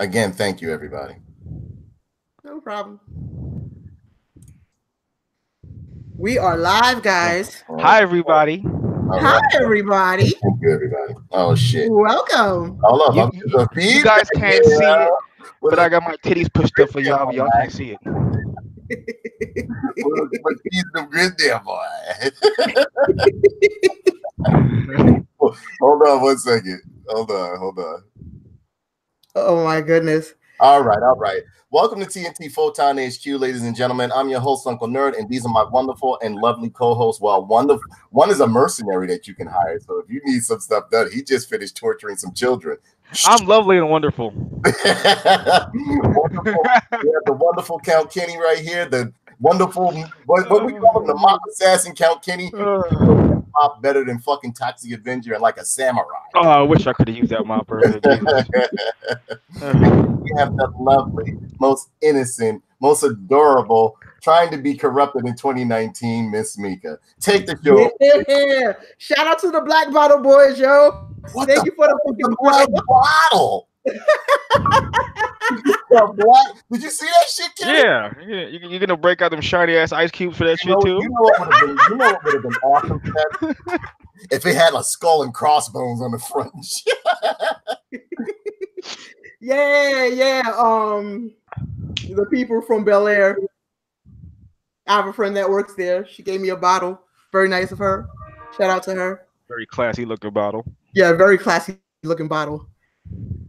Again, thank you, everybody. No problem. We are live, guys. Hi, everybody. Hi, everybody. Thank you, everybody. Oh, shit. Welcome. Hold up. You guys can't see it, but I got my titties pushed up for y'all, but y'all can't see it. But he's the good there, boy. Hold on 1 second. Hold on. Oh, my goodness. All right. Welcome to TNT Photon HQ, ladies and gentlemen. I'm your host, Uncle Nerd, and these are my wonderful and lovely co-hosts. Well, one is a mercenary that you can hire. So if you need some stuff done, he just finished torturing some children. I'm lovely and wonderful. We have the wonderful Count Kenny right here. The wonderful, what we call him, the mob assassin Count Kenny. Mop better than fucking Toxic Avenger and like a samurai. Oh, I wish I could have used that mop earlier. We have the lovely, most innocent, most adorable, trying to be corrupted in 2019, Ms.Mika. Take the show. Yeah. Shout out to the Black Bottle Boys, yo. Thank you for the fucking Black Bottle. Did you see that shit, Kenny? Yeah. You're gonna break out them shiny ass ice cubes for that shit too. You know what would have been awesome for that? If it had a skull and crossbones on the front. Yeah. The people from Bel Air. I have a friend that works there. She gave me a bottle. Very nice of her. Shout out to her. Very classy looking bottle. Yeah, very classy looking bottle.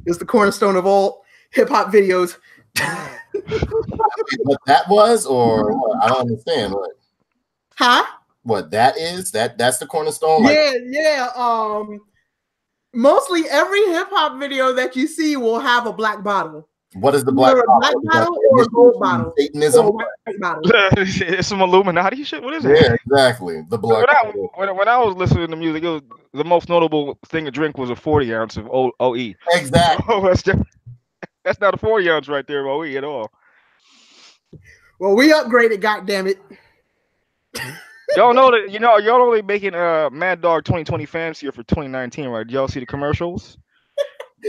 It's the cornerstone of all hip hop videos. What that was, or what? I don't understand. What? Huh? What that is? That's the cornerstone. Like, yeah. Mostly every hip hop video that you see will have a black bottle. What is the black bottle or a gold bottle? Satanism. It's some Illuminati shit. What is it? Yeah, exactly. The black. When I was listening to music, the most notable thing to drink was a 40 ounce of OE. Exactly. Oh, that's not a 40 ounce right there of OE at all. Well, we upgraded, goddammit. Y'all know that y'all only making Mad Dog 2020 fancier for 2019, right? Y'all see the commercials?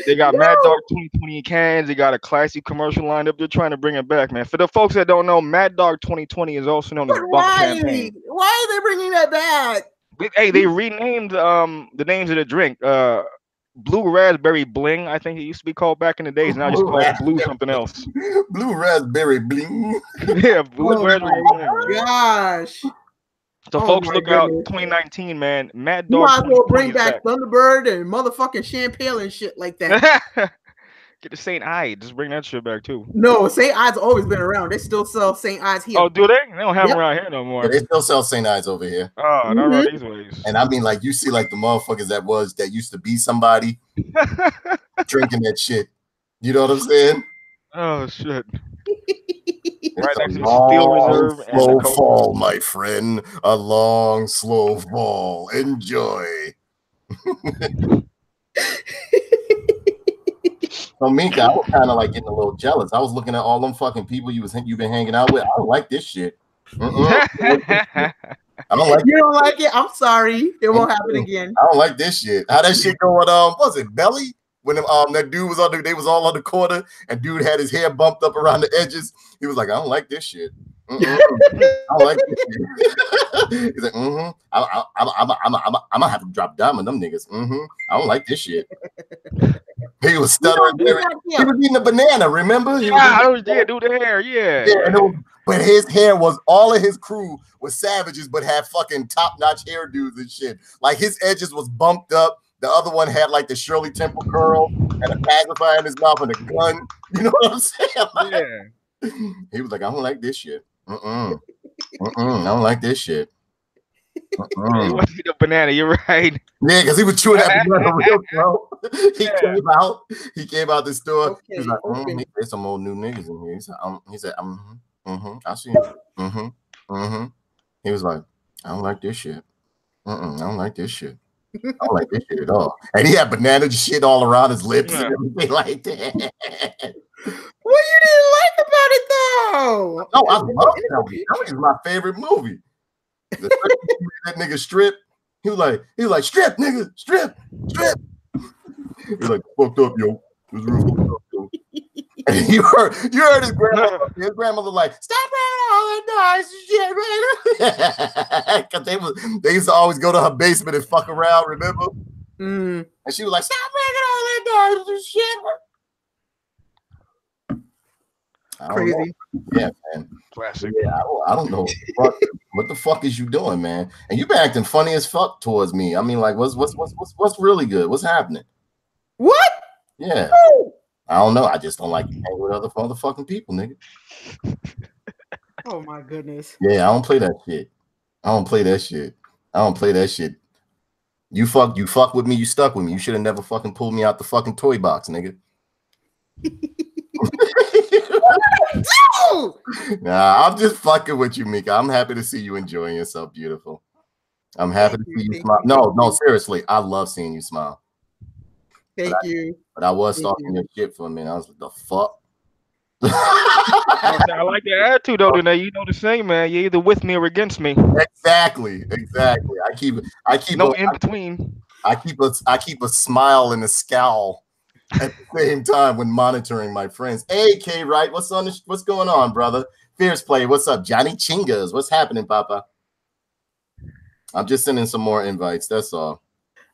They got Mad Dog 2020 cans. They got a classy commercial lined up. They're trying to bring it back, man. For the folks that don't know, Mad Dog 2020 is also known as Bump Campaign. Why are they bringing that back? Hey, they renamed the names of the drink. Blue Raspberry Bling, I think it used to be called back in the days. Now just called Blue something else. Blue Raspberry Bling. Yeah, Blue Raspberry Bling. Gosh. So folks, look out 2019, man. Mad Dog. You might as well bring back Thunderbird and motherfucking champagne and shit like that. Get the St. Ides. Just bring that shit back too. No, St. Ides always been around. They still sell St. Ides here. Oh, do they? They don't have them around here no more. Yeah, they still sell St. Ides over here. Oh, not right these ways. And I mean, like, you see, like, the motherfuckers that used to be somebody drinking that shit. You know what I'm saying? Oh shit. Right next to the Steel Reserve. Slow fall, my friend. A long, slow fall. Enjoy. So, Mika, I was kind of like getting a little jealous. I was looking at all them fucking people you've been hanging out with. I don't like this shit. I don't like. You don't like it? I'm sorry. It won't happen again. I don't like this shit. How that shit going? Was it Belly? When that dude was they was all on the corner, and dude had his hair bumped up around the edges. He was like, I don't like this shit. I don't like this shit. He's like, I'm gonna have to drop down on them niggas. I don't like this shit. He was stuttering. He was eating a banana, remember? Do the hair, yeah. But his hair was, all of his crew was savages, but had fucking top-notch hairdos and shit. Like, his edges was bumped up. The other one had like the Shirley Temple curl and a pacifier in his mouth and a gun. You know what I'm saying? Like, yeah. He was like, I don't like this shit. I don't like this shit. He was eating a banana. You're right. Yeah, because he was chewing that banana real slow. He came out the store. Okay, he was like, there's some old new niggas in here. He said, I see it. He was like, I don't like this shit. I don't like this shit. I don't like this shit at all. And he had banana shit all around his lips and everything like that. What you didn't like about it though? No, I love Kelly. Kelly is my favorite movie. That nigga strip. He was like, strip, nigga, strip. He was like, fucked up, yo. It was real fucked up, yo. And you heard his grandmother. His grandmother like, stop bringing all that nice shit, man. Because they used to always go to her basement and fuck around. Remember? And she was like, stop bringing all that nice shit. Crazy. Yeah, man. Classic. Yeah, I don't know what the fuck is you doing, man? And you been acting funny as fuck towards me. I mean, like, what's really good? What's happening? What? Yeah. I don't know. I just don't like hanging with other motherfucking people, nigga. Oh my goodness. Yeah, I don't play that shit. You fuck with me, you stuck with me. You should have never fucking pulled me out the fucking toy box, nigga. Nah, I'm just fucking with you, Mika. I'm happy to see you enjoying yourself, beautiful. I'm happy to see you smile. No, seriously, I love seeing you smile. Thank you. But I was stalking your shit for a minute. I was like, the fuck? I like the attitude though, Danae. You know the saying, man. You're either with me or against me. Exactly. I keep no in between. I keep a smile and a scowl at the same time when monitoring my friends. Hey, K, right? What's going on, brother? Fierce Play. What's up, Johnny Chingas? What's happening, Papa? I'm just sending some more invites. That's all.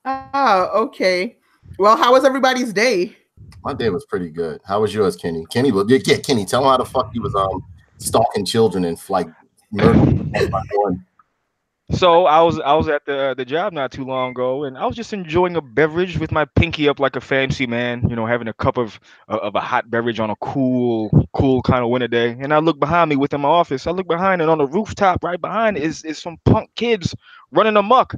Okay. Well, how was everybody's day? My day was pretty good. How was yours, Kenny? Kenny, tell him how the fuck he was stalking children and like murdering. So I was at the job not too long ago, and I was just enjoying a beverage with my pinky up like a fancy man, you know, having a cup of a hot beverage on a cool kind of winter day. And I look behind me within my office. I look behind, and on the rooftop right behind is some punk kids running amok.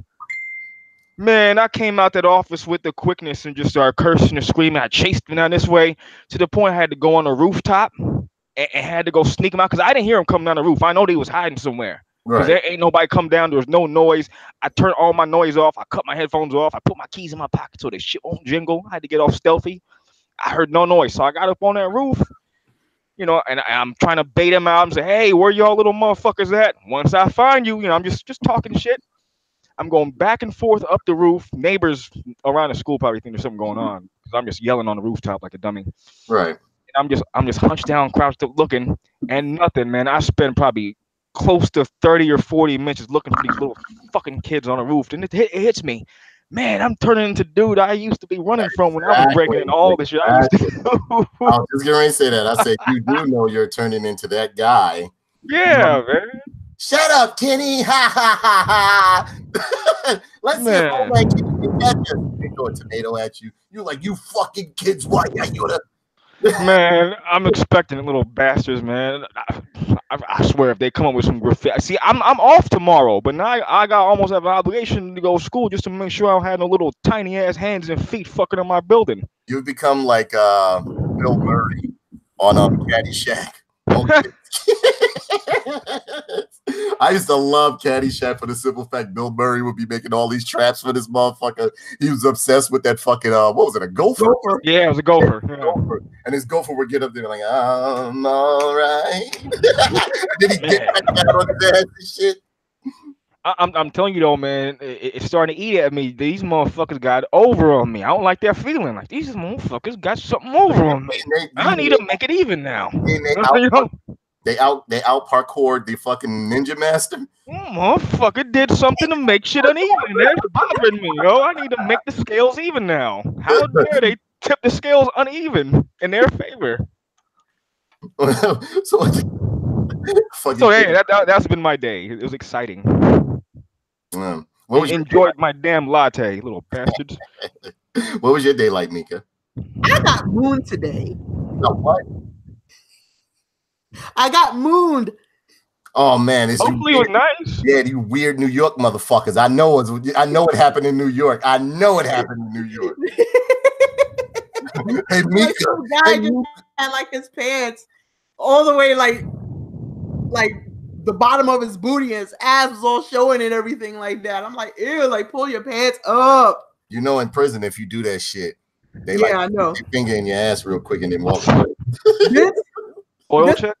Man, I came out that office with the quickness and just started cursing and screaming. I chased them down this way to the point I had to go on the rooftop and had to go sneak them out because I didn't hear them coming down the roof. I know they was hiding somewhere because there ain't nobody come down. There was no noise. I turned all my noise off. I cut my headphones off. I put my keys in my pocket so this shit won't jingle. I had to get off stealthy. I heard no noise, so I got up on that roof, you know, and I'm trying to bait them out and say, hey, where y'all little motherfuckers at? Once I find you, you know, I'm just talking shit. I'm going back and forth up the roof. Neighbors around the school probably think there's something going on because I'm just yelling on the rooftop like a dummy. Right. And I'm just hunched down, crouched up, looking, and nothing, man. I spent probably close to 30 or 40 minutes looking for these little fucking kids on the roof, and it hits me. Man, I'm turning into dude I used to be running from when I was breaking in all this shit. I was just getting ready to say that. I said, you do know you're turning into that guy. Yeah, man. Shut up, Kenny! Ha ha ha ha! Let's see if I'm like Kenny throw a tomato at you. You like, you fucking kids! Why you the man? I'm expecting little bastards, man. I swear, if they come up with some graffiti, see, I'm off tomorrow, but now I got almost have an obligation to go to school just to make sure I don't have no little tiny ass hands and feet fucking in my building. You become like Bill Murray on Caddyshack. I used to love Caddyshack for the simple fact Bill Murray would be making all these traps for this motherfucker. He was obsessed with that fucking what was it, a gopher? Yeah, it was a gopher. Yeah. Gopher. And his gopher would get up there like, I'm all right. Then he get back down on his ass and shit. I'm telling you though, man, it's starting to eat at me. These motherfuckers got over on me. I don't like that feeling. Like these motherfuckers got something over on me. I need to make it even now. They out parkoured the fucking Ninja Master. Motherfucker did something to make shit uneven. They're bothering me, yo. I need to make the scales even now. How dare they tip the scales uneven in their favor? So hey, that's been my day. It was exciting. Enjoyed my damn latte, little bastards. What was your day like, Mika? I got mooned today. No, what? I got mooned. Oh man, hopefully it was nice. Yeah, you weird New York motherfuckers. I know it happened in New York. I know it happened in New York. Hey, Mika, guy just had like his pants all the way like the bottom of his booty and his ass was all showing and everything like that. I'm like, ew, like pull your pants up. You know, in prison, if you do that shit, they I know. Put their finger in your ass real quick and then walk away. Oil check?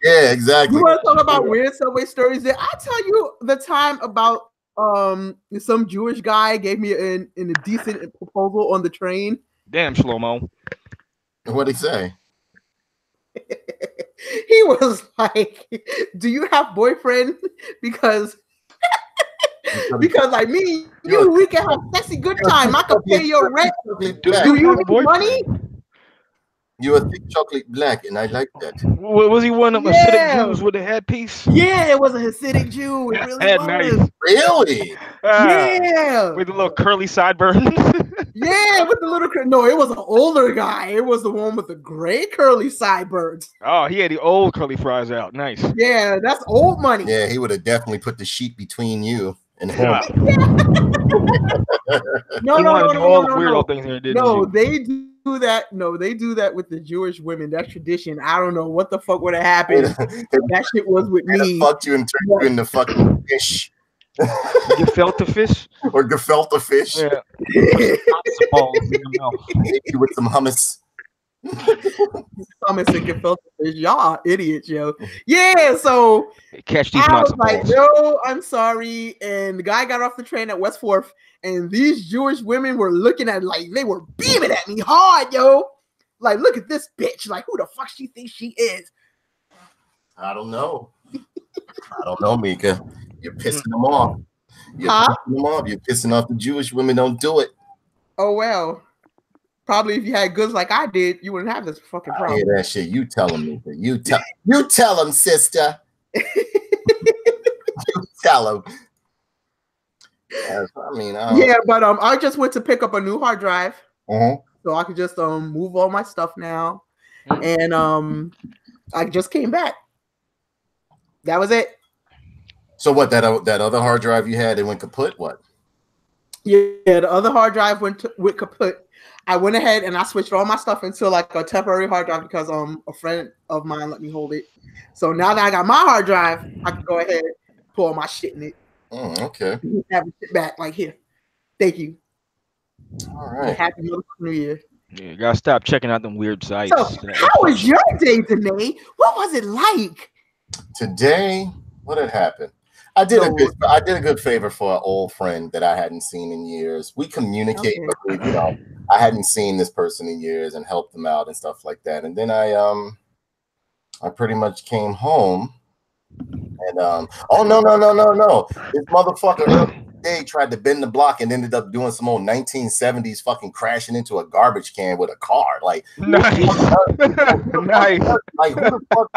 Yeah, exactly. You want to talk about weird subway stories? Did I tell you the time about some Jewish guy gave me a decent proposal on the train? Damn, Shlomo. What'd he say? He was like, "Do you have boyfriend? Because like me, we can have sexy good time. I can pay your rent. Do you need money?" You're a thick chocolate black, and I like that. Was he one of them acidic Jews with a headpiece? Yeah, it was a Hasidic Jew. It really was. Nice. Really? Yeah. With the little curly sideburns. Yeah, with the little. No, it was an older guy. It was the one with the gray curly sideburns. Oh, he had the old curly fries out. Nice. Yeah, that's old money. Yeah, he would have definitely put the sheet between you and him. No. Weirdo things here, didn't no, you? they do that. No, they do that with the Jewish women. That's tradition. I don't know what the fuck would have happened. That shit was with me. Fucked you and turned you into fucking fish. Gefilte fish? Or gefilte fish. Yeah. With some hummus. Hummus and gefilte fish. Y'all idiots, yo. Yeah, so catch these I was like, no, I'm sorry. And the guy got off the train at West 4th, and these Jewish women were looking at, like, they were beaming at me hard, yo. Like, look at this bitch. Like, who the fuck she thinks she is? I don't know. Mika. You're pissing them off. You're pissing off the Jewish women. Don't do it. Oh, well. Probably if you had goods like I did, you wouldn't have this fucking problem. I hear that shit. You tell them, Mika. You tell them, sister. You tell them. Yes, but I just went to pick up a new hard drive, so I could just move all my stuff now, and I just came back. That was it. So what? That other hard drive you had, it went kaput. What? Yeah, the other hard drive went kaput. I went ahead and I switched all my stuff into like a temporary hard drive because a friend of mine let me hold it. So now that I got my hard drive, I can go ahead and put all my shit in it. Okay. Have it back like here. Thank you. All right. Happy New Year. Yeah, you gotta stop checking out them weird sites. So, how was your day today? What was it like? Today, what had happened? I did a good favor for an old friend that I hadn't seen in years. We communicate, but I hadn't seen this person in years and helped them out and stuff like that. And then I pretty much came home and oh no. This motherfucker they tried to bend the block and ended up doing some old 1970s fucking crashing into a garbage can with a car. Like nice. Like who the fuck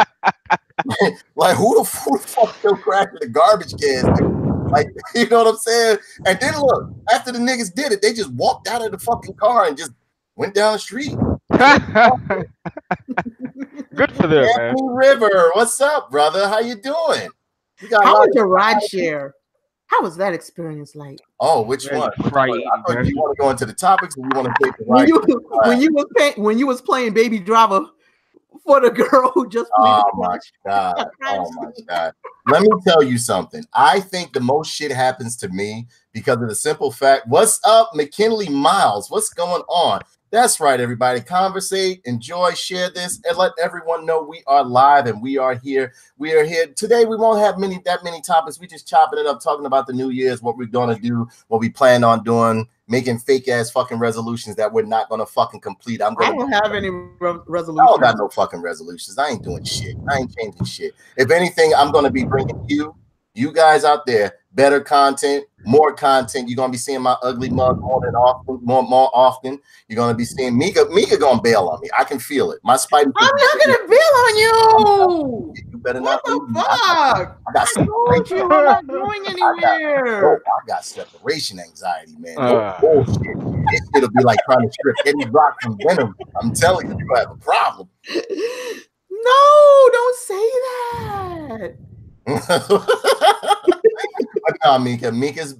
like who the fuck still crashing a garbage can? Like, you know what I'm saying? And then look, after the niggas did it, they just walked out of the fucking car and just went down the street. Good for them, man. River, what's up, brother? How you doing? How was your ride share? How was that experience like? Oh, which one? Right. I thought you want to go into the topics, or you want to take the ride? When you was playing Baby Driver for the girl who just. Oh my god! Let me tell you something. I think the most shit happens to me because of the simple fact. What's up, McKinley Miles? What's going on? That's right, everybody. Conversate, enjoy, share this, and let everyone know we are live and we are here. We are here today. We won't have that many topics. We just chopping it up, talking about the New Year's, what we're gonna do, what we plan on doing, making fake ass fucking resolutions that we're not gonna fucking complete. I don't have any resolutions. I don't got no fucking resolutions. I ain't doing shit. I ain't changing shit. If anything, I'm gonna be bringing you guys out there better content, more content. You're gonna be seeing my ugly mug more often. You're gonna be seeing Mika gonna bail on me. I can feel it. My spidey. I'm not gonna bail on you. You better what not. What the fuck? I told you I'm not going anywhere. I got separation anxiety, man. Bullshit. This shit'll be like trying to strip Eddie Brock from Venom. I'm telling you, you have a problem. No, don't say that. No, Mika's,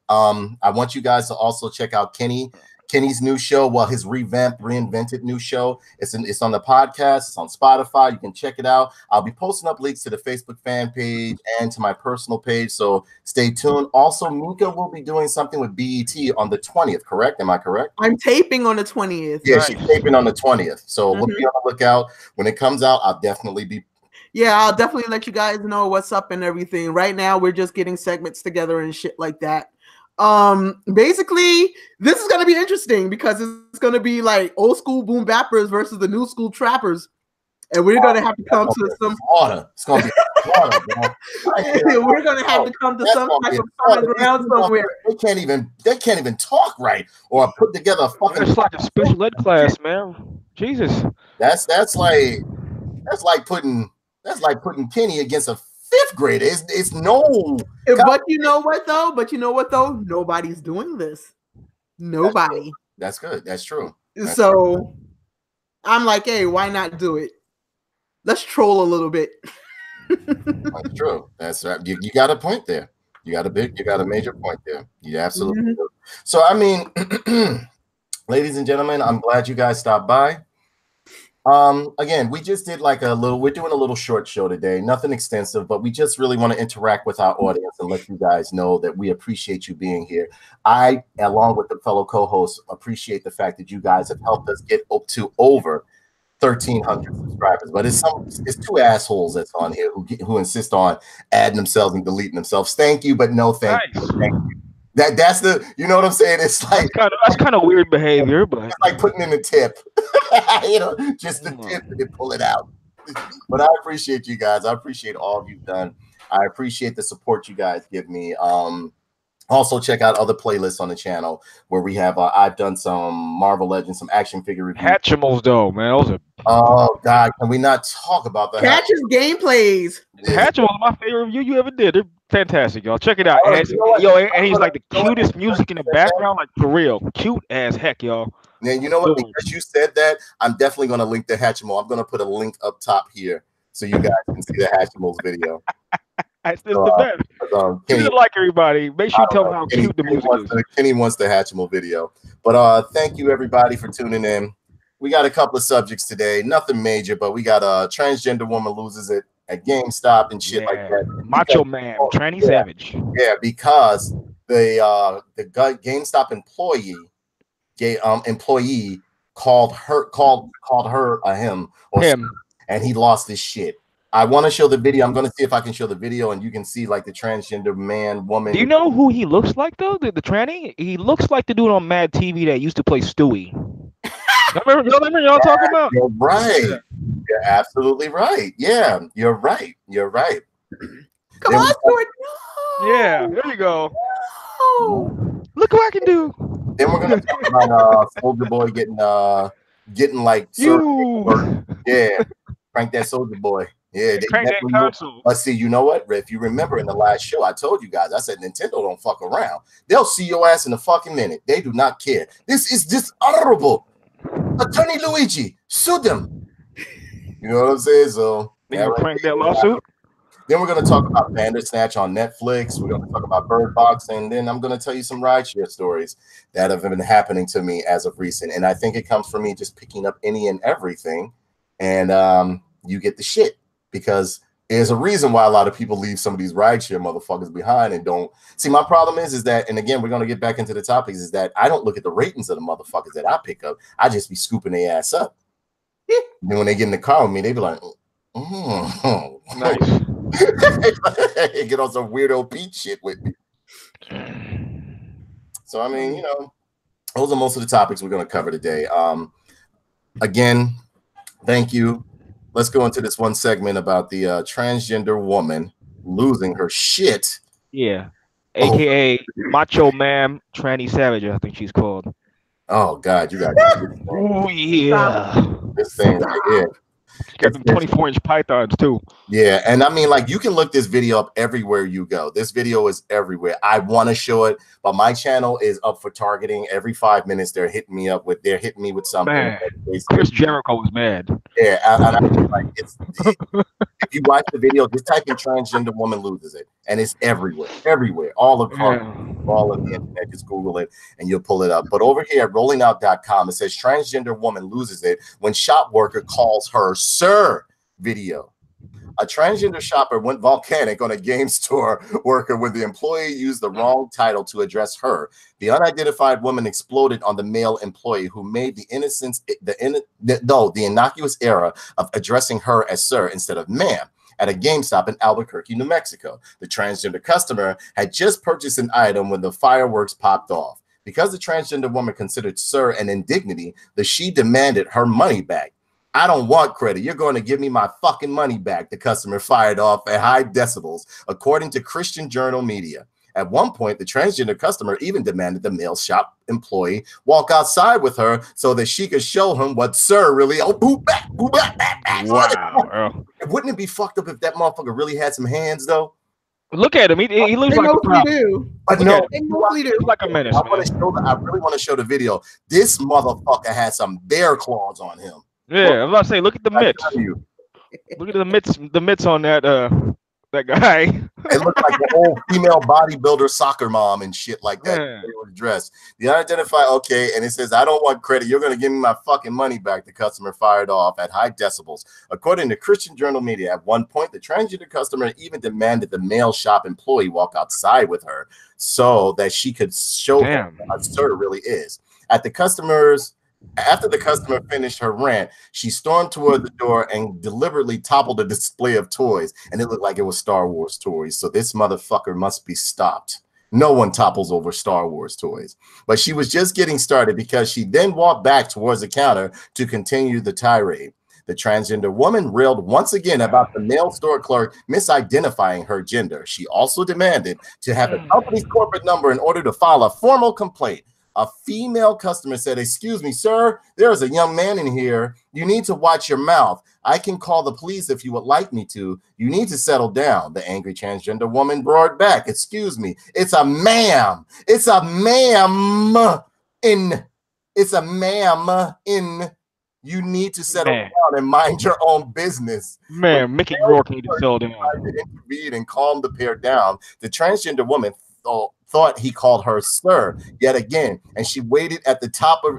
I want you guys to also check out Kenny's new show. Well, his reinvented new show. It's on the podcast. It's on Spotify. You can check it out. I'll be posting up links to the Facebook fan page and to my personal page. So stay tuned. Also, Mika will be doing something with BET on the 20th. Correct? Am I correct? I'm taping on the 20th. Yeah, she's taping on the 20th. So we'll be on the lookout. When it comes out, I'll definitely be. Yeah, I'll definitely let you guys know what's up and everything. Right now, we're just getting segments together and shit like that. Basically, this is gonna be interesting because it's gonna be like old school boom bappers versus the new school trappers. And we're gonna have to come to some Florida. It's gonna be Florida, bro. we're gonna have to come to some type of common ground somewhere. They can't even talk right or put together a fucking. It's like a special ed class, man. Jesus. That's like putting Kenny against a fifth grader. It's no. But you know what though? Nobody's doing this. Nobody. That's good. That's true. So I'm like, hey, why not do it? Let's troll a little bit. That's true. That's right. You got a point there. You got a major point there. You absolutely do. So I mean, ladies and gentlemen, I'm glad you guys stopped by. Again, we just did we're doing a little short show today, nothing extensive, but we just really want to interact with our audience and let you guys know that we appreciate you being here. I, along with the fellow co-hosts, appreciate the fact that you guys have helped us get up to over 1,300 subscribers, but it's two assholes that's on here who insist on adding themselves and deleting themselves. Thank you, but no thank you. Thank you. That's the, you know what I'm saying? It's like that's kind of weird behavior, but it's like putting in a tip, just the tip and then pull it out. But I appreciate you guys. I appreciate all you've done. I appreciate the support you guys give me. Also, check out other playlists on the channel where we have. I've done some Marvel Legends, some action figure reviews. Hatchimals, though, man, those are. Oh God, can we not talk about that? Catch's gameplays. Hatchimals, my favorite review you ever did. They're fantastic, y'all. Check it out. And he's like the cutest music in the background, like for real, cute as heck, y'all. And you know what? Because you said that, I'm definitely going to link the Hatchimal. I'm going to put a link up top here so you guys can see the Hatchimals video. That's just the best. Kenny, like everybody, make sure you tell them how cute the music is. Kenny wants the Hatchimal video. But thank you everybody for tuning in. We got a couple of subjects today. Nothing major, but we got a transgender woman loses it at GameStop and shit like that. Macho man, tranny savage. Yeah, because the GameStop employee called her a him, and he lost his shit. I want to show the video. I'm going to see if I can show the video, and you can see like the transgender man, woman. Do you know who he looks like though? The tranny? He looks like the dude on Mad TV that used to play Stewie. Remember y'all talking about? You're right. You're absolutely right. Yeah, you're right. You're right. Come on, Stuart. Yeah, there you go. No. Look what I can do. Then we're gonna talk about Soldier Boy getting like crank that Soldier Boy. Yeah, crank that console. Let's see. You know what? If you remember in the last show, I told you guys. I said Nintendo don't fuck around. They'll see your ass in a fucking minute. They do not care. This is dishonorable. Attorney Luigi, sue them. You know what I'm saying? So crank that lawsuit. Then we're going to talk about Bandersnatch on Netflix. We're going to talk about Bird Box, and then I'm going to tell you some rideshare stories that have been happening to me as of recent. And I think it comes from me just picking up any and everything, and you get the shit, because there's a reason why a lot of people leave some of these rideshare motherfuckers behind and don't. See, my problem is that, and again, we're going to get back into the topics, is that I don't look at the ratings of the motherfuckers that I pick up. I just be scooping their ass up. Then when they get in the car with me, they be like, nice. Get on some weirdo Pete shit with me. So I mean, you know, those are most of the topics we're going to cover today. Again, thank you. Let's go into this one segment about the transgender woman losing her shit. Yeah, aka Macho Man Tranny Savage, I think she's called. Oh God, you got oh yeah, this thing right here. Got them 24-inch pythons too. Yeah, and I mean, like, you can look this video up everywhere you go. This video is everywhere. I want to show it, but my channel is up for targeting. Every 5 minutes, they're hitting me with something. Man, Chris Jericho was mad. Yeah, I mean, like, if you watch the video, just type in transgender woman loses it, and it's everywhere, all across, all of the internet. Just Google it, and you'll pull it up. But over here at rollingout.com, it says transgender woman loses it when shop worker calls her sir video. A transgender shopper went volcanic on a game store worker when the employee used the wrong title to address her. The unidentified woman exploded on the male employee who made the innocuous error of addressing her as sir instead of ma'am at a GameStop in Albuquerque, New Mexico. The transgender customer had just purchased an item when the fireworks popped off. Because the transgender woman considered sir an indignity, she demanded her money back. I don't want credit. You're going to give me my fucking money back. The customer fired off at high decibels, according to Christian Journal Media. At one point, the transgender customer even demanded the male shop employee walk outside with her so that she could show him what Sir really. Oh, boo, back, boo, back, back, back. Wow. Wouldn't it be fucked up if that motherfucker really had some hands, though? Look at him. He looks like a problem. Do. But no, They mostly do. Like a menace. I really want to show the video. This motherfucker has some bear claws on him. Yeah, I'm about to say, look at the mitts. Look at the mitts on that guy. It looked like the whole female bodybuilder soccer mom and shit like that. Yeah. They were dressed. The unidentified, okay, and it says, I don't want credit. You're going to give me my fucking money back. The customer fired off at high decibels. According to Christian Journal Media, at one point, the transgender customer even demanded the male shop employee walk outside with her so that she could show him what Sir really is. After the customer finished her rant, she stormed toward the door and deliberately toppled a display of toys, and it looked like it was Star Wars toys. So this motherfucker must be stopped. No one topples over Star Wars toys. But she was just getting started because she then walked back towards the counter to continue the tirade. The transgender woman railed once again about the male store clerk misidentifying her gender. She also demanded to have the company's corporate number in order to file a formal complaint. A female customer said, "Excuse me, sir, there is a young man in here. You need to watch your mouth. I can call the police if you would like me to. You need to settle down." The angry transgender woman roared back, "Excuse me, it's a ma'am. It's a ma'am in. It's a ma'am in. You need to settle down and mind your own business." Man, Mickey Rourke need to settle down. Intervene and calm the pair down. The transgender woman thought he called her sir yet again, and she wailed at the top of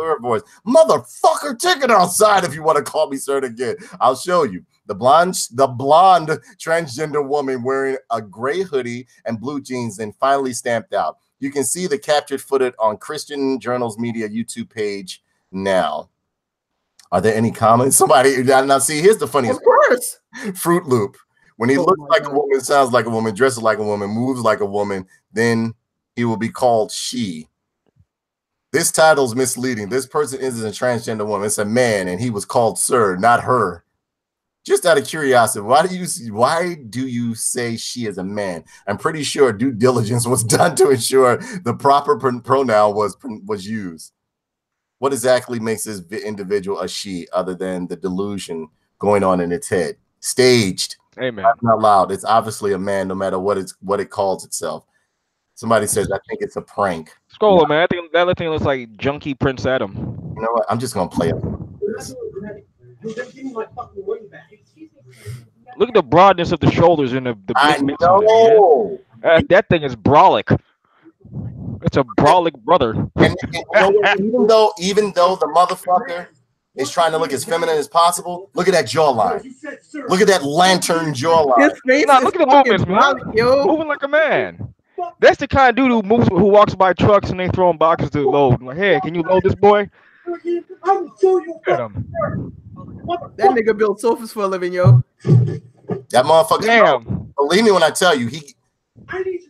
her voice, "Motherfucker, take it outside if you want to call me sir again. I'll show you." The blonde transgender woman wearing a gray hoodie and blue jeans then finally stamped out. You can see the captured footage on Christian Journal's Media YouTube page now. Are there any comments? Somebody now see, here's the funniest. Of course. Fruit Loop. When he looks like a woman, sounds like a woman, dresses like a woman, moves like a woman, then he will be called she. This title's misleading. This person isn't a transgender woman. It's a man, and he was called sir, not her. Just out of curiosity, why do you say she is a man? I'm pretty sure due diligence was done to ensure the proper pronoun was used. What exactly makes this individual a she other than the delusion going on in its head? Staged. Amen. That's not loud. It's obviously a man, no matter what it calls itself. Somebody says, "I think it's a prank." Scroll, man. I think that other thing looks like Junkie Prince Adam. You know what? I'm just gonna play it. Look at the broadness of the shoulders and the I big know. that thing is brolic. It's a brolic brother. And you know what? Even though the motherfucker is trying to look as feminine as possible, look at that jawline. Look at that lantern jawline. Look at the movements, man. Moving like a man. That's the kind of dude who walks by trucks and they throw him boxes to load. Like, hey, can you load this boy? That nigga built sofas for a living, yo. That motherfucker. Damn. Believe me when I tell you,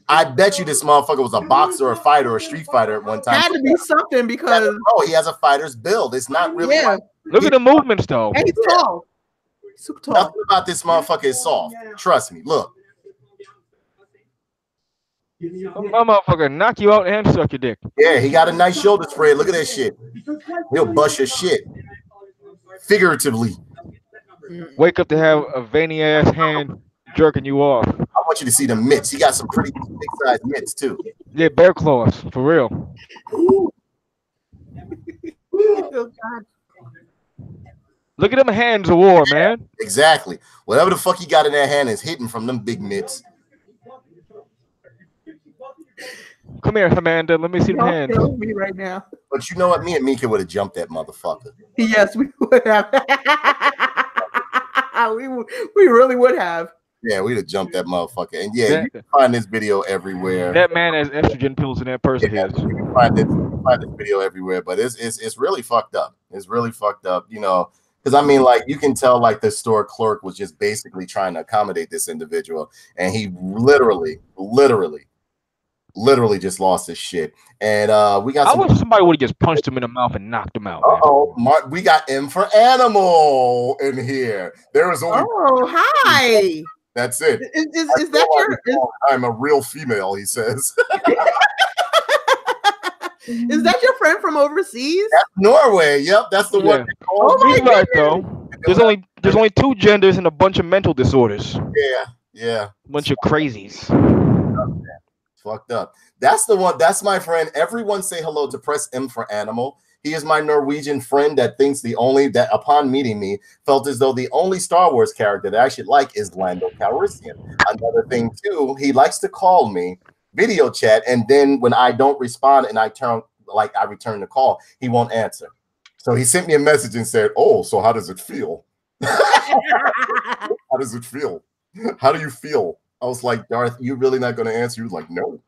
I bet you this motherfucker was a boxer or a fighter or a street fighter at one time. Had to be something because he has a fighter's build. It's not really. Yeah. Look at the movements though. And he's tall. Super tall. Nothing about this motherfucker is soft. Trust me. Look. My motherfucker knock you out and suck your dick. Yeah, he got a nice shoulder spread. Look at that shit. He'll bust your shit. Figuratively. Wake up to have a veiny ass hand jerking you off. I want you to see the mitts. He got some pretty big size mitts too. Yeah, bear claws, for real. Look at them hands of war, man. Exactly. Whatever the fuck he got in that hand is hidden from them big mitts. Come here, Amanda. Let me see the hands. Me right now. But you know what? Me and Mika would have jumped that motherfucker. Yes, we would have. we really would have. Yeah, we'd have jumped that motherfucker. And yeah, you can find this video everywhere. That man has estrogen pills in that person. Yeah, you can find this video everywhere, but it's really fucked up. It's really fucked up, you know. Because I mean, like, you can tell, like, the store clerk was just basically trying to accommodate this individual, and he literally literally just lost his shit. And we got. I wish somebody would have just punched him in the mouth and knocked him out. We got M for Animal in here. There is only. Oh, hi. That's it. Is that your? I'm a real female, he says. Is that your friend from overseas? That's Norway. Yep, that's the one. Oh my God! Right, though. There's only 2 genders and a bunch of mental disorders. Yeah. Bunch of crazies. Fucked up. That's the one. That's my friend. Everyone say hello to Press M for Animal. He is my Norwegian friend that thinks that upon meeting me felt as though the only Star Wars character that I should like is Lando Calrissian. Another thing too, he likes to call me, video chat, and then when I don't respond and I return the call, he won't answer. So he sent me a message and said, "Oh, so how does it feel? How does it feel? How do you feel?" I was like, "Darth, you really not going to answer?" He was like, "No."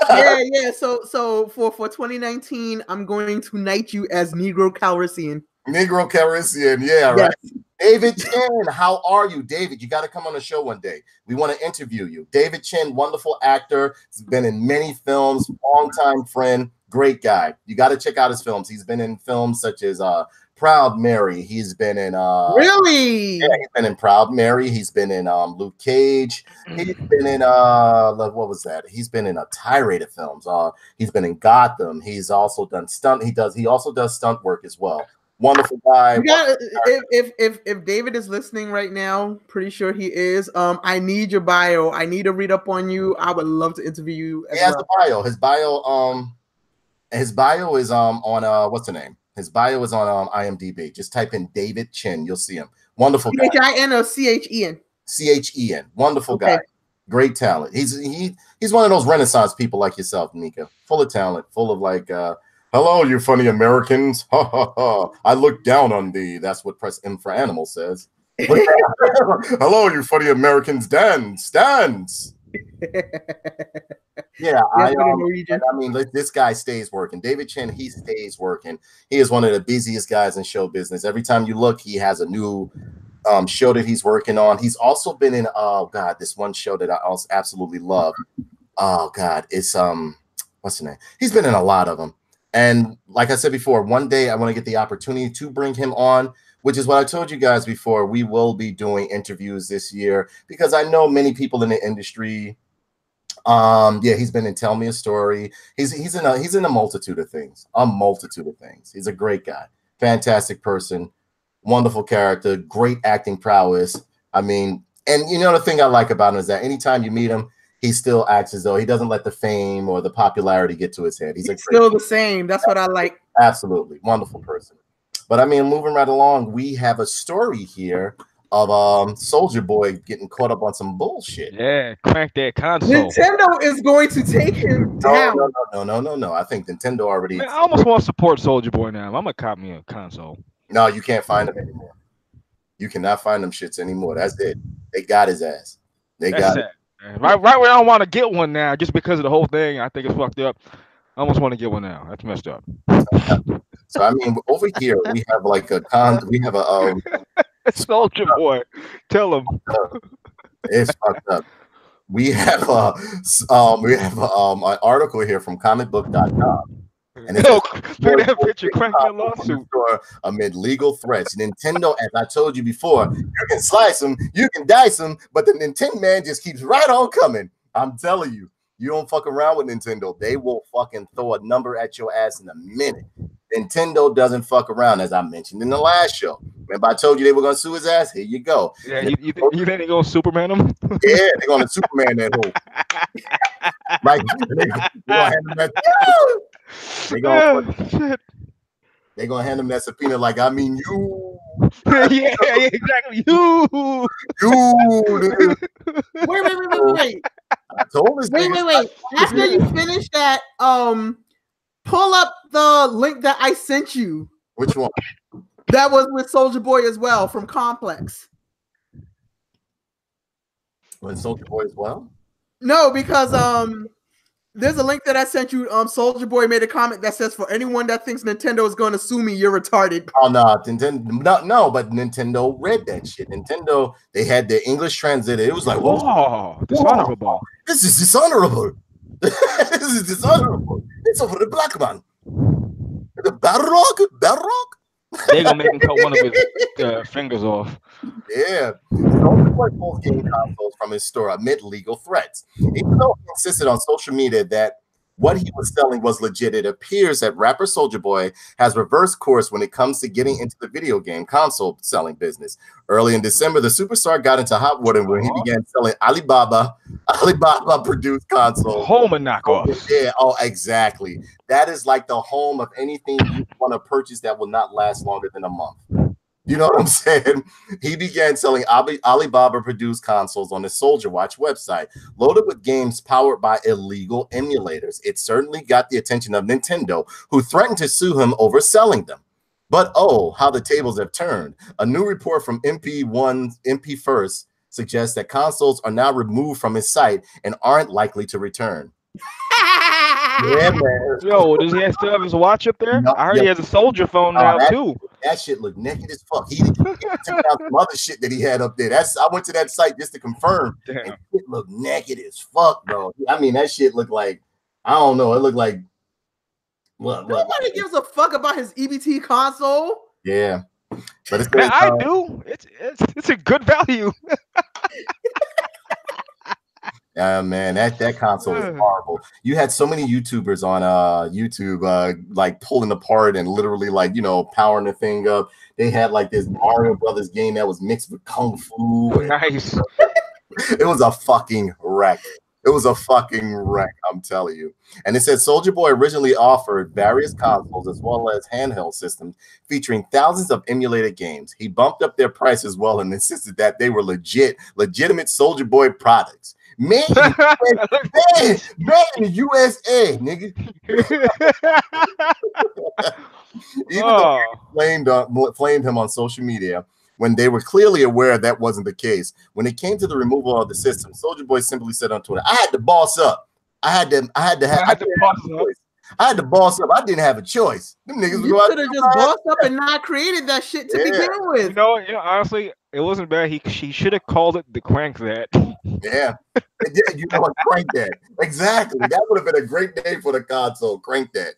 Yeah. So for 2019, I'm going to knight you as Negro Calrissian. Negro Calrissian, yeah, right. Yes. David Chen, how are you, David? You got to come on the show one day. We want to interview you. David Chen, wonderful actor. He's been in many films. Longtime friend, great guy. You got to check out his films. He's been in films such as Proud Mary. He's been in really? Yeah, he's been in Proud Mary. He's been in Luke Cage. He's been in what was that? He's been in a tirade of films. He's been in Gotham. He's also done stunt. He also does stunt work as well. Wonderful guy. If David is listening right now, pretty sure he is. I need your bio. I need to read up on you. I would love to interview you. He has a bio. His bio is on what's the name? His bio is on IMDb. Just type in David Chen. You'll see him. Wonderful guy. Chin or Chen? Chen. Wonderful guy. Great talent. He's one of those Renaissance people like yourself, Mika. Full of talent. Full of like, hello, you funny Americans. Ha ha ha. I look down on thee. That's what Press M for Animal says. Hello, you funny Americans. Dance. Yeah, I mean, this guy stays working. David Chen, he stays working. He is one of the busiest guys in show business. Every time you look, he has a new show that he's working on. He's also been in this one show that I also absolutely love. Oh God, it's what's the name? He's been in a lot of them. And like I said before, one day I want to get the opportunity to bring him on, which is what I told you guys before. We will be doing interviews this year because I know many people in the industry. He's been in Tell Me a Story. He's in a multitude of things. He's a great guy, fantastic person, wonderful character, great acting prowess. I mean, and you know the thing I like about him is that anytime you meet him, he still acts as though he doesn't let the fame or the popularity get to his head. He's still the same. That's what I like. Absolutely wonderful person. But I mean, moving right along, we have a story here of Soldier Boy getting caught up on some bullshit. Yeah, crank that console. Nintendo is going to take him down. No. I think Nintendo already. Man, I almost want to support Soldier Boy now. I'm gonna cop me a console. No, you can't find them anymore. You cannot find them shits anymore. That's it. They got his ass. They got it. Right where I don't want to get one now, just because of the whole thing. I think it's fucked up. I almost want to get one now. That's messed up. So I mean, over here we have like a Soldier Boy. Tell him. It's fucked up. We have an article here from comicbook.com. And it's look at that picture, crank that lawsuit. Amid legal threats. Nintendo, as I told you before, you can slice them, you can dice them, but the Nintendo man just keeps right on coming. I'm telling you, you don't fuck around with Nintendo. They will fucking throw a number at your ass in a minute. Nintendo doesn't fuck around, as I mentioned in the last show. Remember I told you they were going to sue his ass? Here you go. Yeah, you think they're going to Superman him? Yeah, they're going to Superman that hole. Right? They're going to hand him that. They're going to hand him that subpoena like, I mean, you. Yeah, exactly. You. Wait. I told this wait. After you finish that, pull up the link that I sent you. Which one? That was with Soldier Boy as well from Complex. With Soldier Boy as well? No, because there's a link that I sent you. Soldier Boy made a comment that says, "For anyone that thinks Nintendo is going to sue me, you're retarded." Oh no, Nintendo, no, but Nintendo read that shit. Nintendo, they had their English translated. It was like, whoa, dishonorable. This is dishonorable. This is dishonorable. It's over the black man. The Balrog? They gonna make him cut one of his fingers off. Yeah. Soldier Boy pulls game consoles from his store amid legal threats. Even though he insisted on social media that what he was selling was legit, it appears that rapper Soldier Boy has reversed course when it comes to getting into the video game console selling business. Early in December, the superstar got into hot water when he began selling Alibaba produced consoles. Home and knockoffs. Yeah, oh, exactly. That is like the home of anything you want to purchase that will not last longer than a month. You know what I'm saying? He began selling Alibaba-produced consoles on the Soldier Watch website, loaded with games powered by illegal emulators. It certainly got the attention of Nintendo, who threatened to sue him over selling them. But oh, how the tables have turned. A new report from MP First suggests that consoles are now removed from his site and aren't likely to return. Yeah, man. Yo, does he still have his watch up there? No, I heard he has a Soldier phone now too. That shit looked naked as fuck. He took out some other shit that he had up there. I went to that site just to confirm. And it looked naked as fuck, bro. I mean, that shit looked like, I don't know. It looked like what? Nobody gives a fuck about his EBT console. Yeah, but it's man, I do. It's a good value. Man, that console is horrible. You had so many YouTubers on YouTube like pulling apart and literally like, you know, powering the thing up. They had like this Mario Brothers game that was mixed with Kung Fu. Nice. It was a fucking wreck. It was a fucking wreck, I'm telling you. And it said Soldier Boy originally offered various consoles as well as handheld systems featuring thousands of emulated games. He bumped up their price as well and insisted that they were legitimate Soldier Boy products. Man, in USA, nigga. Even though flamed him on social media when they were clearly aware that wasn't the case. When it came to the removal of the system, Soldier Boy simply said on Twitter, "I had to boss up. I had to boss up. I didn't have a choice. Them niggas you could have just bossed up and not created that shit to begin with. You know, honestly, it wasn't bad. He should have called it the Crank That. Yeah, you know what? Crank That. Exactly. That would have been a great name for the console. Crank That.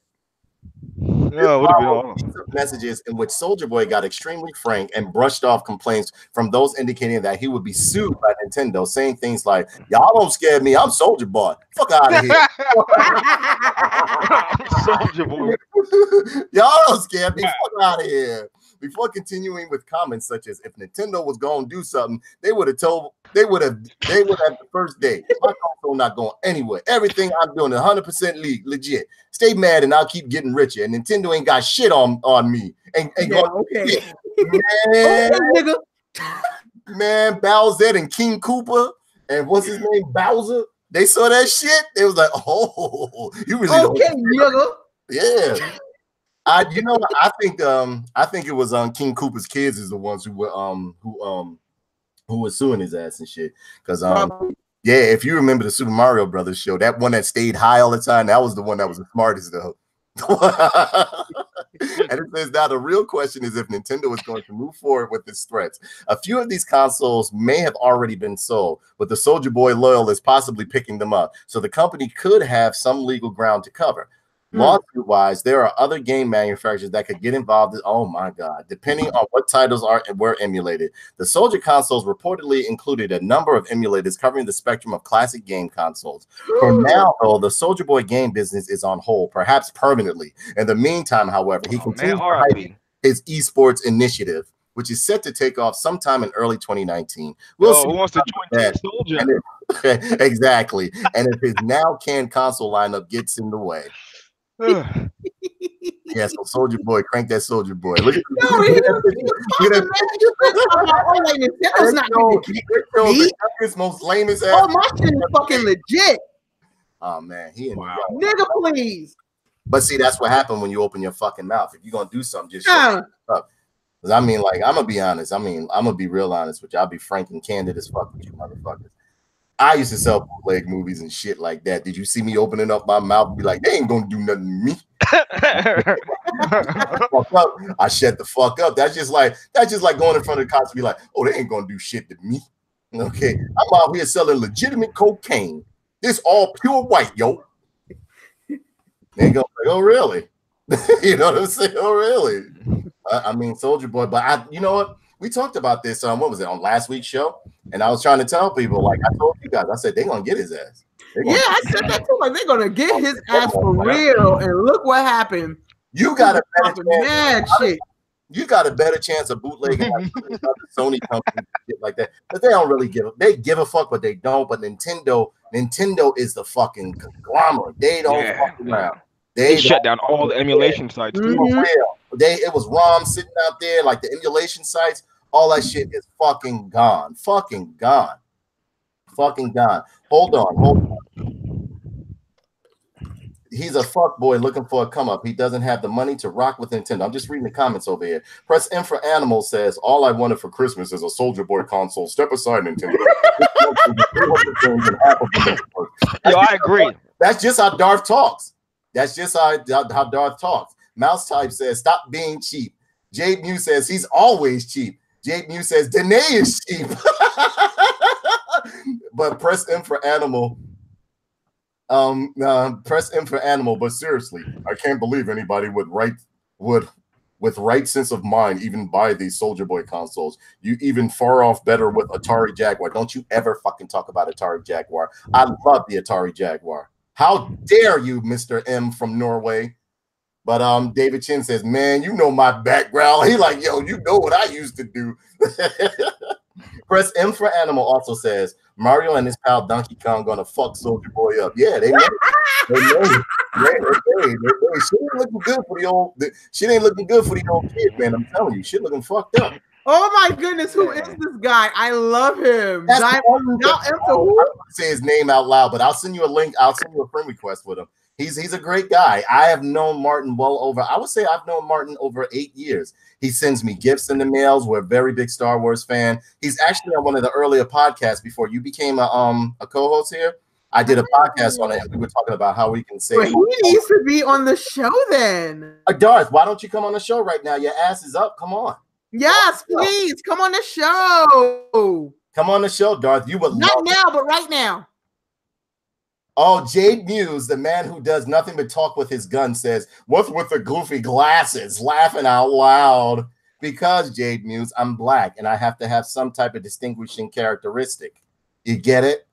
No, would have been awesome. Messages in which Soldier Boy got extremely frank and brushed off complaints from those indicating that he would be sued by Nintendo, saying things like, "Y'all don't scare me. I'm Soldier Boy. Fuck out of here." Soldier Boy. Y'all don't scare me. Fuck out of here. Before continuing with comments such as, "If Nintendo was going to do something, they would have the first day. My console not going anywhere. Everything I'm doing is 100% legit. Stay mad and I'll keep getting richer. And Nintendo ain't got shit on me." Okay. Man, Bowser and King Koopa and what's his name, Bowser. They saw that shit. They was like, "Oh, you really nigga." Yeah. I think it was King Koopa's kids is the ones who were suing his ass and shit. Because yeah, if you remember the Super Mario Brothers show, that one that stayed high all the time, that was the one that was the smartest though. And it says now the real question is if Nintendo is going to move forward with its threats. A few of these consoles may have already been sold, but the Soldier Boy loyal is possibly picking them up, so the company could have some legal ground to cover. Lawsuit-wise, there are other game manufacturers that could get involved. Oh my God! Depending on what titles were emulated, the Soldier consoles reportedly included a number of emulators covering the spectrum of classic game consoles. For now, though, the Soldier Boy game business is on hold, perhaps permanently. In the meantime, however, he continues to hype his esports initiative, which is set to take off sometime in early 2019. We'll see who wants to join that Soldier? Exactly, and if his now canned console lineup gets in the way. Yeah, so Soldier Boy, crank that Soldier Boy. Look at this most lamest ass. Oh, my shit is fucking legit. Oh man, nigga, please. But see, that's what happened when you open your fucking mouth. If you're gonna do something, just shut up. Because I mean, like, I'm gonna be honest. I mean, I'm gonna be real honest with you. I'll be frank and candid as fuck with you motherfuckers. I used to sell bootleg movies and shit like that. Did you see me opening up my mouth and be like, "They ain't gonna do nothing to me"? I shut the fuck up. That's just like going in front of the cops and be like, "Oh, they ain't gonna do shit to me." Okay, I'm out here selling legitimate cocaine. This all pure white, yo. They go like, oh really? You know what I'm saying? Oh really? I mean, Soldier Boy. But you know what? We talked about this. What was it on last week's show? And I was trying to tell people, like I told you guys, I said they're gonna get his ass. Yeah, I said that too. Like they're gonna get his ass for real. And look what happened. You got a better mad shit. You got a better chance of bootlegging like Sony company shit like that. But they don't really they give a fuck, but they don't. But Nintendo is the fucking conglomerate. They don't fuck around. They shut down all the emulation sites. Mm-hmm. It was ROM sitting out there, like the emulation sites. All that shit is fucking gone. Fucking gone. Fucking gone. Hold on. He's a fuck boy looking for a come up. He doesn't have the money to rock with Nintendo. I'm just reading the comments over here. Press M for Animal says, all I wanted for Christmas is a Soldier Boy console. Step aside, Nintendo. Yo, I agree. That's just how Darth talks. That's just how Darth talks. Mouse Type says, stop being cheap. Jade Mew says, he's always cheap. Jade Mew says, Danae is cheap. But press M for Animal. Press M for Animal, but seriously, I can't believe anybody with right sense of mind even buy these Soldier Boy consoles. You even far off better with Atari Jaguar. Don't you ever fucking talk about Atari Jaguar. I love the Atari Jaguar. How dare you, Mr. M from Norway? But David Chen says, man, you know my background. He like, yo, you know what I used to do. Press M for Animal also says, Mario and his pal Donkey Kong gonna fuck Soldier Boy up. Yeah, they made it. She ain't looking good for the old. She ain't looking good for the old kid, man. I'm telling you, shit looking fucked up. Oh my goodness, who is this guy? I love him. I don't say his name out loud, but I'll send you a link. I'll send you a friend request with him. He's a great guy. I have known Martin I would say I've known Martin over 8 years. He sends me gifts in the mails. We're a very big Star Wars fan. He's actually on one of the earlier podcasts before you became a co-host here. I did a podcast on it. And we were talking about how we can save. But he needs to be on the show then. Darth, why don't you come on the show right now? Your ass is up. Come on. Yes, please come on the show. Come on the show, Darth. You would not now, but right now. Oh, Jade Muse, the man who does nothing but talk with his gun, says, what's with the goofy glasses? Laughing out loud. Because, Jade Muse, I'm black, and I have to have some type of distinguishing characteristic. You get it?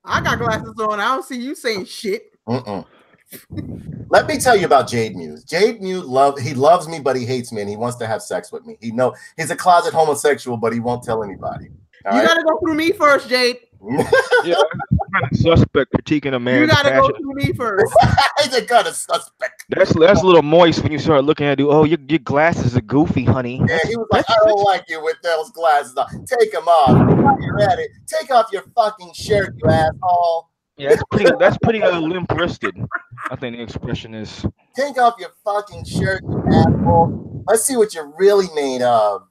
I got glasses on. I don't see you saying shit. Let me tell you about Jade Muse. Jade Muse, he loves me, but he hates me, and he wants to have sex with me. He's a closet homosexual, but he won't tell anybody. You gotta go through me first, Jade. Yeah, kind of suspect critiquing a man. You gotta go through me first. He's a kind of suspect. That's a little moist when you start looking at it. Oh, your glasses are goofy, honey. Yeah, he was like, I don't like you with those glasses on. Take them off. While you're at it, take off your fucking shirt, you asshole. Yeah, that's pretty limp-wristed. I think the expression is. Take off your fucking shirt, you asshole. Let's see what you're really made of.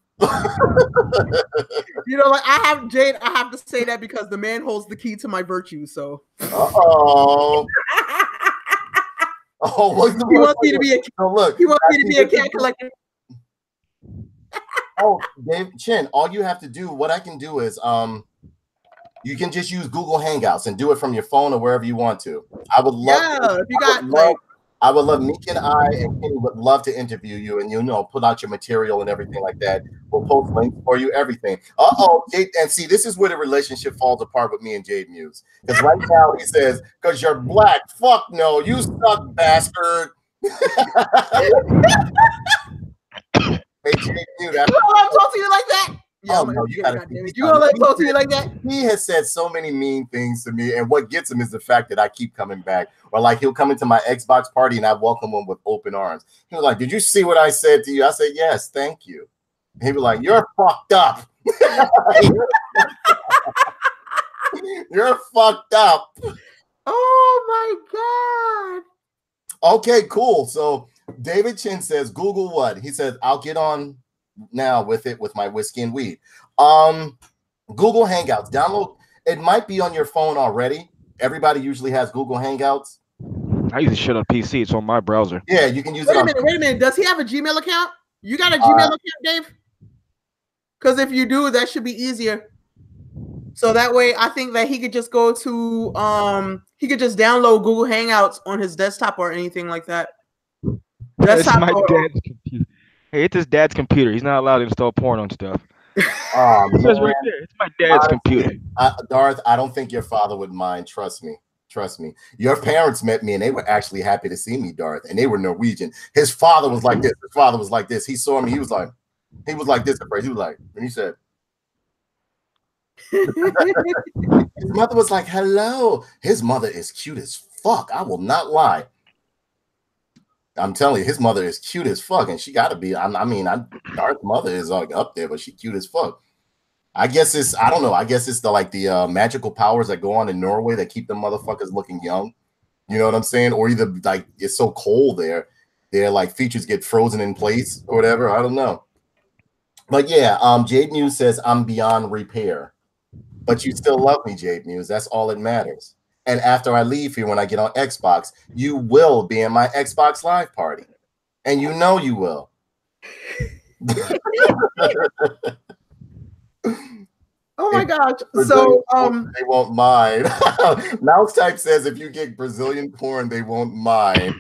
You know, like I have to say that because the man holds the key to my virtue. So. Oh, he wants me to be a. Look, he wants me to be a cat collector. Oh, Dave Chen, all you have to do, what I can do is, you can just use Google Hangouts and do it from your phone or wherever you want to. I would love. Yeah, if you got I would love Mika and I and Kenny would love to interview you and put out your material and everything like that. We'll post links for you, everything. And see, this is where the relationship falls apart with me and Jade Muse. Because right now he says, because you're black. Fuck no, you suck, bastard. Hey, Jade Muse, I'm talking to you like that. Yeah, no, you gonna let talk to you like that? He has said so many mean things to me, and what gets him is the fact that I keep coming back. Or like he'll come into my Xbox party and I welcome him with open arms. He was like, "Did you see what I said to you?" I said, "Yes, thank you." And he was like, "You're fucked up." You're fucked up. Oh my god. Okay, cool. So David Chen says, "Google what?" He says, "I'll get on now with my whiskey and weed." Google Hangouts. Download. It might be on your phone already. Everybody usually has Google Hangouts. I use this shit on PC. It's on my browser. Yeah, you can use it. Wait a minute. Does he have a Gmail account? You got a Gmail account, Dave? Because if you do, that should be easier. So that way, I think that he could just go to he could just download Google Hangouts on his desktop or anything like that. It's my dad's computer. Hey, it's his dad's computer. He's not allowed to install porn on stuff. It says right there. It's my dad's computer. Darth, I don't think your father would mind. Trust me. Trust me. Your parents met me and they were actually happy to see me, Darth, and they were Norwegian. His father was like this. His father was like this. He saw me. He was like this at first. He was like, and he said, his mother was like, hello. His mother is cute as fuck. I will not lie. I'm telling you, his mother is cute as fuck, and she got to be. Darth's mother is like up there, but she cute as fuck. I guess it's, I don't know. I guess it's the magical powers that go on in Norway that keep the motherfuckers looking young. You know what I'm saying? Or either like it's so cold there, their like features get frozen in place or whatever. I don't know. But yeah, Jade Muse says I'm beyond repair, but you still love me, Jade Muse. That's all that matters. And after I leave here, when I get on Xbox, you will be in my Xbox Live party. And you know you will. Oh my gosh. So they won't mind. Mouse Type says if you get Brazilian porn, they won't mind.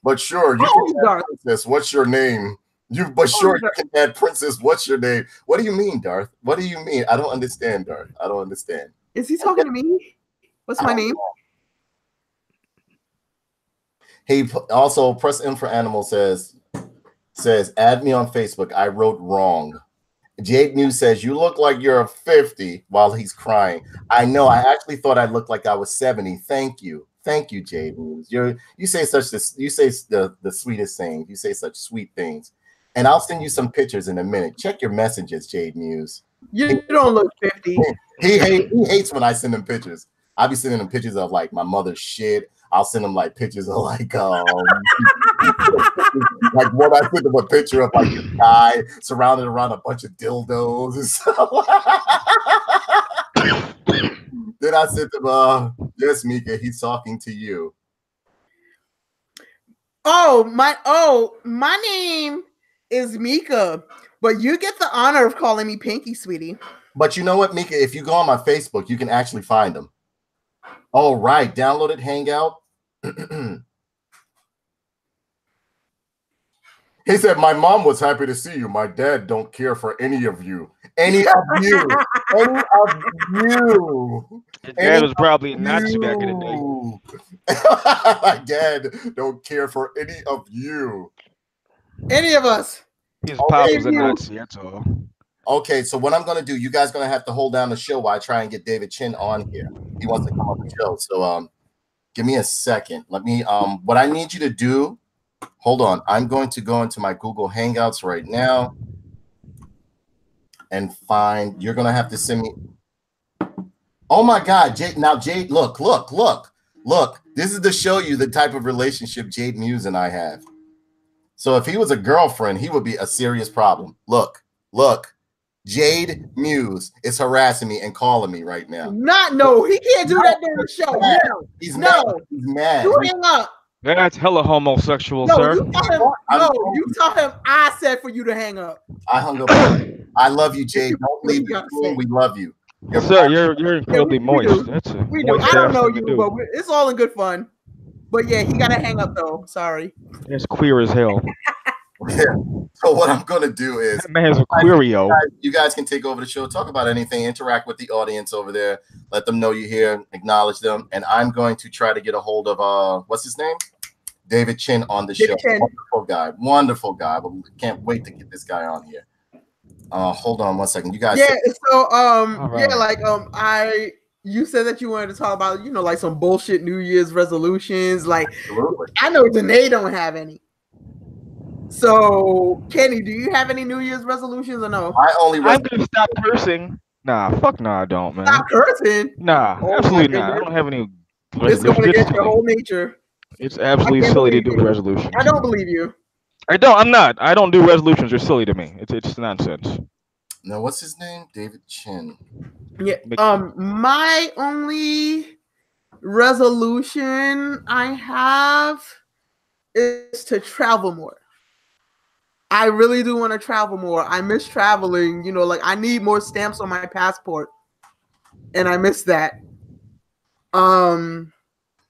But sure, you can add Princess. What's your name? You can add Princess. What's your name? What do you mean, Darth? What do you mean? I don't understand, Darth. I don't understand. Is he talking to me? What's my name? He also Press M for Animal says add me on Facebook. I wrote wrong. Jade Muse says you look like you're 50 while he's crying. I know. I actually thought I looked like I was 70. Thank you, Jade Muse. You say the sweetest things. You say such sweet things. And I'll send you some pictures in a minute. Check your messages, Jade Muse. You don't look 50. He hates when I send him pictures. I'll be sending him pictures of like my mother's shit. I'll send him like pictures of like like what I sent him a picture of like a guy surrounded around a bunch of dildos and stuff. Then I sent him yes, Mika, he's talking to you. My name is Mika, but you get the honor of calling me Pinky, sweetie. But you know what, Mika? If you go on my Facebook, you can actually find them. All right, downloaded Hangout. He said, my mom was happy to see you. My dad don't care for any of you. Any of you. Any of you. Your dad was probably a Nazi back in the day. My dad don't care for any of you. Any of us. His pop was a Nazi, that's all. Okay, so what I'm going to do, you guys going to have to hold down the show while I try and get David Chen on here. He wants to come on the show. So give me a second. Let me, what I need you to do, hold on. I'm going to go into my Google Hangouts right now and find, you're going to have to send me. Oh my God, Jade, now Jade, look. This is to show you the type of relationship Jade Muse and I have. So if he was a girlfriend, he would be a serious problem. Look. Jade Muse is harassing me and calling me right now. No, he can't do that during the show. No, he's mad. You hang up. That's hella homosexual, sir. You tell him I said for you to hang up. I hung up. I love you, Jade. Don't leave the room. We love you. Sir, you're incredibly moist. That's a we do. I don't know you, but it's all in good fun. But yeah, he gotta hang up though. Sorry. It's queer as hell. Yeah. So what I'm gonna do is that man's a queerio. You guys can take over the show, talk about anything, interact with the audience over there, let them know you're here, acknowledge them, and I'm going to try to get a hold of what's his name? David Chen on the show. Chen. Wonderful guy. But can't wait to get this guy on here. Hold on one second. You guys. Yeah. So right. You said that you wanted to talk about like some bullshit New Year's resolutions. Like, absolutely. I know Danae don't have any. So, Kenny, do you have any New Year's resolutions or no? I'm gonna stop cursing. Nah, fuck no, I don't, man. Stop cursing? Nah, absolutely not. I don't have any. It's going against your whole nature. It's absolutely silly to do a resolution. I don't believe you. I don't do resolutions. They're silly to me. It's nonsense. Now, what's his name? David Chen. Yeah. My only resolution I have is to travel more. I really do want to travel more. I miss traveling. You know, like I need more stamps on my passport, and I miss that.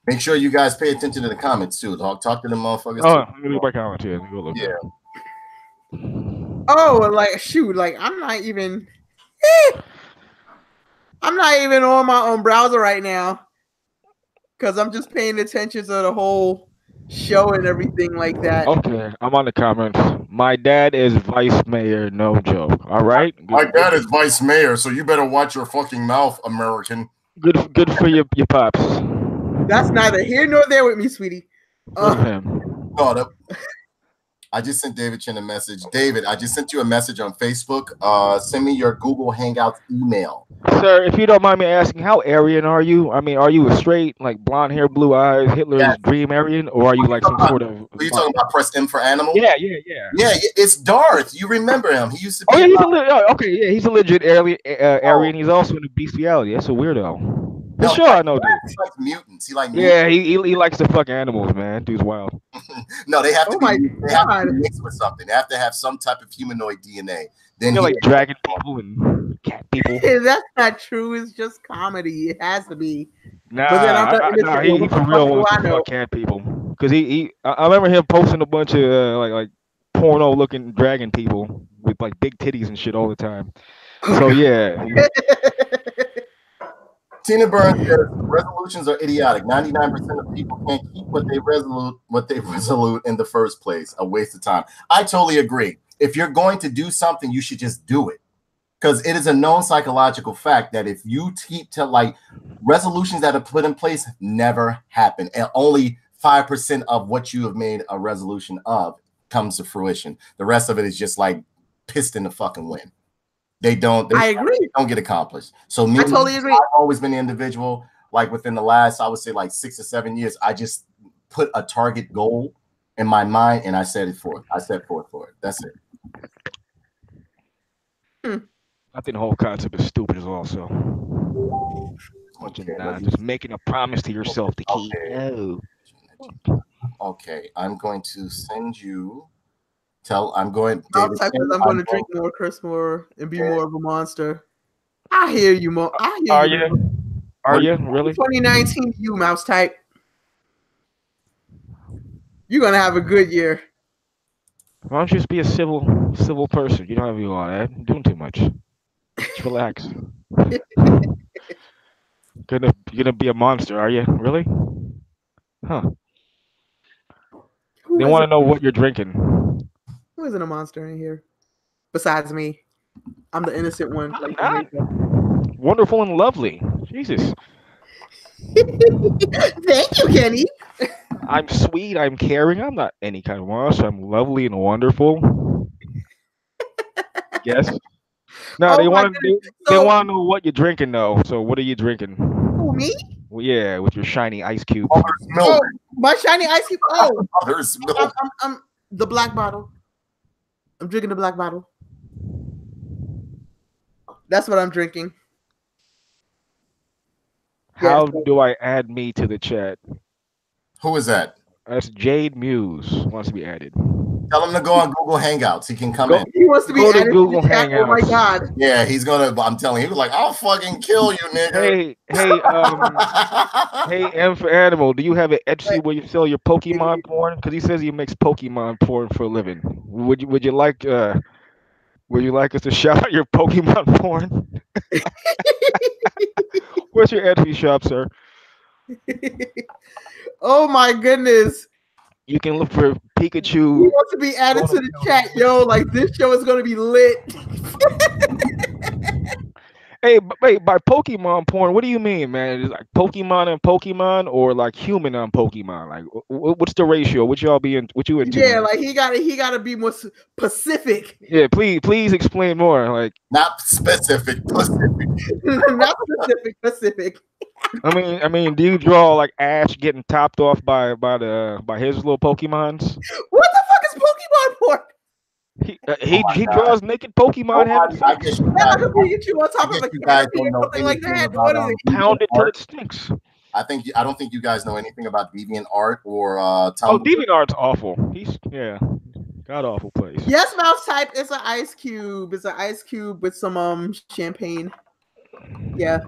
Make sure you guys pay attention to the comments too. Talk to them motherfuckers. Oh, let me look my comments here. Let me go look. Yeah. Oh, like shoot, like I'm not even on my own browser right now because I'm just paying attention to the whole show and everything like that. Okay, I'm on the comments. My dad is vice mayor, no joke. All right. My dad is vice mayor, so you better watch your fucking mouth, American. Good for your pops. That's neither here nor there with me, sweetie. No, I just sent David Chen a message. David, I just sent you a message on Facebook. Send me your Google Hangouts email. Sir, if you don't mind me asking, how Aryan are you? I mean, are you a straight, like blonde hair, blue eyes, Hitler's dream Aryan, or are you like some sort of? Are you talking about press M for animal? Yeah. Yeah, it's Darth. You remember him? He used to be. Oh yeah, he's a legit Aryan. He's also in the bestiality. That's a weirdo. For sure, I know, dude. He likes mutants. He he likes to fuck animals, man. Dude's wild. No, they have to be mixed with something. They have to have some type of humanoid DNA. Then they're like dragon people and cat people. That's not true. It's just comedy. It has to be. Nah, he for real wants to fuck cat people. Because I remember him posting a bunch of like porno looking dragon people with like big titties and shit all the time. So yeah. Tina Burns says resolutions are idiotic. 99% of people can't keep what they resolute in the first place. A waste of time. I totally agree. If you're going to do something, you should just do it. Because it is a known psychological fact that if you keep to like resolutions that are put in place never happen. And only 5% of what you have made a resolution of comes to fruition. The rest of it is just like pissed in the fucking wind. I agree. They don't get accomplished. So me, I totally agree. I've always been the individual, like within the last, I would say like 6 or 7 years, I just put a target goal in my mind and I set forth for it. That's it. I think the whole concept is stupid as well. So just making a promise to yourself to keep. Okay, I'm going to send you. I'm going to drink more, Chris, more, and be more of a monster. I hear you, Mo. Are you really? 2019, you mouse type. You're gonna have a good year. Why don't you just be a civil person? You don't have to do all that. Doing too much. Just relax. Gonna be a monster, are you? Really? Huh? They want to know what you're drinking. Who isn't a monster in here? Besides me. I'm the innocent one. Wonderful and lovely. Jesus. Thank you, Kenny. I'm sweet. I'm caring. I'm not any kind of monster. I'm lovely and wonderful. Yes. No, they want to know what you're drinking, though. So what are you drinking? Who, me? Well, yeah, with your shiny ice cube. Oh, my shiny ice cube. Oh, I'm the black bottle. I'm drinking the black bottle. That's what I'm drinking. How do I add me to the chat? Who is that? That's Jade Muse. Wants to be added. Tell him to go on Google Hangouts. He can come in. He wants to be added to Google Hangouts. Oh my god. Yeah, he's gonna. I'm telling you, he was like, "I'll fucking kill you, nigga." Hey, M for Animal. Do you have an Etsy where you sell your Pokemon porn? Because he says he makes Pokemon porn for a living. Would you like us to shout out your Pokemon porn? Where's your Etsy shop, sir? Oh my goodness. You can look for Pikachu. He wants to be added to the chat, yo. Like this show is gonna be lit. Hey, by Pokemon porn, what do you mean, man? Is it like Pokemon and Pokemon, or like human on Pokemon? Like, what's the ratio? What y'all be in? What you into? Yeah, like he gotta be more specific. Yeah, please explain more. Like, not specific, specific. Not specific. I mean, do you draw like Ash getting topped off by his little Pokemons? What the fuck is Pokemon porn? He draws naked Pokemon. I guess you guys don't know anything about pounded till it stinks. I don't think you guys know anything about DeviantArt or DeviantArt's awful. God awful place. Yes, Mouse type. It's an ice cube. It's an ice cube with some champagne. Yeah.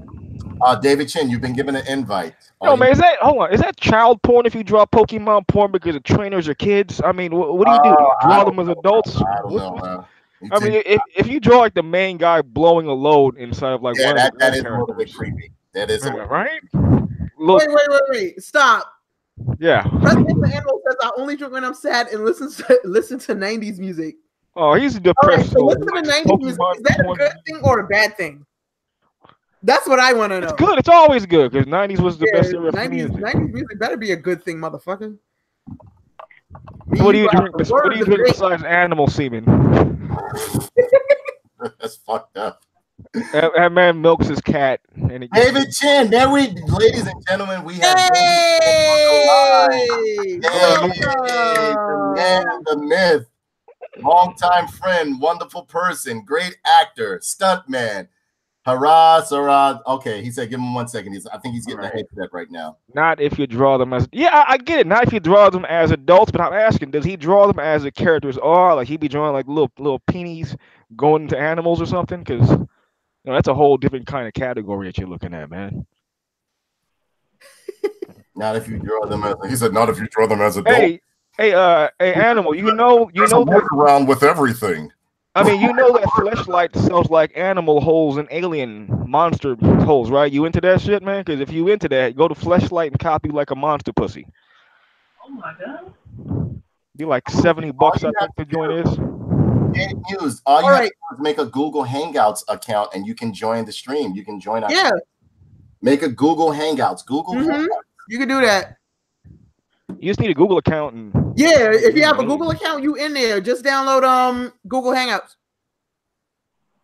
David Chen, you've been given an invite. Yo, man, is that child porn if you draw Pokemon porn because the trainers are kids? I mean, what do you do? You draw them as adults? I don't know. I mean, if you draw like the main guy blowing a load inside of like one of the that is a little bit creepy. That is right. Look, wait! Stop. Yeah. President Animal says I only drink when I'm sad and listen to 90s music. Oh, he's depressed. All right, so listen to 90s music. Is that a good thing or a bad thing? That's what I want to know. It's good. It's always good because 90s was the best era for 90s music better be a good thing, motherfucker. What do you drink besides animal semen? That's fucked up. That man milks his cat. And David Chen, ladies and gentlemen, we have the man, the myth, longtime friend, wonderful person, great actor, stuntman. Hurrah. Okay, he said give him 1 second. I think he's getting a headset right now. Not if you draw them as I get it. Not if you draw them as adults, but I'm asking, does he draw them as the characters are? Like he be drawing like little peenies going into animals or something? Because that's a whole different kind of category that you're looking at, man. Not if you draw them as he said. Not if you draw them as adults. Hey, animal. You know around with everything. I mean, that Fleshlight sells like animal holes and alien monster holes, right? You into that shit, man? Because if you into that, go to Fleshlight and copy like a monster pussy. Oh my god! Be like $70, I think the joint is. News. All you have to do is make a Google Hangouts account, and you can join the stream. You can join. Make a Google Hangouts. Hangouts. You can do that. You just need a Google account and if you have a Google account, you in there. Just download Google Hangouts.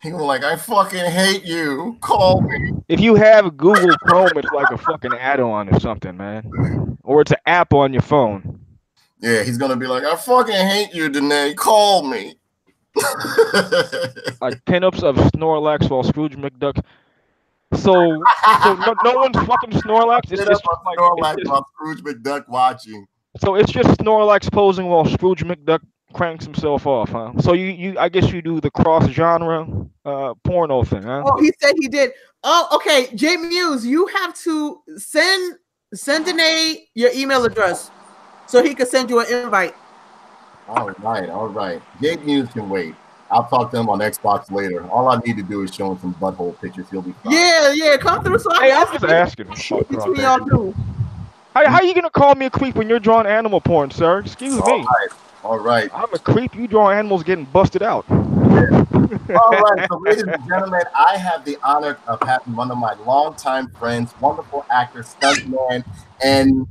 People like, I fucking hate you. Call me. If you have Google Chrome, it's like a fucking add-on or something, man. Or it's an app on your phone. Yeah, he's gonna be like, I fucking hate you, Danae. Call me. Like pinups of Snorlax while Scrooge McDuck. So no one's fucking Snorlax. It's just Snorlax while Scrooge McDuck watching. So it's just Snorlax posing while Scrooge McDuck cranks himself off, huh? So you I guess you do the cross genre porno thing, huh? Oh, he said he did. Oh, okay. J Muse, you have to send Danae your email address so he could send you an invite. All right. J Muse can wait. I'll talk to him on Xbox later. All I need to do is show him some butthole pictures. He'll be fine. Yeah, come through. So I'm just asking. Between y'all two. How are you gonna call me a creep when you're drawing animal porn, sir? Excuse me. All right. I'm a creep. You draw animals getting busted out. All right. So, ladies and gentlemen, I have the honor of having one of my longtime friends, wonderful actor, stuntman, and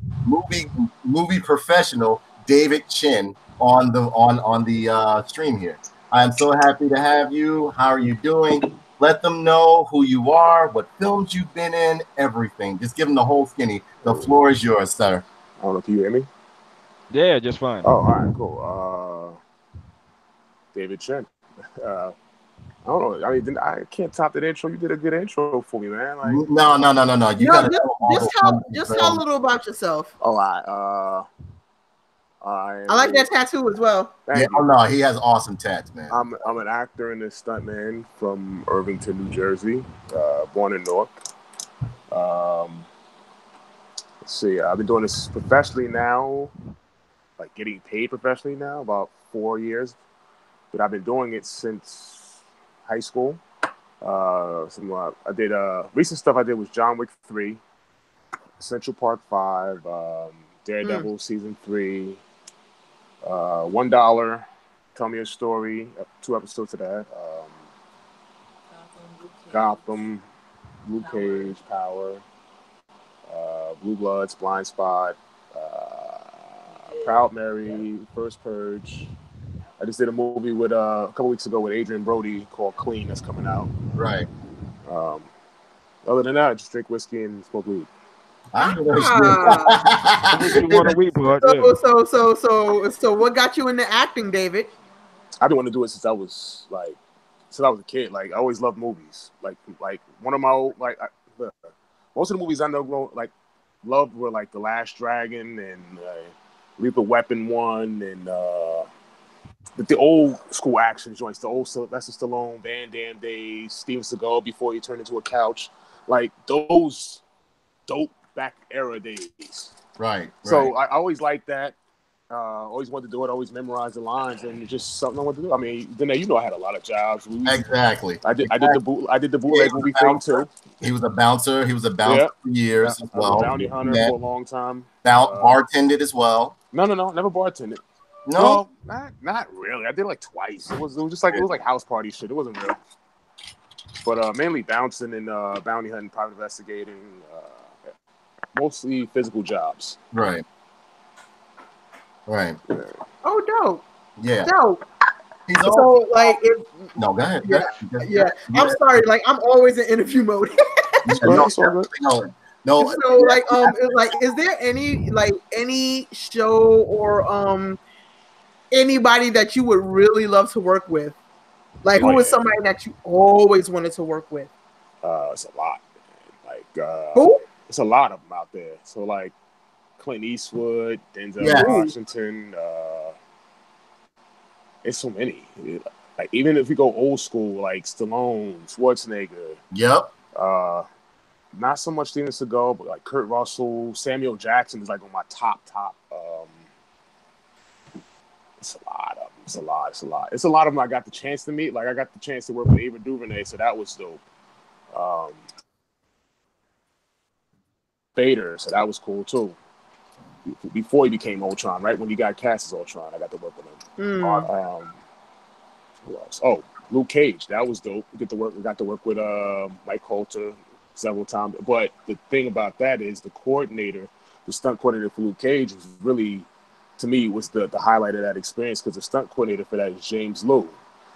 movie professional, David Chen, on the stream here. I'm so happy to have you. How are you doing? Let them know who you are, what films you've been in, everything. Just give them the whole skinny. The floor is yours, sir. I don't know if you hear me. Yeah, just fine. Oh, all right, cool. David Chen. I don't know. I mean, I can't top that intro. You did a good intro for me, man. Like, no. Just tell a little about yourself. Oh, I like that tattoo as well. No, he has awesome tats, man. I'm an actor and a stuntman from Irvington, New Jersey, born in Newark. Let's see, I've been doing this professionally now, like getting paid professionally now, about 4 years. But I've been doing it since high school. I did recent stuff I did was John Wick 3, Central Park 5, Daredevil Season 3, $1, Tell Me a Story, 2 episodes of that. Gotham, Blue Cage, Power, Blue Bloods, Blind Spot, Proud Mary, First Purge. I just did a movie with a couple weeks ago with Adrian Brody called Clean that's coming out. Right. Other than that, I just drink whiskey and smoke weed. So what got you into acting, David? I've been wanting to do it since I was a kid. Like I always loved movies. Like one of my old most of the movies I know loved were like The Last Dragon and Lethal Weapon 1 and the old school action joints, the old Sylvester Stallone, Van Damme days, Steven Seagal before he turned into a couch, like those dope back era days. Right. So I always liked that. Always wanted to do it. Always memorized the lines, and it's just something I wanted to do. I mean, then you know I had a lot of jobs. Exactly. I did the bootleg movie thing too. He was a bouncer. He was a bouncer for years as well. Bounty hunter for a long time. Bartended as well. No, never bartended. No, well, not really. I did like twice. It was just like it was like house party shit. It wasn't real. But mainly bouncing and bounty hunting, private investigating, mostly physical jobs. Right. Oh, dope. Yeah. Dope. Go ahead. Yeah. I'm sorry. Like, I'm always in interview mode. No. So, like, is there any show or anybody that you would really love to work with? Like, who is somebody that you always wanted to work with? It's a lot. Like, who? It's a lot of them out there. So, like, Clint Eastwood, Denzel Washington. It's so many. Like, even if we go old school, like Stallone, Schwarzenegger. Yep. Not so much Steven Seagal, but like Kurt Russell, Samuel Jackson is like on my top. It's a lot of them. It's a lot of them I got the chance to meet. Like, I got the chance to work with Ava DuVernay, so that was dope. Vader, so that was cool too. Before he became Ultron, right when he got cast as Ultron, I got to work with him. Who else? Oh, Luke Cage, that was dope. We got to work with Mike Coulter several times. But the thing about that is the stunt coordinator for Luke Cage was really, to me, was the highlight of that experience, because the stunt coordinator for that is James Liu.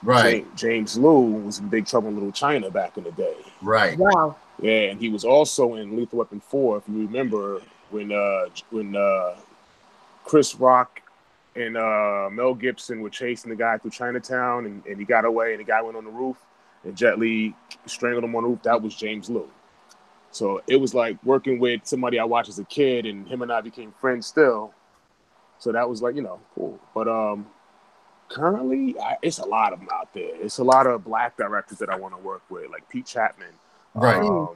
Right. James Liu was in Big Trouble in Little China back in the day. Right. Wow. Yeah, and he was also in Lethal Weapon 4, if you remember, when Chris Rock and Mel Gibson were chasing the guy through Chinatown, and he got away, and the guy went on the roof, and Jet Li strangled him on the roof. That was James Liu. So it was like working with somebody I watched as a kid, and him and I became friends still. So that was like, cool. But currently, it's a lot of them out there. It's a lot of black directors that I want to work with, like Pete Chapman. Right.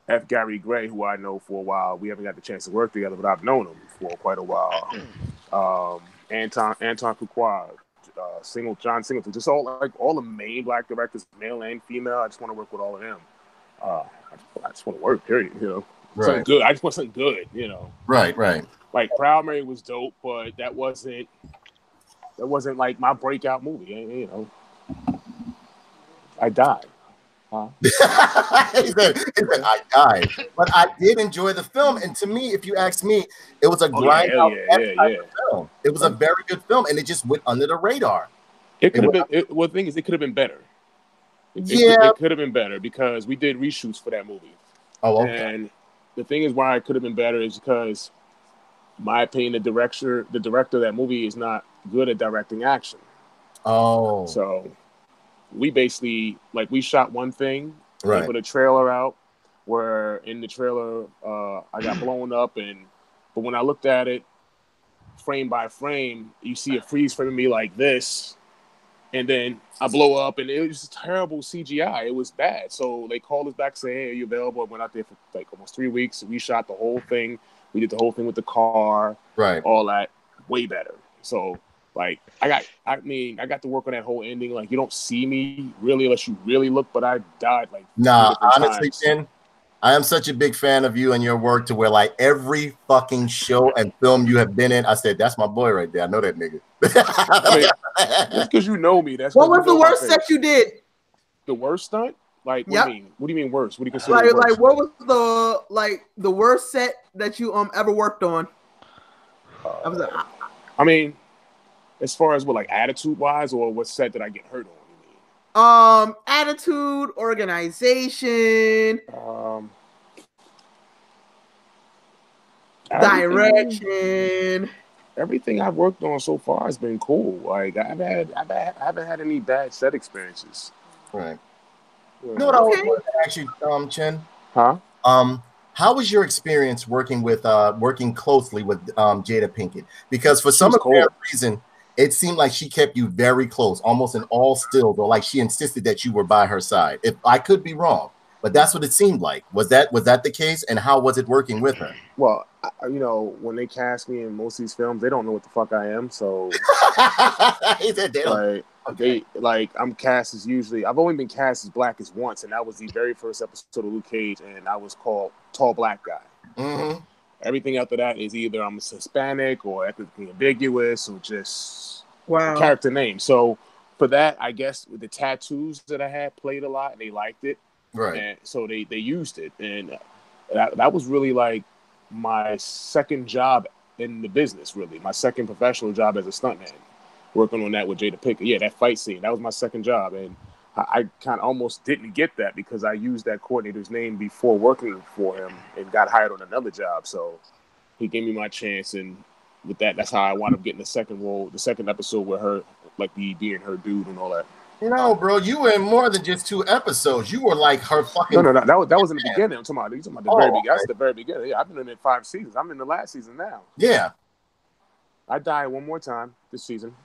F. Gary Gray, who I know for a while. We haven't got the chance to work together, but I've known him for quite a while. Anton Fuqua, John Singleton, just all the main black directors, male and female. I just want to work with all of them. I just want to work, period. Right. Something good. I just want something good. Right. Like Proud Mary was dope, but that wasn't like my breakout movie. I died. Huh? he said, I died, but I did enjoy the film, and to me, if you ask me, it was a grindhouse film. It was a very good film, and it just went under the radar. It could have been. Well, the thing is, it could have been better. It could have been better because we did reshoots for that movie. Oh, okay. And the thing is, why it could have been better is because, in my opinion, the director of that movie is not good at directing action. Oh, so. We basically, we shot one thing, right. We put a trailer out where in the trailer I got blown up, but when I looked at it frame by frame, you see a freeze frame of me like this, and then I blow up, and it was just terrible CGI. It was bad. So they called us back, say, "Hey, are you available?" I went out there for almost 3 weeks. We shot the whole thing. We did the whole thing with the car, right? All that, way better. So. I got to work on that whole ending. You don't see me really unless you really look, but I died Nah, honestly, Chen, I am such a big fan of you and your work to where every fucking show and film you have been in, I said, that's my boy right there. I know that nigga. Just because you know me, that's what was the worst set you did? The worst stunt? What do you mean? What do you mean worse? What do you consider worse? What was the worst set that you ever worked on? I mean, as far as attitude wise, or what set did I get hurt on? You mean? Attitude, organization, direction. Everything I've worked on so far has been cool. I haven't had any bad set experiences. Right. You know what I was actually, Chen? Huh? How was your experience working closely with Jada Pinkett? Because for some apparent reason, it seemed like she kept you very close, almost in all stills, or like she insisted that you were by her side. If I could be wrong, but that's what it seemed like. Was that the case? And how was it working with her? Well, you know, when they cast me in most of these films, they don't know what the fuck I am. So, He said they don't. they like I'm cast as usually. I've only been cast as black as once, and that was the very first episode of Luke Cage, and I was called Tall Black Guy. Mm-hmm. Everything after that is either I'm Hispanic or ethnically ambiguous or just Wow. a character name. So for that, I guess the tattoos that I had played a lot, and they liked it. Right. And so they used it, and that was really like my second job in the business. Really, my second professional job as a stuntman, working on that with Jada Pinkett. Yeah, that fight scene, that was my second job, and I kind of almost didn't get that because I used that coordinator's name before working for him and got hired on another job. So he gave me my chance, and with that, that's how I wound up getting the second role, the second episode with her, like being her dude and all that. No, bro, you were in more than just 2 episodes. You were like her fucking. No, that was in the beginning. I'm talking about the very beginning. That's the very beginning. Yeah, I've been in it 5 seasons. I'm in the last season now. Yeah. I die one more time this season.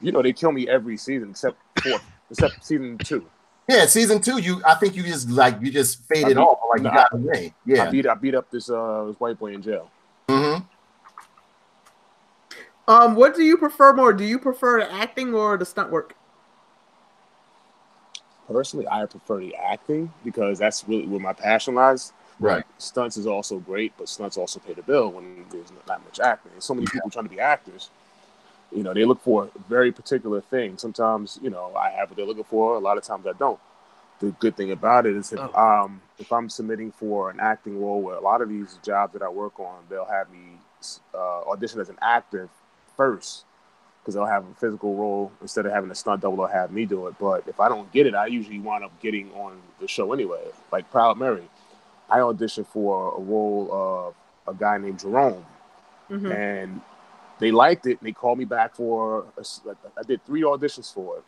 You know they kill me every season except season 2. Yeah, season 2. I think you just faded off. Like you got away. Yeah. I beat up this white boy in jail. Mm-hmm. What do you prefer more? Do you prefer the acting or the stunt work? Personally, I prefer the acting because that's really where my passion lies. Right. Stunts is also great, but stunts also pay the bill when there's not much acting. There's so many people trying to be actors. You know, they look for a very particular thing. Sometimes, you know, I have what they're looking for. A lot of times I don't. The good thing about it is if I'm submitting for an acting role, where a lot of these jobs that I work on, they'll have me audition as an actor first because they'll have a physical role instead of having a stunt double. They'll have me do it. But if I don't get it, I usually wind up getting on the show anyway. Like Proud Mary, I auditioned for a role of a guy named Jerome, and they liked it. And they called me back for I did 3 auditions for it,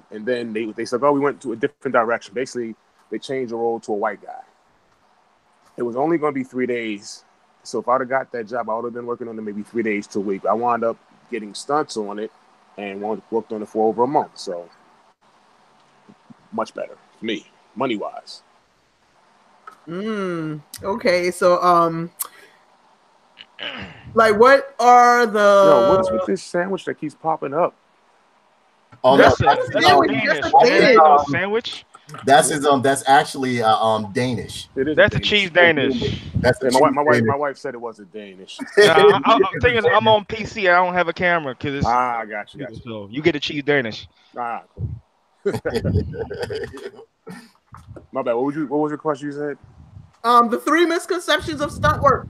and then they said, "Oh, we went to a different direction." Basically, they changed the role to a white guy. It was only going to be 3 days. So if I'd have got that job, I would have been working on it maybe 3 days to a week. I wound up getting stunts on it and worked on it for over a month. So much better for me, money-wise. Okay, so like what are the? Yo, what is with this sandwich that keeps popping up? Oh, That's no, a sandwich. That's actually Danish. It is. That's a cheese Danish. That's my wife said it wasn't Danish. Nah, I'm thinking I'm on PC. I don't have a camera because it's. I got you. So you get a cheese Danish. Cool. My bad. What was your question? You said. The 3 misconceptions of stunt work.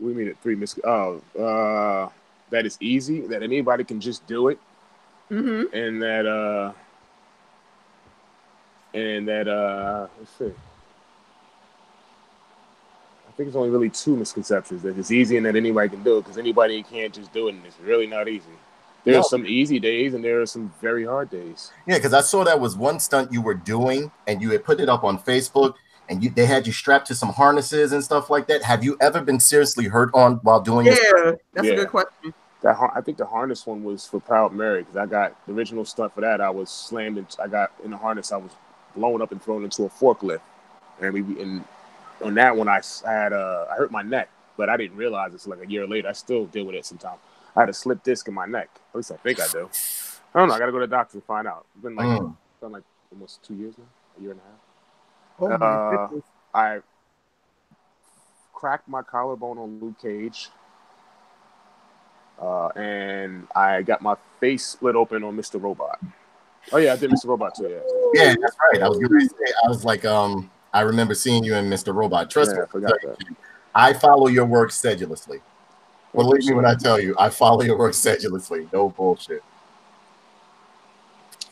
We mean it 3 that is easy. That anybody can just do it. And that let's see. I think it's only really 2 misconceptions. That it's easy and that anybody can do it because anybody can't just do it, and it's really not easy. There are some easy days and there are some very hard days. Yeah, because I saw that was one stunt you were doing and you had put it up on Facebook and they had you strapped to some harnesses and stuff like that. Have you ever been seriously hurt on while doing this? Yeah, that's a good question. I think the harness one was for Proud Mary because I got the original stunt for that. I was slammed and I got in the harness. I was blown up and thrown into a forklift, and on that one I hurt my neck, but I didn't realize it's like a year later. I still deal with it sometimes. I had a slip disc in my neck. At least I think I do. I don't know. I got to go to the doctor and find out. It's been like almost 2 years now, a year and a half. Oh my goodness. I cracked my collarbone on Luke Cage. And I got my face split open on Mr. Robot. Oh yeah, I did Mr. Robot too. Yeah, that's right. I was going to say, I was like, I remember seeing you in Mr. Robot. Trust me, I forgot that. I follow your work sedulously. Believe me when I tell you, I follow your work sedulously. No bullshit.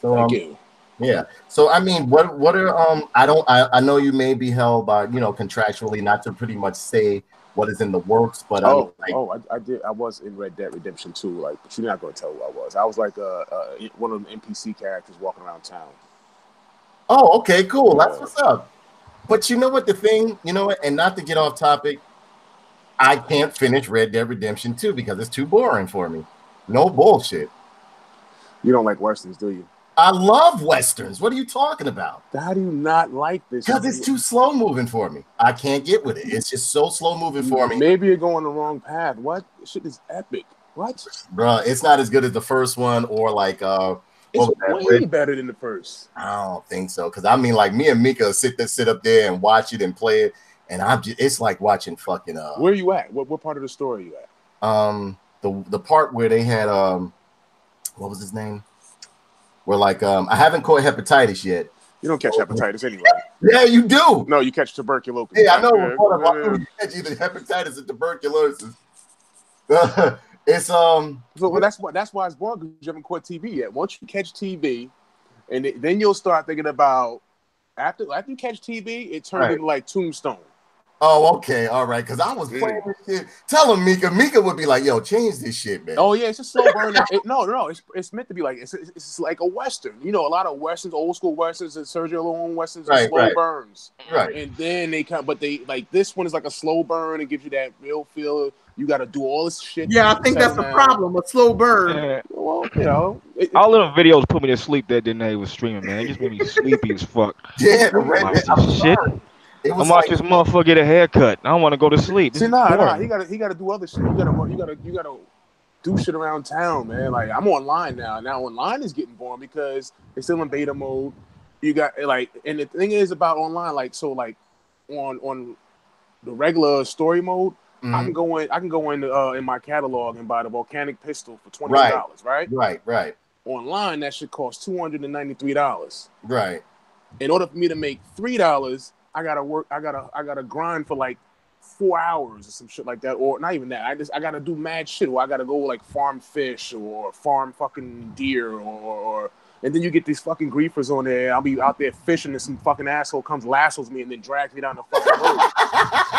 So, Thank you. Yeah. So I mean, what are I know you may be held by contractually not to pretty much say what is in the works, but I did. I was in Red Dead Redemption 2, but you're not going to tell who I was. I was like one of the NPC characters walking around town. Oh, okay, cool. That's what's up. But you know what the thing, and not to get off topic, I can't finish Red Dead Redemption 2 because it's too boring for me. No bullshit. You don't like westerns, do you? I love westerns. What are you talking about? How do you not like this? Because it's too slow moving for me. I can't get with it. It's just so slow moving for me. Maybe you're going the wrong path. What? This shit is epic. What? Bruh, it's not as good as the first one or like it's way better than the first. I don't think so. Because I mean, like me and Mika sit up there and watch it and play it, and it's like watching fucking Where are you at? What part of the story are you at? The part where they had what was his name? Where like I haven't caught hepatitis yet. You don't catch hepatitis anyway. Yeah, you do. No, you catch tuberculosis. Yeah, I know. You catch either hepatitis or tuberculosis. It's So that's why it's boring, because you haven't caught TB yet. Once you catch TB, and then you'll start thinking about after you catch TB, it turns into like Tombstone. Oh, okay, all right. Because I was playing this shit. Tell him, Mika. Mika would be like, "Yo, change this shit, man." Oh yeah, it's a slow burn. No, it's meant to be like it's like a western. You know, a lot of westerns, old school westerns, and Sergio Leone westerns, are slow burns. Right. And then they come, but they like this one is like a slow burn. It gives you that real feel. You got to do all this shit. Yeah, I think that's the problem. A slow burn. Yeah. Well, you know, all of the videos put me to sleep that day was streaming, man. It just made me sleepy as fuck. Yeah, shit. I'm watching this motherfucker get a haircut. I don't want to go to sleep. See, nah, he gotta do other shit. You gotta do shit around town, man. Like I'm online now. Now online is getting boring because it's still in beta mode. You got like, and the thing is about online, like so, like on the regular story mode, I can go in my catalog and buy the volcanic pistol for $20, right? Right. Online, that should cost $293. Right. In order for me to make $3, I gotta grind for like 4 hours or some shit like that, or not even that. I gotta do mad shit, or I gotta go like farm fish or farm fucking deer, or and then you get these fucking griefers on there. I'll be out there fishing and some fucking asshole comes lassos me and then drags me down the fucking road.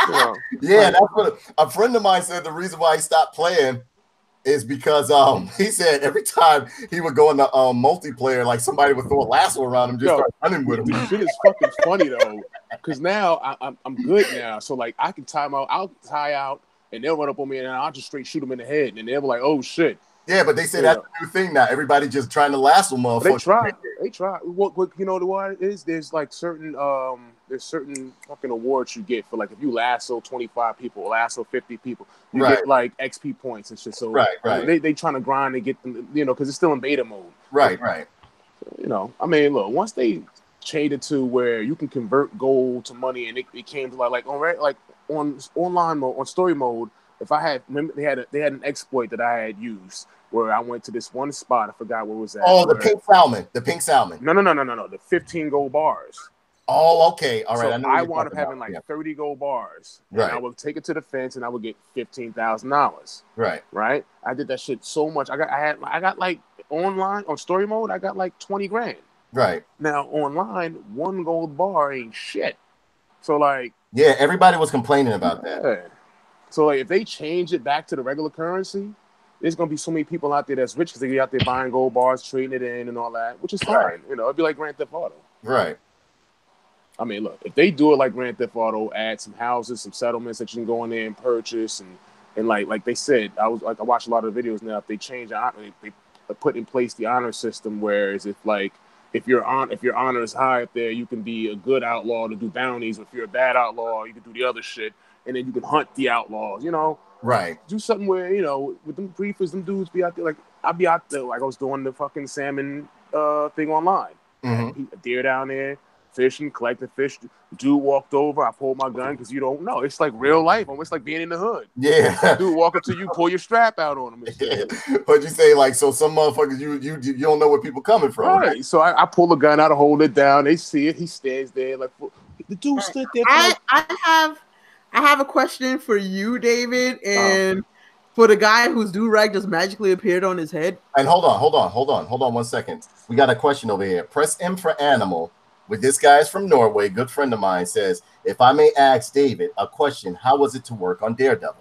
You know? Yeah, that's what a friend of mine said. The reason why he stopped playing is because he said every time he would go into multiplayer, like somebody would throw a lasso around him, just start running with him. This shit is fucking funny though, because now I'm good now, so like I can I'll tie out, and they'll run up on me, and I'll just straight shoot them in the head, and they'll be like, "Oh shit." Yeah, but they say that's a new thing now. Everybody just trying to lasso motherfuckers. They try. What you know what it is? There's like certain fucking awards you get for like if you lasso 25 people, lasso 50 people, you get like XP points and shit. So they trying to grind and get them, you know, because it's still in beta mode. Right. You know, I mean, look, once they changed it to where you can convert gold to money, and it came to like on online mode, on story mode. If I had, remember they had an exploit that I had used where I went to this one spot. I forgot what was that. Oh, the pink salmon. The pink salmon. No. The 15 gold bars. Oh, okay. All right. So I wound up having like 30 gold bars. Right. And I would take it to the fence and I would get $15,000. Right. I did that shit so much. I got like online on story mode. I got like 20 grand. Right. Now online, one gold bar ain't shit. So like. Yeah, everybody was complaining about that. So like, if they change it back to the regular currency, there's gonna be so many people out there that's rich because they get out there buying gold bars, trading it in, and all that, which is fine. You know, it'd be like Grand Theft Auto. Right. I mean, look, if they do it like Grand Theft Auto, add some houses, some settlements that you can go in there and purchase, and like they said, I watch a lot of the videos now. If they change, they put in place the honor system, whereas if your honor is high up there, you can be a good outlaw to do bounties. Or if you're a bad outlaw, you can do the other shit. And then you can hunt the outlaws, you know? Right. Do something where, you know, with them briefers, them dudes be out there, like, I'll be out there, like I was doing the fucking salmon thing online. A deer down there, fishing, collecting fish. Dude walked over, I pulled my gun, because you don't know. It's like real life, almost like being in the hood. Yeah. Dude walk up to you, pull your strap out on him. But you say, like, so some motherfuckers, you don't know where people coming from. Right. So I pull the gun out, I hold it down, they see it, he stands there, like, the dude stood there. I have a question for you, David, and for the guy whose do-rag just magically appeared on his head. And hold on 1 second. We got a question over here. Press M for animal. With this guy is from Norway, good friend of mine, says, if I may ask David a question, how was it to work on Daredevil?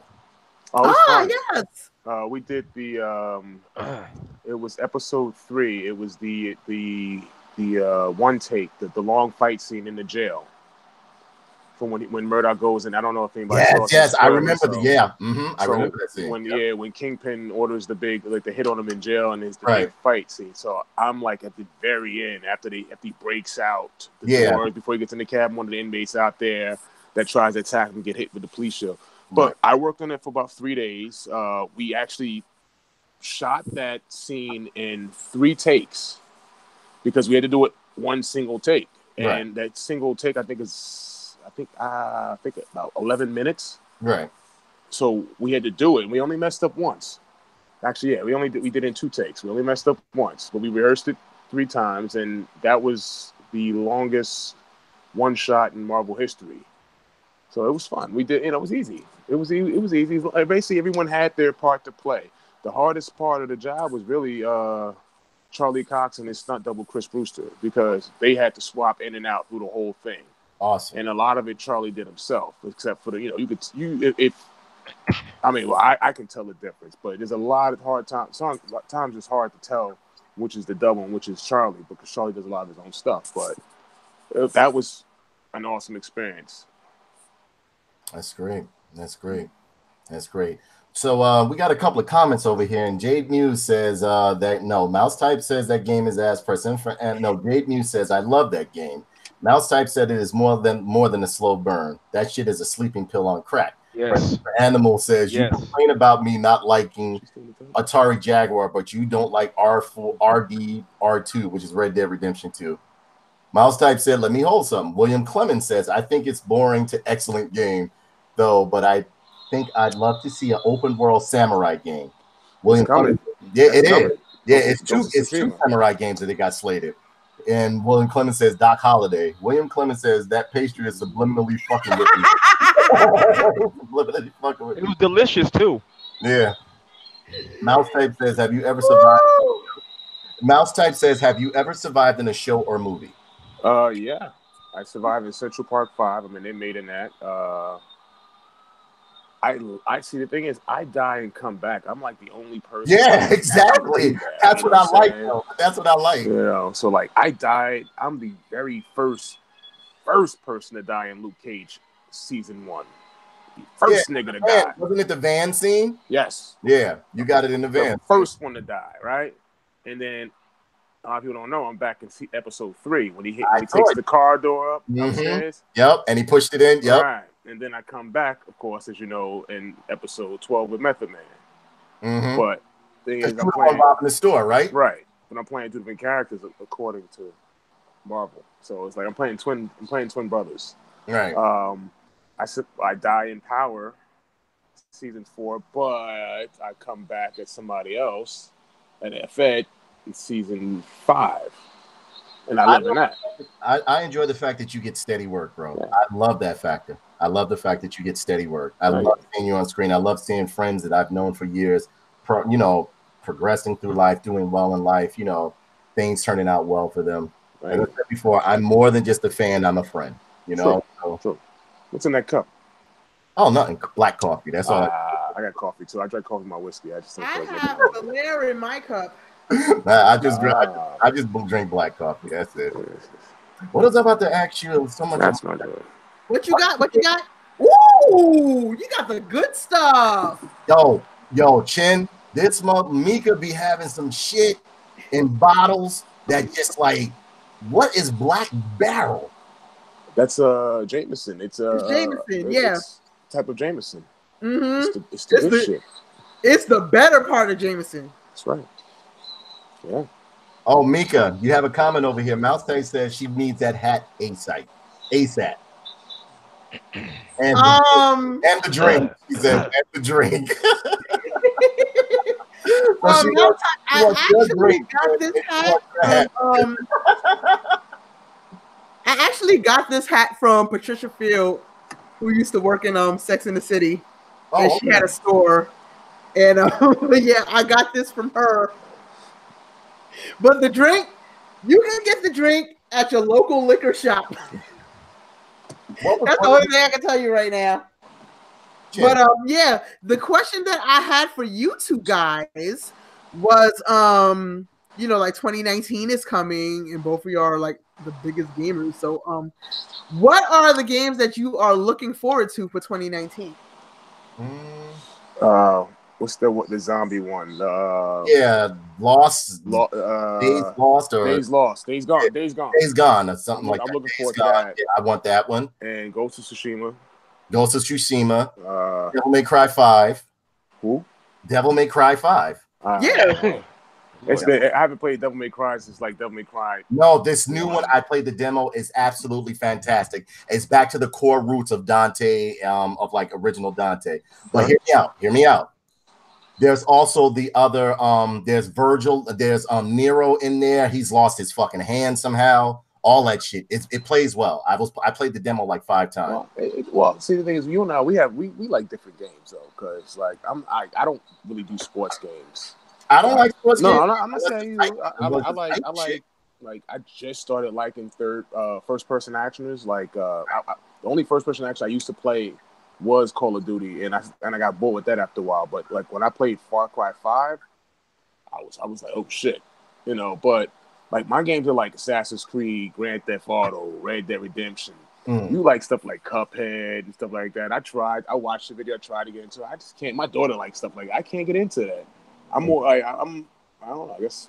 Yes. We did the it was episode 3. It was the one take, the long fight scene in the jail. from when Murdoch goes in. I don't know if anybody saw it. Yes, I remember I So remember that scene. When Kingpin orders the hit on him in jail and it's the Right. big fight scene. So I'm like at the very end after he breaks out the doors before he gets in the cabin, one of the inmates out there that tries to attack him and get hit with the police shield. But I worked on it for about 3 days. We actually shot that scene in 3 takes because we had to do it one single take. And that single take, I think about 11 minutes. Right. So we had to do it. And we only messed up once. Actually, yeah, we did it in 2 takes. We only messed up once, but we rehearsed it 3 times, and that was the longest one shot in Marvel history. So it was fun. We did, it was easy. It was easy. Basically, everyone had their part to play. The hardest part of the job was really Charlie Cox and his stunt double Chris Brewster, because they had to swap in and out through the whole thing. Awesome. And a lot of it Charlie did himself, except for I can tell the difference, but there's a lot of hard times. Sometimes it's hard to tell which is the double and which is Charlie, because Charlie does a lot of his own stuff. But that was an awesome experience. That's great. So we got a couple of comments over here, and Jade Muse says that no, Mouse Type says that game is ass person. And no, Jade Muse says I love that game. Mouse Type said it is more than a slow burn. That shit is a sleeping pill on crack. Yes. Animal says you complain about me not liking Atari Jaguar, but you don't like R4, RD, R2, which is Red Dead Redemption 2. Mouse Type said, let me hold something. William Clemens says, I think it's boring to excellent game, though, but I think I'd love to see an open world samurai game. William Clemens, it's two samurai games that they got slated. And William Clemens says Doc Holliday. William Clemens says that pastry is subliminally fucking with me. It was delicious too. Yeah. Mouse Type says, have you ever survived? Mouse Type says, have you ever survived in a show or movie? Yeah. I survived in Central Park 5. I'm an inmate in that. I see, the thing is, I die and come back. I'm like the only person. Yeah, exactly. That's what I like, though. That's what I like. So like I died. I'm the very first person to die in Luke Cage season 1. The first nigga to die. Wasn't it the van scene? Yes. Yeah, you got it in the van. The first one to die, right? And then a lot of people don't know, I'm back in episode 3 when he takes the car door up upstairs. Yep, and he pushed it in. Yep. Right. And then I come back, of course, as you know, in episode 12 with Method Man. But the thing is, I'm playing in the store, right? Right. But I'm playing 2 different characters according to Marvel. So it's like I'm playing twin brothers. Right. I die in Power season 4, but I come back as somebody else at Fed in season 5. And I live in that. I enjoy the fact that you get steady work, bro. Yeah. I love that factor. I love the fact that you get steady work. I love seeing you on screen. I love seeing friends that I've known for years, progressing through life, doing well in life, things turning out well for them. Right. Like I said before, I'm more than just a fan. I'm a friend, Sure. What's in that cup? Oh, nothing. Black coffee. That's all. I got coffee, too. I drink coffee with my whiskey. I have Valera in my cup. I just drink black coffee. That's it. What was I about to ask you? That's not good. What you got? Ooh, you got the good stuff. Yo, Chen, this Ms.Mika be having some shit in bottles that just like, what is Black Barrel? That's Jameson. It's Jameson, yeah. It's type of Jameson. Mm-hmm. It's the good shit. It's the better part of Jameson. That's right. Yeah. Oh, Mika, you have a comment over here. Mouse Tank says she needs that hat ASAP. And the drink. He said, and the drink. I actually got this hat from Patricia Field, who used to work in Sex and the City. And she had a store. And yeah, I got this from her. But the drink, you can get the drink at your local liquor shop. That's the only thing I can tell you right now. Yeah. But yeah, the question that I had for you two guys was, like 2019 is coming, and both of y'all are like the biggest gamers. So, what are the games that you are looking forward to for 2019? What's the zombie one? Yeah, Lost. Days Lost or Days Lost. Days Gone. Yeah, Days Gone. Days Gone or something like that. I'm looking Days forward Gone. to that. Yeah, I want that one. And Ghost of Tsushima. Ghost of Tsushima. Devil May Cry 5. Who? Devil May Cry 5. Yeah. I haven't played Devil May Cry since like Devil May Cry. No, this new one, I played the demo, is absolutely fantastic. It's back to the core roots of Dante, of like original Dante. But hear me out. There's also the other, there's Virgil, there's Nero in there. He's lost his fucking hand somehow. All that shit. It plays well. I played the demo like 5 times. Well, see, the thing is, you and I, we like different games though, because like I don't really do sports games. I don't like sports games. No, I'm not saying you. I just started liking first person actioners. Like the only first person action I used to play was Call of Duty, and I got bored with that after a while. But like when I played Far Cry 5, I was like, oh shit, you know. But like my games are like Assassin's Creed, Grand Theft Auto, Red Dead Redemption. You like stuff like Cuphead and stuff like that. I watched the video, I tried to get into it. I just can't. My daughter likes stuff like that. I can't get into that. I'm more. I don't know. I guess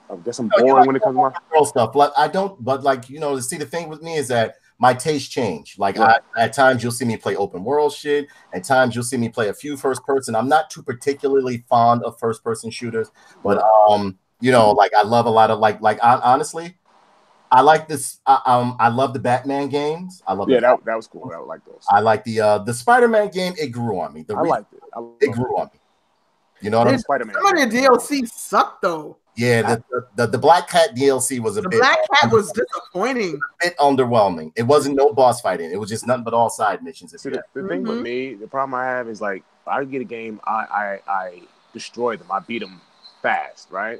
I'm boring when it comes to my girl stuff. But I don't. But like see, the thing with me is that my taste change. Like at times you'll see me play open world shit. At times you'll see me play a few first person. I'm not too particularly fond of first person shooters, but like I love a lot of like honestly, I like this. I love the Batman games. I love that was cool. I like those. I like the Spider-Man game. It grew on me. I liked it. It grew on me. You know what I'm saying? Spider-Man. Some of the DLC sucked though. Yeah, the Black Cat DLC was Black Cat was disappointing. A bit underwhelming. It wasn't no boss fighting. It was just nothing but all side missions. The thing with me, the problem I have is like I get a game, I destroy them. I beat them fast, right?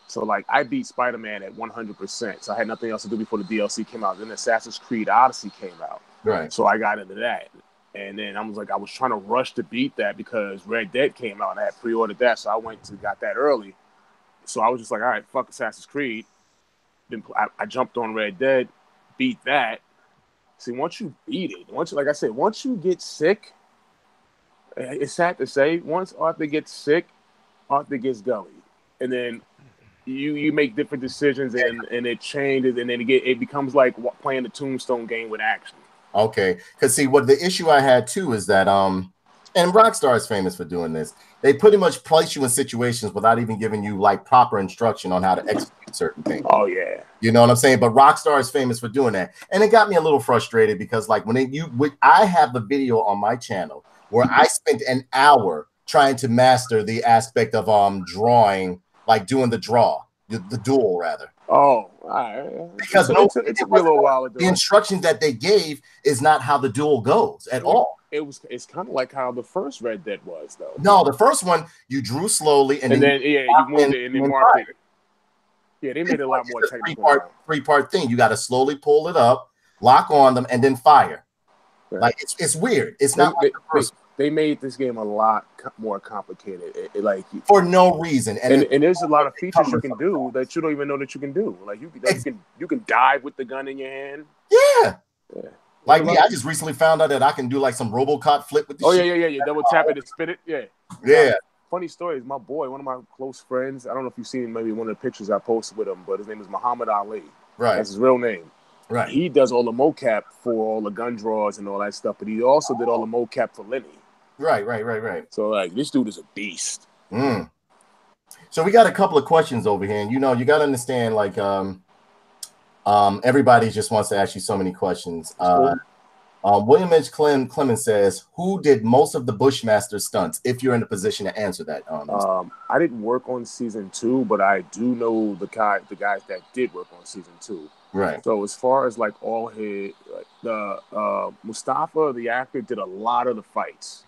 So like I beat Spider-Man at 100%. So I had nothing else to do before the DLC came out. Then Assassin's Creed Odyssey came out. Right. So I got into that. And then I was trying to rush to beat that because Red Dead came out and I had pre-ordered that. So I got that early. So I was just like, all right, fuck Assassin's Creed. Then I jumped on Red Dead, beat that. See, once you beat it, once you get sick, it's sad to say, once Arthur gets sick, Arthur gets gully. And then you make different decisions and it changes and then it becomes like playing the Tombstone game with action. Okay, because see, what the issue I had too is that and Rockstar is famous for doing this. They pretty much place you in situations without even giving you like proper instruction on how to execute certain things. Oh yeah, you know what I'm saying. But Rockstar is famous for doing that, and it got me a little frustrated because like I have the video on my channel where I spent an hour trying to master the aspect of drawing, like doing the duel rather. Oh, because it took me a little while to do the instructions that they gave is not how the duel goes at all. It's kind of like how the first Red Dead was, though. No, the first one you drew slowly and then you moved it and then marked it. Yeah, they made it a lot more technical. Three-part thing. You got to slowly pull it up, lock on them, and then fire. Right. Like it's weird. It's not like the first. They made this game a lot more complicated, for no reason. And there's a lot of features you can do that you don't even know that you can do. Like you can dive with the gun in your hand. Yeah. Like me, I just recently found out that I can do like some RoboCop flip with the shit. Yeah. Double tap it and spin it. Yeah. Funny story is my boy, one of my close friends. I don't know if you've seen maybe one of the pictures I posted with him, but his name is Muhammad Ali. Right. That's his real name. Right. He does all the mocap for all the gun draws and all that stuff, but he also did all the mocap for Lenny. Right. So like this dude is a beast. So we got a couple of questions over here, and you got to understand, like, everybody just wants to ask you so many questions. William H. Clemens says, "Who did most of the Bushmaster stunts?" If you're in a position to answer that, I didn't work on season 2, but I do know the guys that did work on season 2. Right. So as far as like all his, the Mustafa, the actor, did a lot of the fights.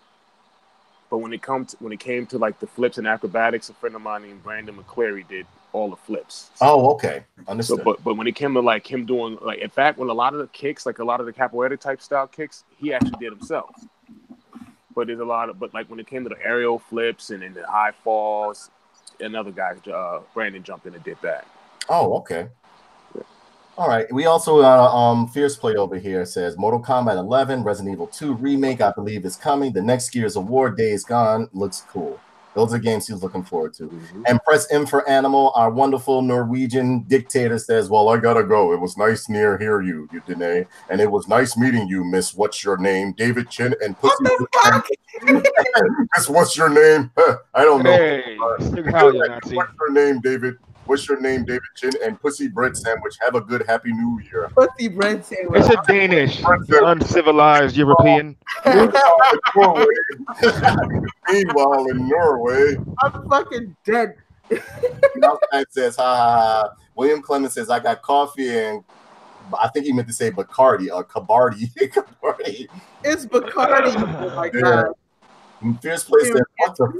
But when it came to like the flips and acrobatics, a friend of mine named Brandon McCleary did all the flips. Oh, okay, understood. So, but when it came to like him doing like, in fact, when a lot of the kicks, like a lot of the capoeira type style kicks, he actually did himself. But there's like when it came to the aerial flips and then the high falls, another guy, Brandon, jumped in and did that. Oh, okay. All right. We also got Fierce Play over here says Mortal Kombat 11, Resident Evil 2 remake, I believe is coming. The next Gears of War, Days Gone, looks cool. Those are games he's looking forward to. And Press M for Animal, our wonderful Norwegian dictator says, well, I gotta go. It was nice near hear you, Danae. And it was nice meeting you, Miss What's Your Name, David Chen and Pussy. Miss What's Your Name? I don't know. Hey, how you Nazi? What's your name, David? What's your name, David Chin? And Pussy Bread Sandwich. Have a good Happy New Year. Pussy bread sandwich. It's a Danish, uncivilized European. Meanwhile, in Norway, I'm fucking dead. Outside says, ha ha ha. William Clemens says, I got coffee and I think he meant to say Bacardi or Cabardi. Cabardi. It's Bacardi. Oh my god. Fierce Play says, what the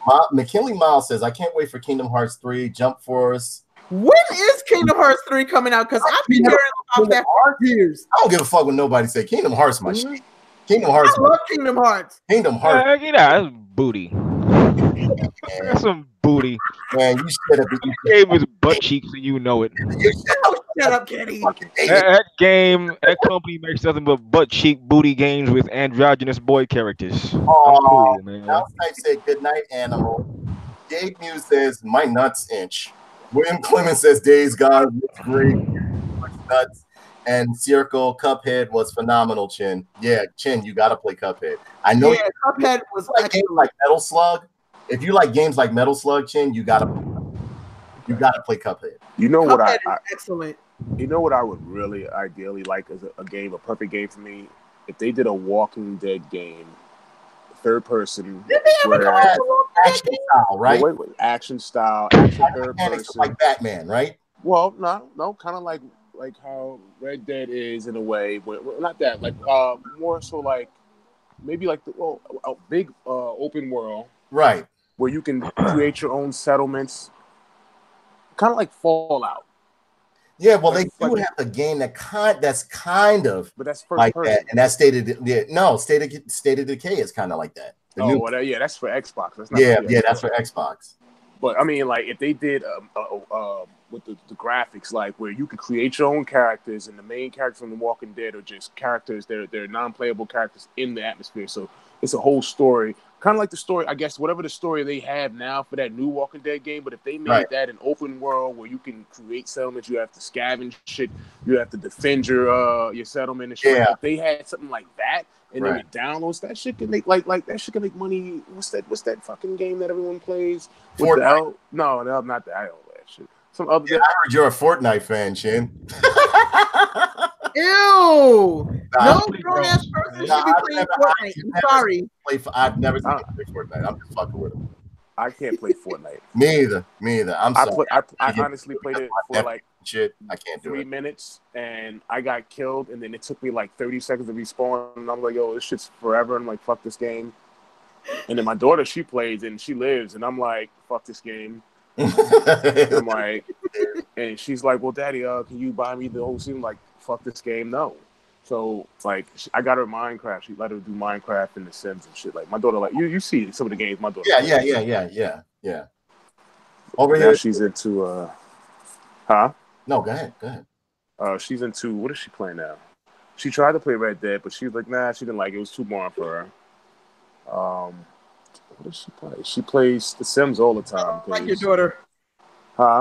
fuck? McKinley Miles says, I can't wait for Kingdom Hearts 3, Jump Force. When is Kingdom Hearts 3 coming out? Because I've been hearing about that for years. I don't give a fuck what nobody say. Kingdom Hearts my shit. Kingdom Hearts. I love Kingdom Hearts. Kingdom Hearts. That's booty. That's some booty. Man, you should have been. Game was butt cheeks and you know it. Shut up, Kenny. That game, that company makes nothing but butt cheek booty games with androgynous boy characters. Oh, cool, man. Outside said good night, Animal. Gabe Muse says my nuts inch. William Clemens says Days Gone looks great. Nuts. And Circle Cuphead was phenomenal, Chen. Yeah, Chen, you gotta play Cuphead. I know Cuphead was like games like Metal Slug. If you like games like Metal Slug, Chen, you gotta play Cuphead. You know what Cuphead is excellent. You know what I would really ideally like as a game, a perfect game for me? If they did a Walking Dead game, third person, action style, right? Wait, action style, action third person, like Batman, right? Well, no, kind of like how Red Dead is in a way. Not that, like more so like maybe like a big open world, right? Where you can create your own settlements, kind of like Fallout. Yeah, well, they do have a game that's kind of, but that's first like person. that, and that's State of Decay is kind of like that. That's for Xbox. That's not that's for Xbox. But I mean, like if they did with the graphics, like where you could create your own characters, and the main characters from The Walking Dead are just characters. They're non-playable characters in the atmosphere. So it's a whole story, kind of like the story, I guess, whatever the story they have now for that new Walking Dead game. But if they made that an open world where you can create settlements, you have to scavenge shit, you have to defend your settlement and shit. Yeah. If they had something like that. And then it downloads, that shit can make like that shit can make money. What's that fucking game that everyone plays? Fortnite? No, not that. I don't know that shit. Some other. Yeah, I heard you're a Fortnite fan, Chen. Ew! No grown ass person should be playing Fortnite. I'm sorry. I've never seen him play Fortnite. I'm just fucking with him. I can't play Fortnite. Me either. I'm sorry. I honestly played it for like shit. I can't do 3 minutes, and I got killed, and then it took me like 30 seconds to respawn, and I'm like, yo, this shit's forever. I'm like, fuck this game. And then my daughter, she plays and she lives, and I'm like, fuck this game. I'm like, and she's like, well, Daddy, can you buy me the whole season? I'm like, fuck this game, no. So like, I got her Minecraft. She let her do Minecraft and The Sims and shit. Like my daughter, like you see some of the games my daughter. Yeah. Over now here, she's into No, go ahead. She's into, what is she playing now? She tried to play Red Dead, but she was like, nah, she didn't like it. It was too boring for her. What does she play? She plays The Sims all the time. I like your daughter.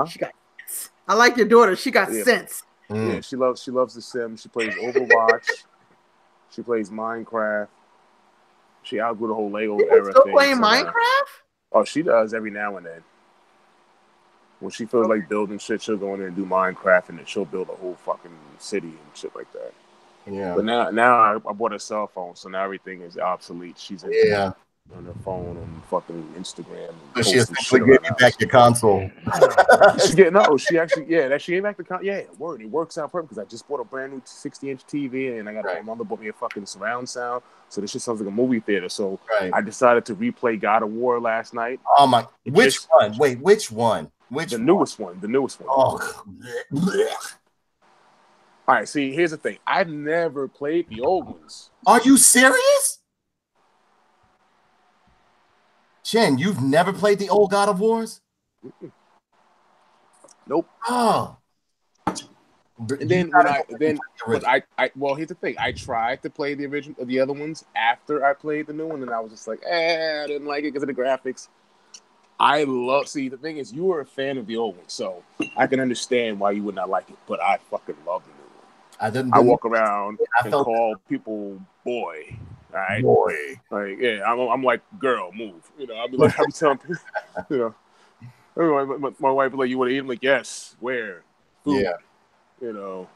She got sense. I like your daughter. She got sense. Yeah, she loves The Sims. She plays Overwatch. She plays Minecraft. She outgrew the whole Lego era. Still playing Minecraft? Oh, she does every now and then. When she feels like building shit, she'll go in there and do Minecraft, and then she'll build a whole fucking city and shit like that. Yeah. But now I bought a cell phone, so now everything is obsolete. She's on her phone on fucking Instagram. So she essentially gave you back your console. She actually she gave back the console. Yeah, word. It works out perfect because I just bought a brand new 60-inch TV, and my mother bought me a fucking surround sound. So this shit sounds like a movie theater. So I decided to replay God of War last night. Oh my! Which one? Wait, which one? The newest one. The newest one. Oh. All right. See, here's the thing. I've never played the old ones. Are you serious? Chen, you've never played the old God of Wars? Nope. Oh. And then well, here's the thing. I tried to play the other ones after I played the new one, and I was just like, I didn't like it because of the graphics. The thing is, you were a fan of the old one, so I can understand why you would not like it, but I fucking love the new one. I walk around and call people boy. All right, boy. Like, yeah, I'm like, girl, move. You know, I'll be telling people, you know, my wife be like, you want to eat? I'm like, yes. Where? Food. Yeah. You know,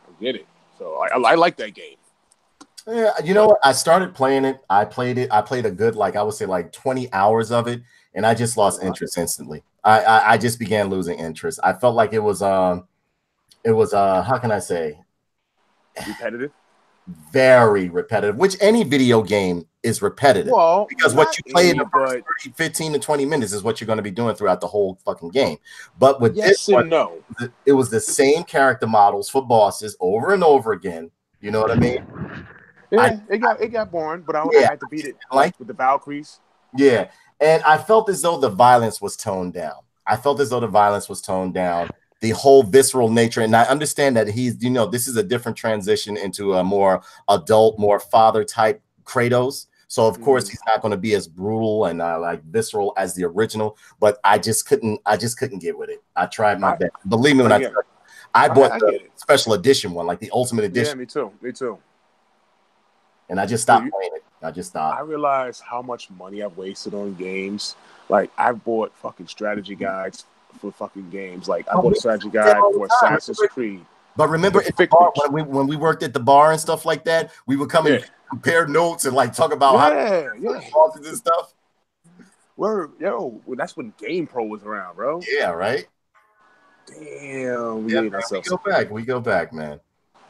I get it. So I like that game. Yeah, you know what? I started playing it. I played a good, like I would say, like 20 hours of it, and I just lost interest instantly. I just began losing interest. I felt like it was how can I say, repetitive. Very repetitive, which any video game is repetitive. Well, because what you play in the first 30, 15 to 20 minutes is what you're going to be doing throughout the whole fucking game. But with this one, it was the same character models for bosses over and over again. You know what I mean? Yeah, it got boring, but I had to beat it with the Valkyries. Yeah, and I felt as though the violence was toned down. The whole visceral nature, and I understand that he's, you know, this is a different transition into a more adult, more father type Kratos. So of course he's not going to be as brutal and like visceral as the original. But I just couldn't get with it. I tried my best. Believe me when I bought the special edition one, like the ultimate edition. Yeah, me too. And I just stopped playing it. I just stopped. I realized how much money I've wasted on games. Like I bought fucking strategy guides for fucking games. Like I bought a strategy guide for Assassin's Creed. But remember at the bar, when we worked at the bar and stuff like that, we would come and compare notes and like talk about how bosses and stuff. Well, that's when Game Pro was around, bro. Yeah, right. Damn, we go back, man.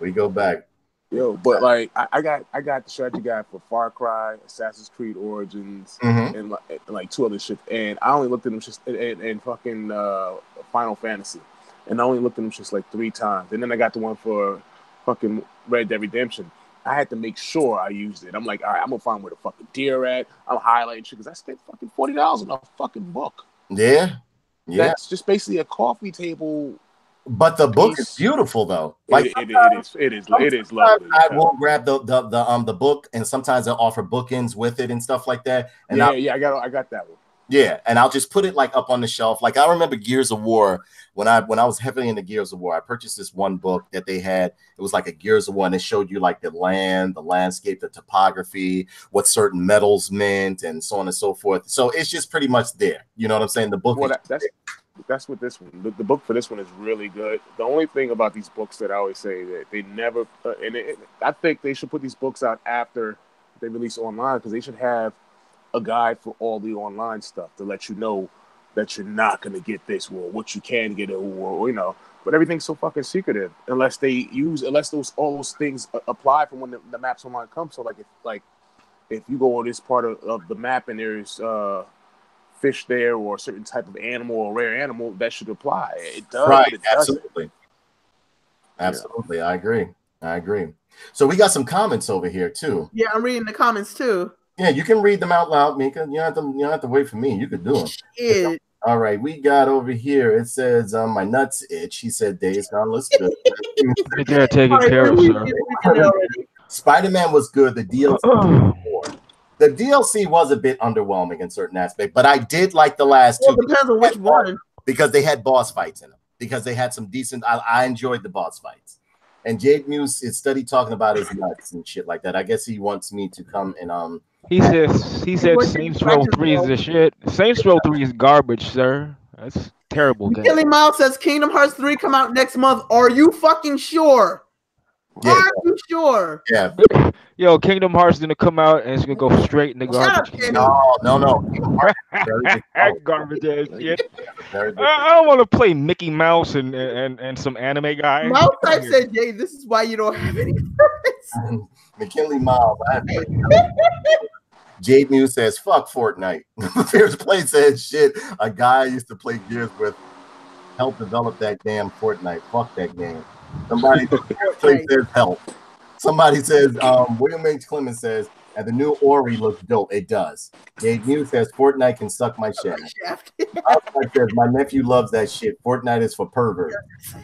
We go back. Yo, but like I got the strategy guide for Far Cry, Assassin's Creed Origins, and like two other shit. And I only looked at them just in fucking Final Fantasy, and I only looked at them just like 3 times. And then I got the one for fucking Red Dead Redemption. I had to make sure I used it. I'm like, all right, I'm gonna find where the fucking deer at. I'm highlighting shit because I spent fucking $40 on a fucking book. Yeah. That's just basically a coffee table. But the book is beautiful, though. Like it is lovely. I will grab the book, and sometimes they'll offer bookends with it and stuff like that. And I got that one. Yeah, and I'll just put it like up on the shelf. Like I remember Gears of War when I was heavily into Gears of War. I purchased this one book that they had. It was like a Gears of War, and it showed you like the land, the landscape, the topography, what certain metals meant, and so on and so forth. So it's just pretty much there. You know what I'm saying? The book. Well, that's what this one. The book for this one is really good. The only thing about these books that I always say that they never, I think they should put these books out after they release online because they should have a guide for all the online stuff to let you know that you're not going to get this or what you can get or you know. But everything's so fucking secretive unless all those things apply for when the maps online come. So if you go on this part of the map and there's fish there or a certain type of animal or rare animal, that should apply. It does. Right. Absolutely. I agree. So we got some comments over here too. Yeah, I'm reading the comments too. Yeah, you can read them out loud, Mika. You don't have to wait for me. You could do them. Yeah. All right, we got over here. It says my nuts itch. He said Days Gone looks good. They're taking care of, sir. Spider-Man was good. The DLC was a bit underwhelming in certain asteps, but I did like the last two. It depends on which one. Because they had boss fights in them. Because they had some decent. I enjoyed the boss fights. And Jade Muse is steady talking about his nuts and shit like that. I guess he wants me to come and He said Saints Row 3 is the shit. Saints Row 3 is garbage, sir. That's terrible game. Killing Miles says Kingdom Hearts 3 come out next month. Are you fucking sure? Yeah. Are you sure? Yeah. Yo, Kingdom Hearts is gonna come out and it's gonna go straight in the garbage. No. Garbage ass shit. I don't want to play Mickey Mouse and some anime guy. Mouse type said, Jay, this is why you don't have any friends. McKinley Miles. Jade Muse says, fuck Fortnite. Fierce Play says, shit, a guy I used to play Gears with helped develop that damn Fortnite. Fuck that game. Somebody says help. Somebody says, William H. Clemens says, And the new Ori looks dope. It does. Dave Mew says Fortnite can suck my shaft. Outside says my nephew loves that shit. Fortnite is for perverts.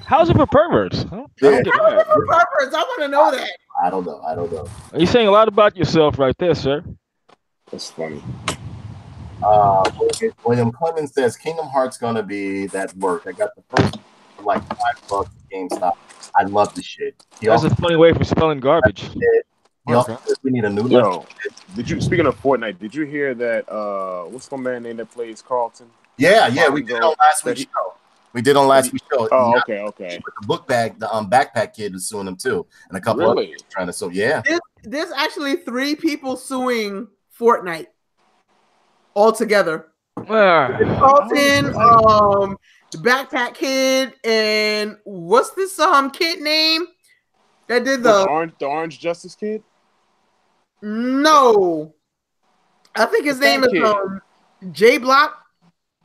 How's it for perverts? I don't get How is that. it for perverts? I want to know that. I don't know. You're saying a lot about yourself right there, sir. That's funny. William Clemens says Kingdom Hearts gonna be that work. I got the first for like $5 at GameStop. I love the shit. That's a funny way for spelling garbage. He also says we need a new Yo, speaking of Fortnite, did you hear that what's the man name that plays Carlton? Yeah, we did on last week's show. Oh, okay. But the book bag, the backpack kid was suing him too, and a couple others trying to sue. Yeah, there's actually 3 people suing Fortnite altogether. Carlton, the backpack kid, and what's this kid name that did the Orange Justice kid? No, I think his name is J Block.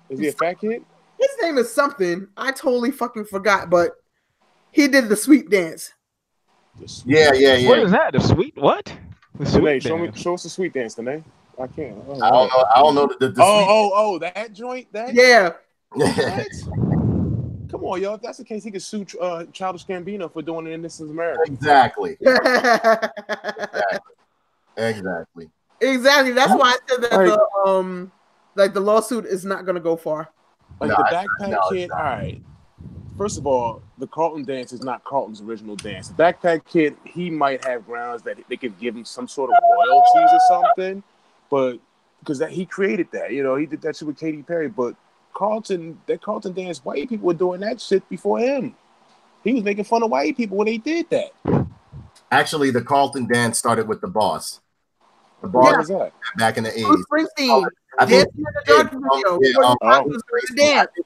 Is he a fat kid? His name is something. I totally fucking forgot, but he did the sweet dance. Yeah. What is that? The sweet what? Danae, show us the sweet dance, Danae. I can't. I don't know. Oh, that joint. Yeah. What? Come on, yo. If that's the case, he could sue Childish Gambino for doing it in This Is America. Exactly. Exactly. That's why I said that the lawsuit is not gonna go far. Like the backpack kid. All right. First of all, the Carlton dance is not Carlton's original dance. The backpack kid, he might have grounds that they could give him some sort of royalties or something, but because he created that, he did that shit with Katy Perry. But that Carlton dance, white people were doing that shit before him. He was making fun of white people when they did that. Actually, the Carlton dance started with the Boss. The Boss was that back in the 80s. Springsteen. I think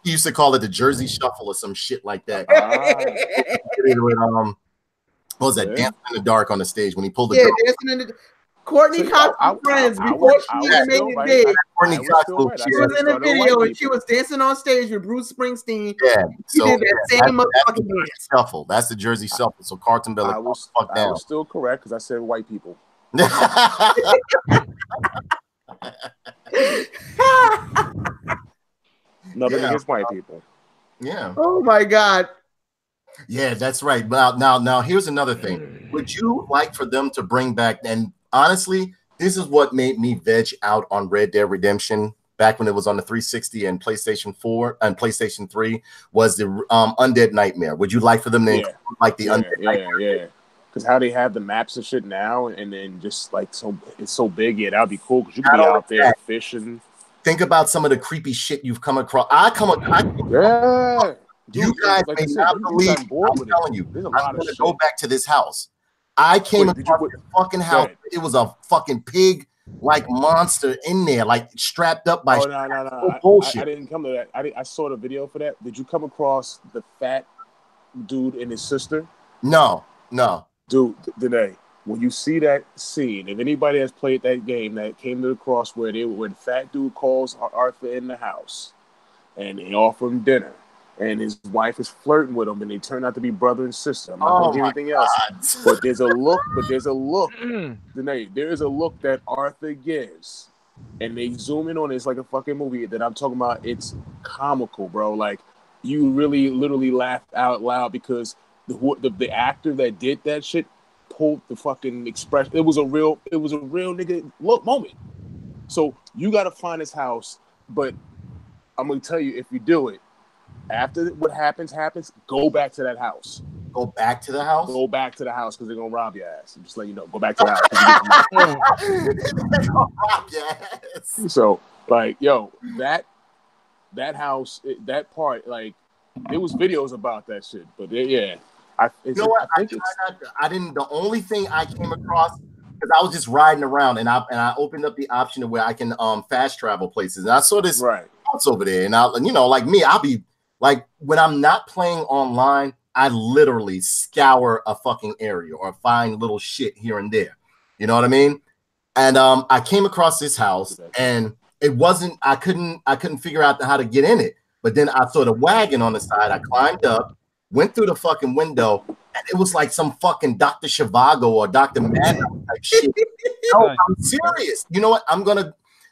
he used to call it the Jersey Shuffle or some shit like that. What was that? Dancing in the Dark on the stage when he pulled the Dancing in the Courtney Cox was friends before she even made it big. Courtney Cox she was in a video and she was dancing on stage with Bruce Springsteen. Yeah, so did that same motherfucking dance. Shuffle. That's the Jersey Shuffle. So Carlton Bella, I was still correct because I said white people. Nothing against white people. Yeah. Oh my God. Yeah, that's right. But now here's another thing. Would you like for them to bring back, and honestly, this is what made me veg out on Red Dead Redemption back when it was on the 360 and PlayStation 4 and PlayStation 3, was the Undead Nightmare. Would you like for them to include like the Undead Nightmare? Yeah. Because how they have the maps and shit now, and then just like it's so big, that'd be cool because you could be out there fishing. Think about some of the creepy shit you've come across. You guys may not believe. I'm telling you, I'm going to go back to this house. I came across this fucking house. It was a fucking pig-like monster in there, like strapped up by bullshit. I didn't come to that. I saw the video for that. Did you come across the fat dude and his sister? No. Dude, Danae, when you see that scene, if anybody has played that game that came to the cross where the fat dude calls Arthur in the house and they offer him dinner and his wife is flirting with him and they turn out to be brother and sister. I'm not going to do anything else. But there's a look, Danae, there is a look that Arthur gives and they zoom in on it. It's like a fucking movie that I'm talking about. It's comical, bro. Like you really literally laugh out loud because the actor that did that shit pulled the fucking expression. It was a real nigga moment. So you got to find his house, but I'm gonna tell you, if you do it, after what happens, go back to that house. Go back to the house? Go back to the house because they're gonna rob your ass. I'm just letting you know. Go back to the house. They're gonna rob your ass. So, like, yo, that house, that part, like, there was videos about that shit, but yeah. You know what? I didn't. The only thing I came across, because I was just riding around and I opened up the option of where I can fast travel places, and I saw this house over there, and like me, I'll be like, when I'm not playing online, I literally scour a fucking area or find little shit here and there. You know what I mean? And I came across this house, and it wasn't. I couldn't figure out how to get in it. But then I saw the wagon on the side. I climbed up, went through the fucking window, And it was like some fucking Dr. Zhivago or Dr. Mad type shit. No, I'm serious. You know what?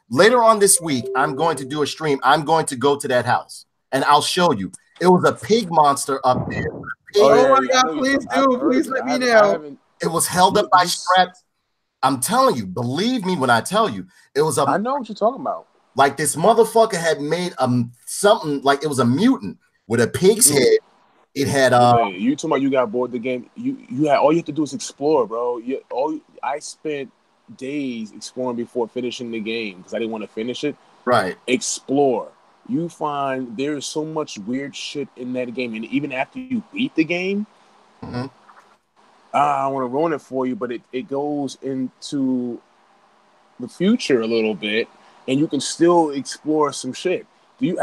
Later on this week, I'm going to do a stream. I'm going to go to that house and I'll show you. It was a pig monster up there. My God, please do. Please let me know. It was held up by straps. I'm telling you, believe me when I tell you, it was I know what you're talking about. Like this motherfucker had made something like it was a mutant with a pig's head. It had you talking about you got bored the game. You had all you have to do is explore, bro. I spent days exploring before finishing the game because I didn't want to finish it. Right. Explore. You find there is so much weird shit in that game, and even after you beat the game, I don't want to ruin it for you, but it goes into the future a little bit, and you can still explore some shit. You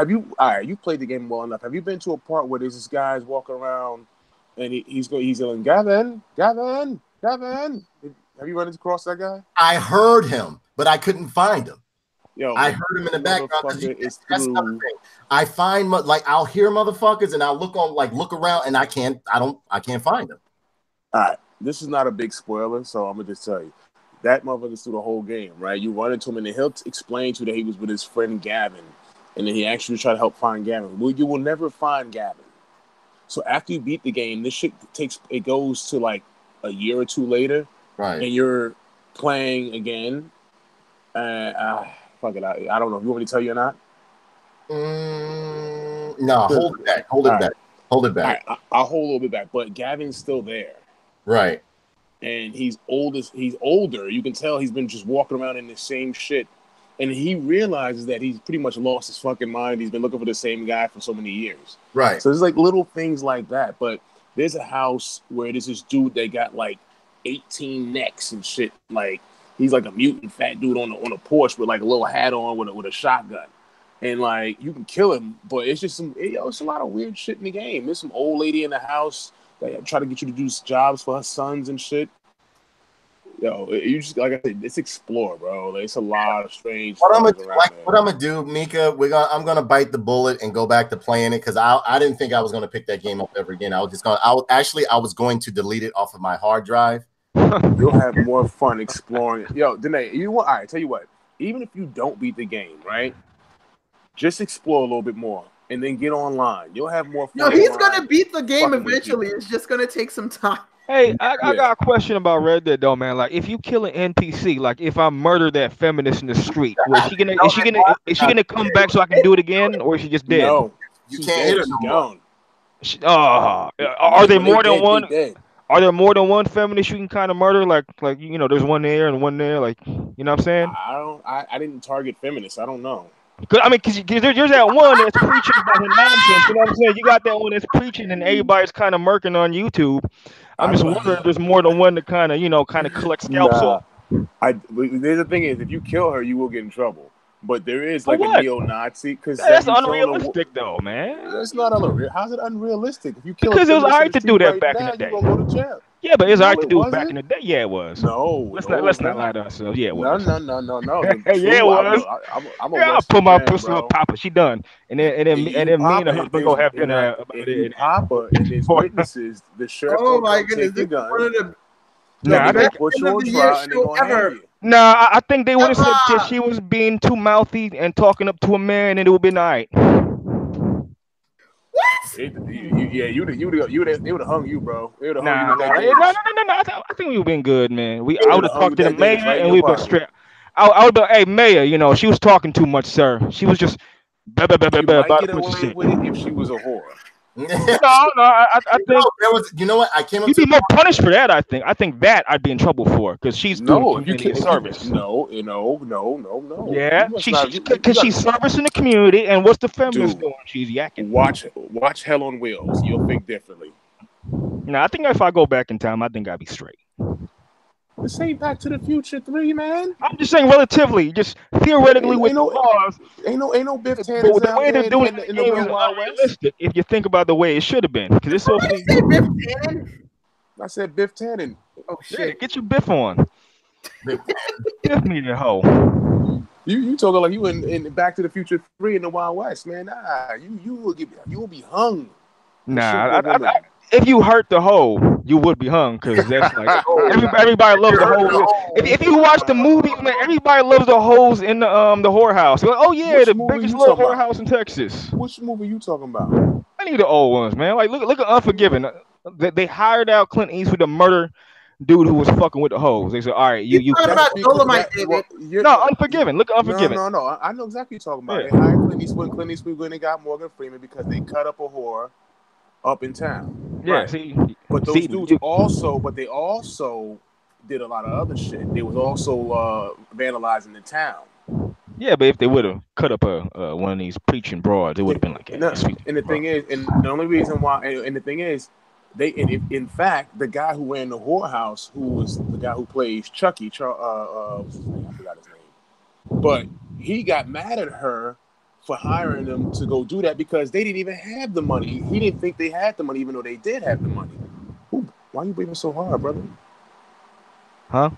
played the game well enough. Have you been to a part where there's this guy's walking around and he's yelling, Gavin? Have you run across that guy? I heard him, but I couldn't find him. Yo, I heard him in the background. That's another thing. I find I'll hear motherfuckers and I'll look around and I can't find them. All right, this is not a big spoiler, so I'm gonna just tell you that motherfucker's through the whole game, right? You run into him and he'll explain to you that he was with his friend Gavin, and then he actually tried to help find Gavin. Well, you will never find Gavin. So after you beat the game, this shit goes to like a year or two later, right? And you're playing again. Fuck it, I don't know if you want me to tell you or not. No, hold it back. Hold it back. Right, I'll hold a little bit back, but Gavin's still there. Right. And he's older. You can tell he's been just walking around in the same shit. And he realizes that he's pretty much lost his fucking mind. He's been looking for the same guy for so many years. Right. So there's like little things like that. But there's a house where there's this dude that got like 18 necks and shit. Like he's like a mutant fat dude on a porch with like a little hat on with a shotgun. And like you can kill him, but it's just it's a lot of weird shit in the game. There's some old lady in the house that try to get you to do jobs for her sons and shit. Yo, you just like I said, it's explore, bro. Like, it's a lot of strange. What I'm gonna do, Mika? I'm gonna bite the bullet and go back to playing it because I didn't think I was gonna pick that game up ever again. I was going to delete it off of my hard drive. You'll have more fun exploring. Yo, Danae, all right, tell you what. Even if you don't beat the game, right? Just explore a little bit more and then get online. You'll have more fun. No, he's gonna beat the game eventually. It's just gonna take some time. Hey, I got a question about Red Dead though, man. Like, if you kill an NPC, like if I murder that feminist in the street, is she gonna come back so I can do it again, or is she just dead? No, you can't hit her no more. Are there more than one? Are there more than one feminist you can kind of murder? Like there's one there and one there. Like, you know what I'm saying? I didn't target feminists. I don't know. Because there's that one that's preaching about her nonsense. You know what I'm saying? You got that one that's preaching and everybody's kind of murking on YouTube. I'm just wondering if there's more than one to kind of collect scalps off. The thing is, if you kill her, you will get in trouble. But there is like a neo-Nazi because that's unrealistic, though, man. That's not unrealistic. How's it unrealistic? If you kill because it was alright to do that back in the day. You're gonna go to jail. Yeah, but it's alright to do it back in the day. Yeah, it was. No, let's not lie to ourselves. Yeah, it was. No. Yeah, it was. I'll put my pistol up, Papa. She done, and then me and her husband go have dinner about it. Papa and his witnesses, the sheriff. Oh my goodness! This is one of the Nah, I think they would have said that she was being too mouthy and talking up to a man, and it would have been all right. What? They would have hung you, bro. No. I think we would have been good, man. I would have talked to the mayor, and we would have straight. I would be like, hey, mayor, she was talking too much, sir. She was just. Might get away with it if she was a whore. No, I think there was. You know what? I came up. You'd be more punished for that. I think that I'd be in trouble for because she's doing service. No. Yeah, she's servicing the community, and what's the feminist doing? She's yakking. Watch Hell on Wheels. You'll think differently. No, I think if I go back in time, I think I'd be straight. This ain't Back to the Future 3, man. I'm just saying relatively, just theoretically with the laws. Ain't no Biff Tanners. But the way they're doing it is unrealistic if you think about the way it should have been. Because it's so. What did you say, Biff Tannen? I said Biff Tannen. Oh shit! Yeah, get your Biff on. Biff me the hoe. You talking like you in Back to the Future 3 in the Wild West, man? Nah, you will be hung. Nah, if you hurt the hoe, you would be hung because that's like everybody loves the hoe. If you watch the movie, man, everybody loves the hoes in the whorehouse. Like, oh yeah, Which the movie biggest you little talking about? whorehouse in Texas. Which movie you talking about? I need the old ones, man. Like look at Unforgiven. They hired out Clint Eastwood to murder dude who was fucking with the hoes. They said, all right, you talking That's about because Dolomite, David. no Unforgiven. Look at Unforgiven. No. I know exactly what you're talking about. Yeah. They hired Clint Eastwood. Clint Eastwood when they got Morgan Freeman because they cut up a whore up in town. Yeah, Right. see, But those see, dudes they also did a lot of other shit. They was also vandalizing the town. yeah, but if they would have cut up a one of these preaching broads, it would have been like, yeah, sweet. And the thing is, and the only reason why, and the thing is, in fact, the guy who ran the whorehouse, who was the guy who plays Chucky, what's his name? I forgot his name, but he got mad at her for hiring them to go do that because they didn't even have the money. He didn't think they had the money, even though they did have the money. Ooh, why are you breathing so hard, brother? Huh?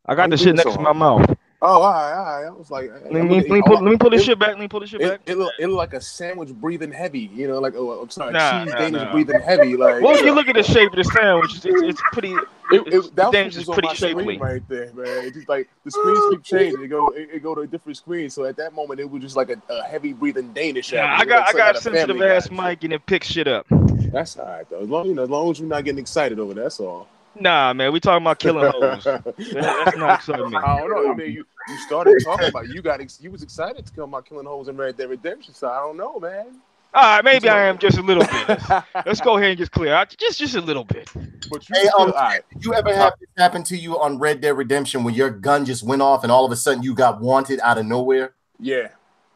I got the shit next to my mouth. Oh, all right. I was like, let me pull this shit back. Let me pull this shit back. It looked like a sandwich breathing heavy. You know, like I'm sorry, cheese Nah. Danish breathing heavy. Like, well, if you look at the shape of the sandwich, it's pretty. That Danish was is on pretty my shapely. screen right there, man. It's just like the screens keep changing. It go to a different screen. So at that moment, it was just like a heavy breathing Danish. Nah, I got a sensitive ass mic and it picks shit up. That's all right though. As long as you're not getting excited over that, that's all. Nah, man, we talking about killing hoes. That's not exciting me. I don't know. I mean, you started talking about you was excited to come about killing hoes in Red Dead Redemption. So I don't know, man. All right, maybe I am just a little bit. Let's go ahead and get clear. Just a little bit. But all right. Did you ever have this happen to you on Red Dead Redemption when your gun just went off and all of a sudden you got wanted out of nowhere? Yeah.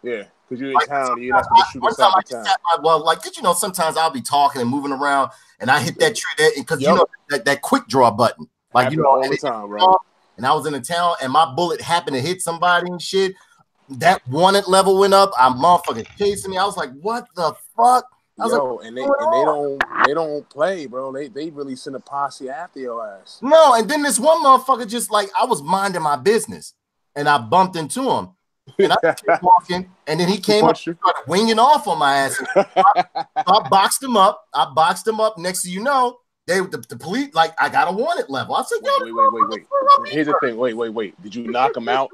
Because you're in town and you're not supposed to shoot inside the town. Well, like, you know, sometimes I'll be talking and moving around and I hit that trigger because you know that quick draw button. Like, you know, all the time, bro. And I was in the town and my bullet happened to hit somebody and shit. That wanted level went up. I'm motherfucking chasing me. I was like, what the fuck? I was like, and they don't play, bro. They really send a posse after your ass. No, and then this one motherfucker just like I was minding my business and I bumped into him. And I kept walking, and then he came up and started winging off on my ass. I boxed him up. Next thing you know, the police, like, I got a wanted level. I said, wait. Here's the thing. Wait. Did you knock him out?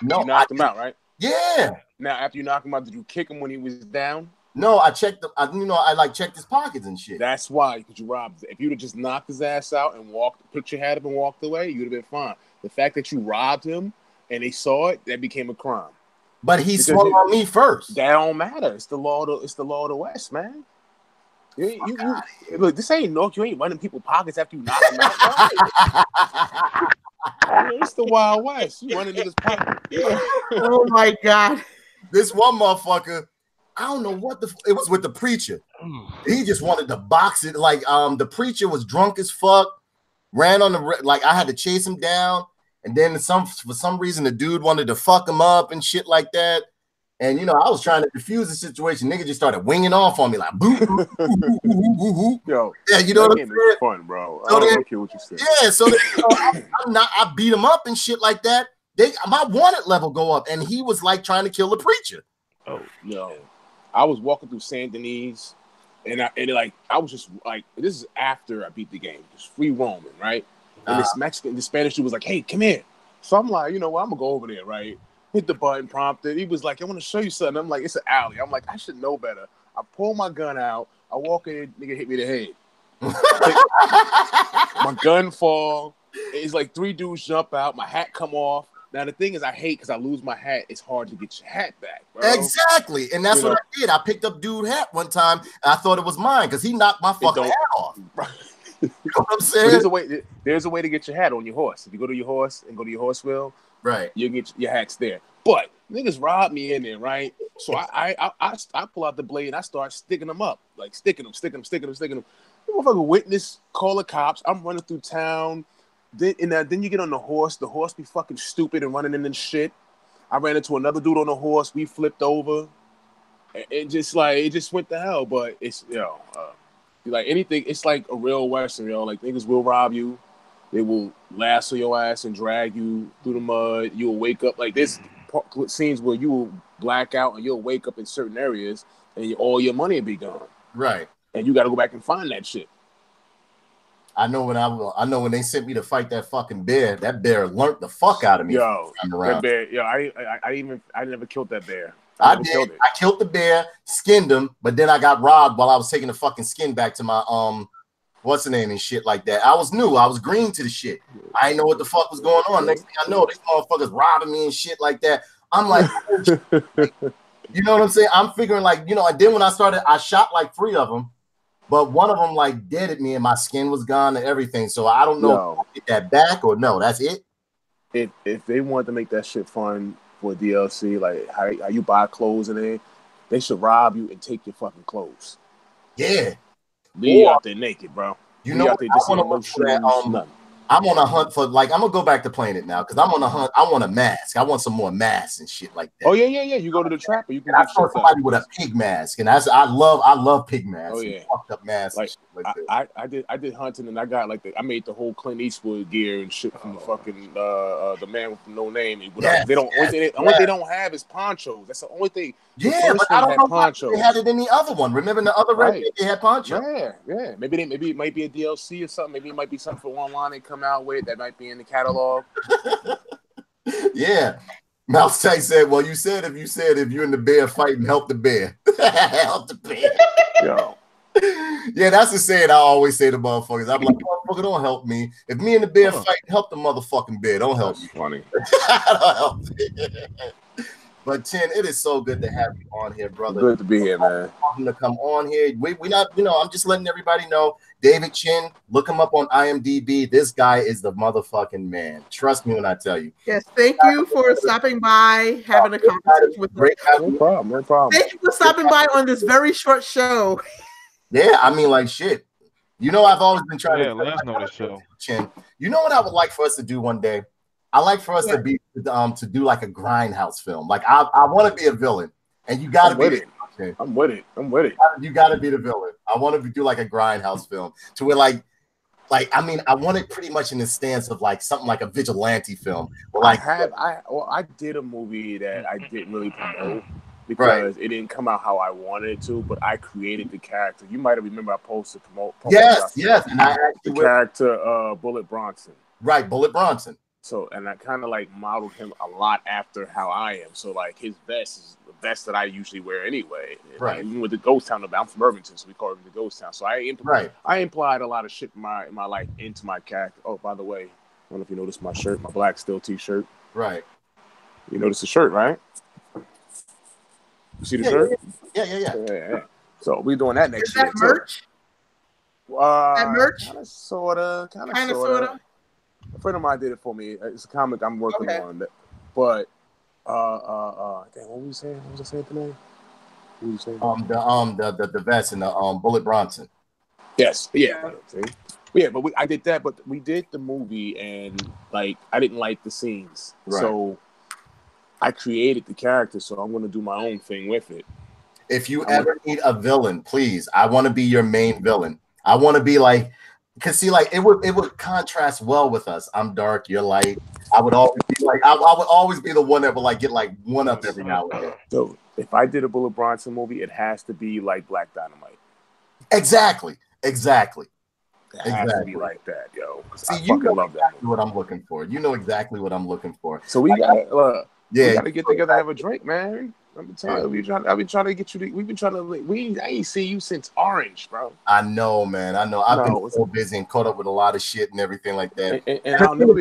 No, you knocked him out, right? Yeah. Now, after you knocked him out, did you kick him when he was down? No, I checked I checked his pockets and shit. That's why, because you robbed him. If you'd have just knocked his ass out and put your hat up and walked away, you'd have been fine. The fact that you robbed him and they saw it, that became a crime. But he swung on me first. That don't matter. It's the law of the West, man. You look, this ain't North. You ain't running people's pockets after you knock them out. It's the Wild West. You running niggas' pockets. Oh my god. This one motherfucker, I don't know what it was with the preacher. He just wanted to box it. Like, the preacher was drunk as fuck, ran on I had to chase him down. And then for some reason, the dude wanted to fuck him up and shit like that. And, you know, I was trying to defuse the situation. Nigga just started winging off on me like, boo, boo, boo, boo, boo, boo, boo. Yo, yeah, you know what I'm saying? Fun, bro. So I don't care what you said. Yeah, so I beat him up and shit like that. My wanted level go up, and he was like trying to kill the preacher. Oh, yo. I was walking through Saint Denis, and I was just like, this is after I beat the game, just free roaming, right? And this Spanish dude was like, hey, come here. So I'm like, you know what? I'm going to go over there, right? Hit the button, prompted. He was like, I want to show you something. I'm like, it's an alley. I'm like, I should know better. I pull my gun out. I walk in, nigga hit me in the head. My gun fall. It's like 3 dudes jump out. My hat come off. Now, the thing is, I hate because I lose my hat. It's hard to get your hat back, bro. Exactly. And that's what I did. I picked up dude's hat one time, and I thought it was mine because he knocked my fucking hat off. You know what I'm saying? There's a way to get your hat on your horse. If you go to your horse and go to your horse wheel, right, you'll get your hats there. But niggas robbed me in there, right? So I pull out the blade and I start sticking them up, like sticking them. The motherfucker witness, call the cops. I'm running through town. Then you get on the horse. The horse be fucking stupid and running in this shit. I ran into another dude on the horse. We flipped over. It just went to hell. But it's like anything, it's like a real Western, like niggas will rob you. They will lasso your ass and drag you through the mud. You'll wake up like this scenes where you will black out and you'll wake up in certain areas and all your money will be gone. Right. And you got to go back and find that shit. I know when they sent me to fight that fucking bear. That bear learned the fuck out of me. Yo, that bear. Yo, I never killed that bear. I did. I killed the bear, skinned him, but then I got robbed while I was taking the fucking skin back to my what's the name and shit like that. I was new. I was green to the shit. I didn't know what the fuck was going on. Next thing I know, these motherfuckers robbing me and shit like that. I'm like, oh, you know what I'm saying? I'm figuring like, you know, and then when I started, I shot like 3 of them, but one of them like deaded me and my skin was gone and everything. So I don't know if I get that back or no. That's it. If they wanted to make that shit fun for DLC, like how you buy clothes in it, they should rob you and take your fucking clothes. Yeah. Leave out there naked, bro. You know, there just no shoes, nothing. I'm on a hunt for like I'm gonna go back to playing it now because I'm on a hunt. I want a mask. I want some more masks and shit like that. Oh yeah. You go to the trapper. You can. I saw somebody with a pig mask, and I love pig masks. Oh yeah, fucked up masks. Like I did hunting, and I got like I made the whole Clint Eastwood gear and shit from the fucking the man with no name. They don't. They don't have is ponchos. That's the only thing. Yeah, but I don't know ponchos. They had it in the other one. Remember in the other red they had ponchos. Yeah. Maybe it might be a DLC or something. Maybe it might be something for online they come out with that might be in the catalog. Yeah. Mouse Tight said, well, you said if you're in the bear fighting, help the bear. Help the bear. Yo. Yeah, that's the saying I always say to motherfuckers. I'm like, motherfucker, don't help me. If me and the bear fight, help the motherfucking bear. Don't help me. Funny. Don't help me. But Chen, it is so good to have you on here, brother. Good to be here, man. To come on here. We not, you know, I'm just letting everybody know. David Chen, look him up on IMDb. This guy is the motherfucking man. Trust me when I tell you. Yes, thank you for stopping by, having a conversation with me. No problem. Thank you for stopping by on this very short show. Yeah, I mean, like shit. You know, I've always been trying to let us know the show. Chen. You know what I would like for us to do one day? I like for us to do like a grindhouse film. Like I want to be a villain, and you got to be. I'm with it. You got to be the villain. I want to do like a grindhouse film to where like I mean, I want it pretty much in the stance of like something like a vigilante film. Like I did a movie that I didn't really promote because it didn't come out how I wanted it to, but I created the character. You might have remember I posted promote. Yes, and I the character Bullet Bronson. Right, Bullet Bronson. So, and I kind of like modeled him a lot after how I am. So, like his vest is the vest that I usually wear anyway. Right. Even with the Ghost Town, I'm from Irvington, so we call it the Ghost Town. So I implied a lot of shit in my life into my character. Oh, by the way, I don't know if you noticed my shirt, my Black Steel T-shirt. Right. You noticed the shirt, right? You see the shirt? Yeah. So we're doing that next year. Is that merch? That merch? Kind of, sorta. A friend of mine did it for me. It's a comic I'm working on. But damn, what were you saying? What was I saying today? What were you saying? The vest and the Bullet Bronson. Yes, yeah. Yeah, but I did that, but we did the movie and like I didn't like the scenes. Right. So I created the character, so I'm gonna do my own thing with it. If you ever need a villain, please, I want to be your main villain. I want to be like, because see, like it would contrast well with us. I'm dark, you're light. I would always be like, I would always be the one that would like get like one up every now and then. So if I did a Bullet Bronson movie, it has to be like Black Dynamite. Exactly. It has to be like that, yo. See, you know exactly what I'm looking for. You know exactly what I'm looking for. So we gotta get together and have a drink, man. I've been trying to get you. We've been trying to. I ain't seen you since Orange, bro. I know, man. I know. I've been so busy and caught up with a lot of shit and everything like that. And I'll never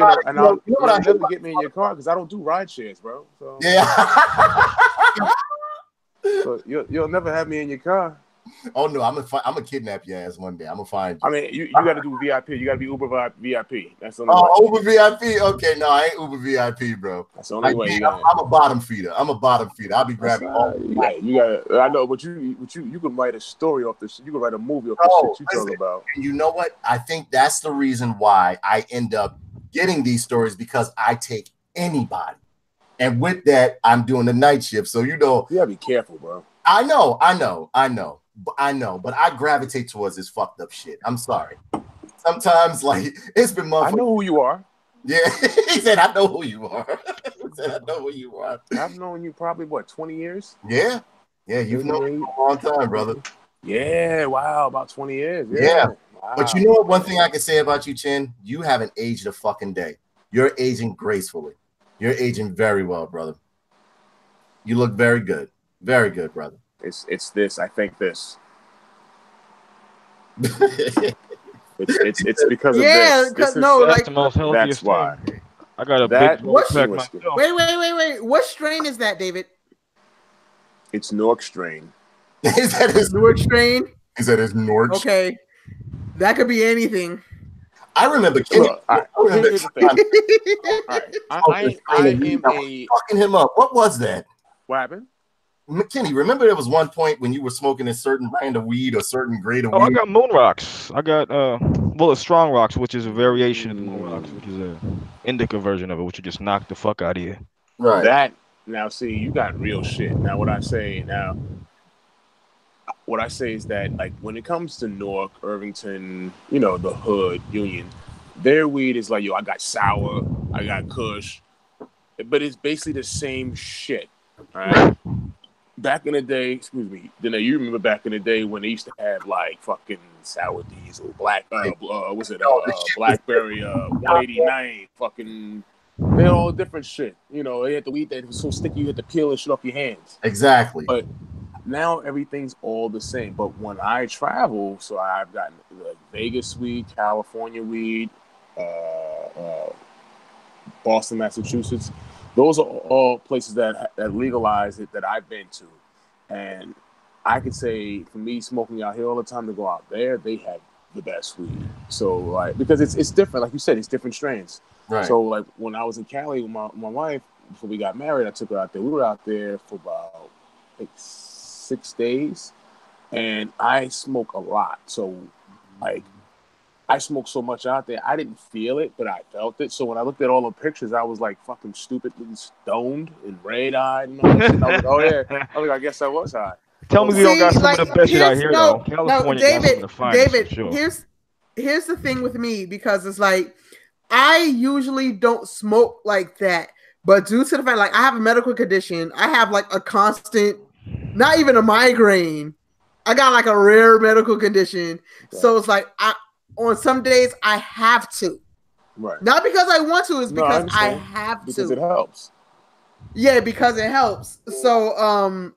get me in your car because I don't do ride shares, bro. So. Yeah. So you'll never have me in your car. Oh no, I'm gonna kidnap your ass one day. I'm gonna find you. I mean, you got to do VIP. You got to be Uber VIP. That's the only way. Uber VIP. Okay, no, I ain't Uber VIP, bro. That's the only way. I'm a bottom feeder. I'll be grabbing all. You got. I know, but you can write a story off this. You can write a movie off the shit you talking about. You know what? I think that's the reason why I end up getting these stories because I take anybody, and with that, I'm doing the night shift. So you know, you gotta be careful, bro. I know, but I gravitate towards this fucked up shit. I'm sorry. Sometimes, like, it's been motherfuckers. I know who you are. Yeah, he said, I know who you are. I've known you probably, 20 years? Yeah, you've known me for a long time, brother. Yeah, wow, about 20 years. Yeah. But you know what? One thing I can say about you, Chen, you haven't aged a fucking day. You're aging gracefully. You're aging very well, brother. You look very good. Very good, brother. It's this. I think this. it's because of this. Yeah, because no, That's like the most healthiest that's why. thing. I got a That big pack whiskey. myself. wait. What strain is that, David? It's Newark strain. Is that his Newark strain? Is that his Norge? Okay, that could be anything. I remember Kenny. Look, all right, here's the thing. All right, I am a fucking him up. What was that? what happened? McKinney, remember there was one point when you were smoking a certain brand of weed or certain grade of Oh, I weed? got moon rocks. I got it's strong rocks, which is a variation of the moon rocks, which is a indica version of it, which you just knock the fuck out of you. Right. That now, see, you got real shit. Now, what I say is that, like, when it comes to Newark, Irvington, you know, the hood, Union, their weed is like, yo, I got sour, I got kush, but it's basically the same shit, right? Back in the day, excuse me, you remember back in the day when they used to have like fucking sour diesel, blackberry, 189, fucking, they all different shit. You know, they had the weed that was so sticky you had to peel and shit off your hands. Exactly. But now everything's all the same. But when I travel, so I've gotten like Vegas weed, California weed, Boston, Massachusetts. Those are all places that legalize it that I've been to. And I could say, for me, smoking out here all the time, to go out there, they have the best weed. So, like, because it's different. Like you said, it's different strains. Right. So, like, when I was in Cali with my wife, before we got married, I took her out there. We were out there for about, like, 6 days. And I smoke a lot. So, like, I smoked so much out there, I didn't feel it, but I felt it. So when I looked at all the pictures, I was like fucking stupidly stoned and red-eyed and all that shit. I was like, oh yeah. I was like, I guess I was high. Tell me we don't got some of the best shit out here, though. No, California got some of the finest, David, for sure. here's the thing with me, because it's like, I usually don't smoke like that, but due to the fact, like, I have a medical condition, I have like a constant, not even a migraine, I got like a rare medical condition. Okay. So it's like, on some days I have to, right? Not because I want to, it's because I have to. Because it helps. Yeah, because it helps. So,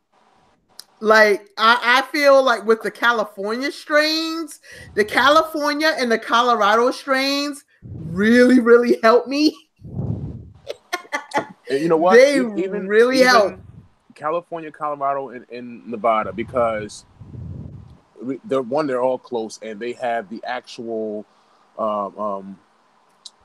like I feel like with the California strains, the California and the Colorado strains really, really help me. And you know what? They even help. California, Colorado, and Nevada, because they're all close, and they have the actual what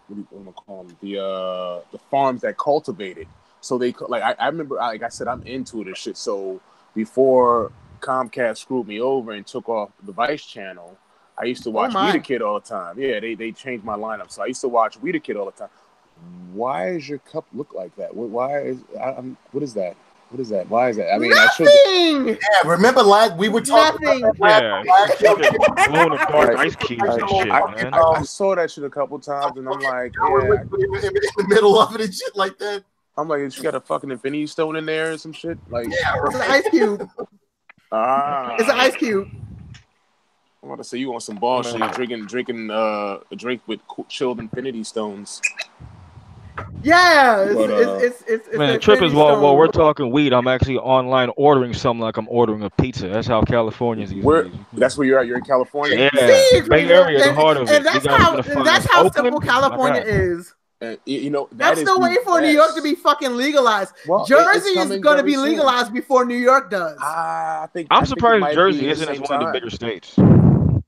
do you want to call them? The farms that cultivate it. So they, like, I remember, like I said, I'm into this shit. So before Comcast screwed me over and took off the Vice channel, I used to watch We the Kid all the time. Yeah, they changed my lineup, so I used to watch We the Kid all the time. Why does your cup look like that? What is that? What is that? Why is that? I mean, nothing. Yeah, remember, like, we were talking about blowing apart ice cubes and shit, man. I saw that shit a couple times, and I'm like, in the middle of it and shit like that. I'm like, she got a fucking Infinity Stone in there and some shit. Like, yeah, it's an ice cube. It's an ice cube. I'm about to say, you want some ball shit, drinking a drink with chilled Infinity Stones. Yeah, it's man. The trip is while we're talking weed, I'm actually online ordering something like I'm ordering a pizza. That's how Californians use it. That's where you're at. You're in California. Yeah, Bay Area, the heart of it. And that's how simple California is. You know, I'm still waiting for New York to be fucking legalized. Well, Jersey is going to be legalized before New York does. I'm surprised Jersey isn't as one of the bigger states.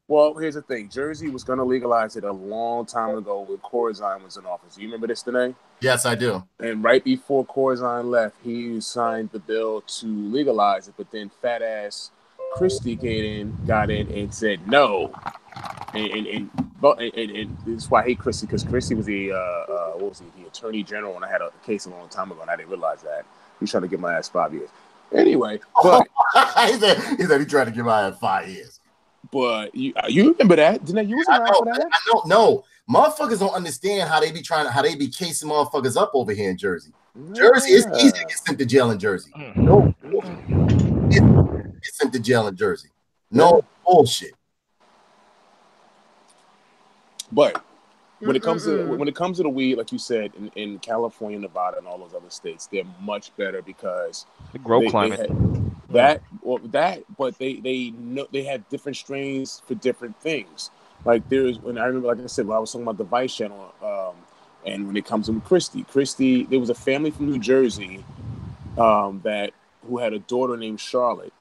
Well, here's the thing. Jersey was going to legalize it a long time ago when Corzine was in office. You remember this, Danae? Yes, I do. And right before Corzine left, he signed the bill to legalize it. But then fat-ass Christie got in and said no. And this is why I hate Christie, because Christie was the Attorney General, and I had a case a long time ago, and I didn't realize that. He was trying to get my ass 5 years. Anyway, but he said he tried to get my ass 5 years. But you remember that? Didn't you was around for that? I don't know. Motherfuckers don't understand how they be casing motherfuckers up over here in Jersey. Jersey, it's easy to get sent to jail in Jersey. No, get sent to jail in Jersey. No bullshit. But when it comes to the weed, like you said, in California, Nevada, and all those other states, they're much better because the grow climate. But they know they have different strains for different things. Like when I remember, like I said, when I was talking about the Vice Channel, and when it comes to Christy, there was a family from New Jersey who had a daughter named Charlotte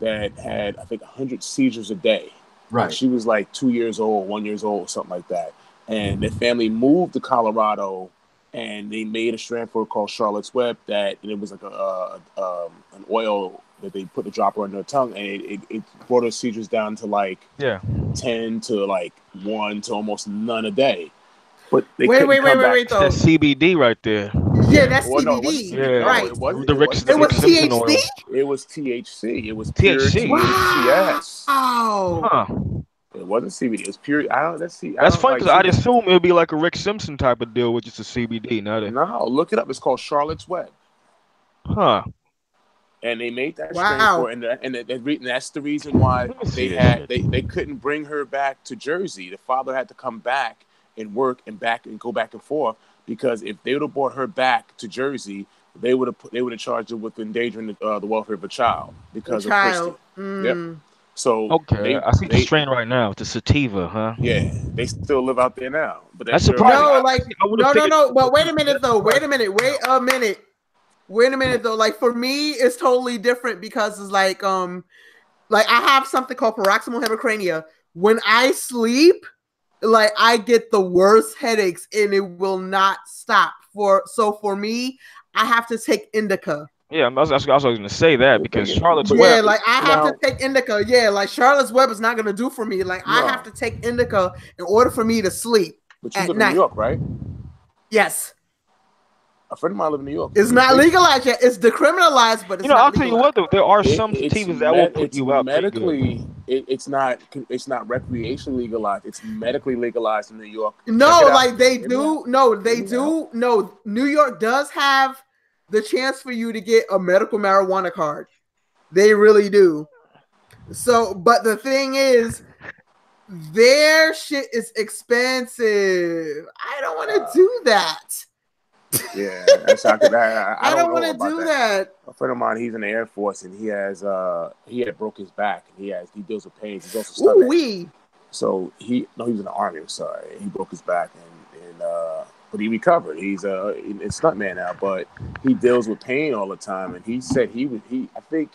that had, I think, 100 seizures a day. Right. And she was like 2 years old, 1 year old, something like that. And their family moved to Colorado, and they made a strand for it called Charlotte's Web. And it was like an oil that they put the dropper on their tongue, and it brought her seizures down to like 10 to like 1 to almost none a day. But they wait, though. That's CBD right there. Yeah, that's well, no, CBD. Yeah, right. It wasn't. It was THC. It was THC. It was THC. pure THC. Wow. Huh. It wasn't CBD. It was pure. That's funny because I'd assume it would be like a Rick Simpson type of deal with just a CBD. No, look it up. It's called Charlotte's Web. Huh. And they made that strain for it, and that's the reason why they couldn't bring her back to Jersey. The father had to come back and work and go back and forth, because if they would have brought her back to Jersey, they would have charged her with endangering the welfare of a child because of Christy. Yep. So I see the strain right now. It's a sativa, huh? Yeah, they still live out there now. But that's surprising. No. But wait a minute though. Wait a minute though. Like for me, it's totally different because it's like I have something called paroxysmal hemicrania. When I sleep, like I get the worst headaches and it will not stop. For me, I have to take indica. Yeah, I was going to say that because Charlotte's Web. Yeah, like I have to take indica. Yeah, like Charlotte's Web is not going to do for me. Like I have to take indica in order for me to sleep. But you live in New York, right? Yes. A friend of mine lives in New York. It's not legalized yet. It's decriminalized, but it's not I'll tell you what, though, there are some sativas that will put you out medically. It's not recreationally legalized. It's medically legalized in New York. No, like they do. No, they do. No, New York does have the chance for you to get a medical marijuana card. They really do. So, but the thing is, their shit is expensive. I don't want to do that. Yeah, that's I don't want to do that. A friend of mine, he's in the Air Force, and he had broke his back, and he deals with pains. He's also stuntman. So he was in the Army. I'm sorry, he broke his back, and but he recovered. He's a stuntman now, but he deals with pain all the time. And he said I think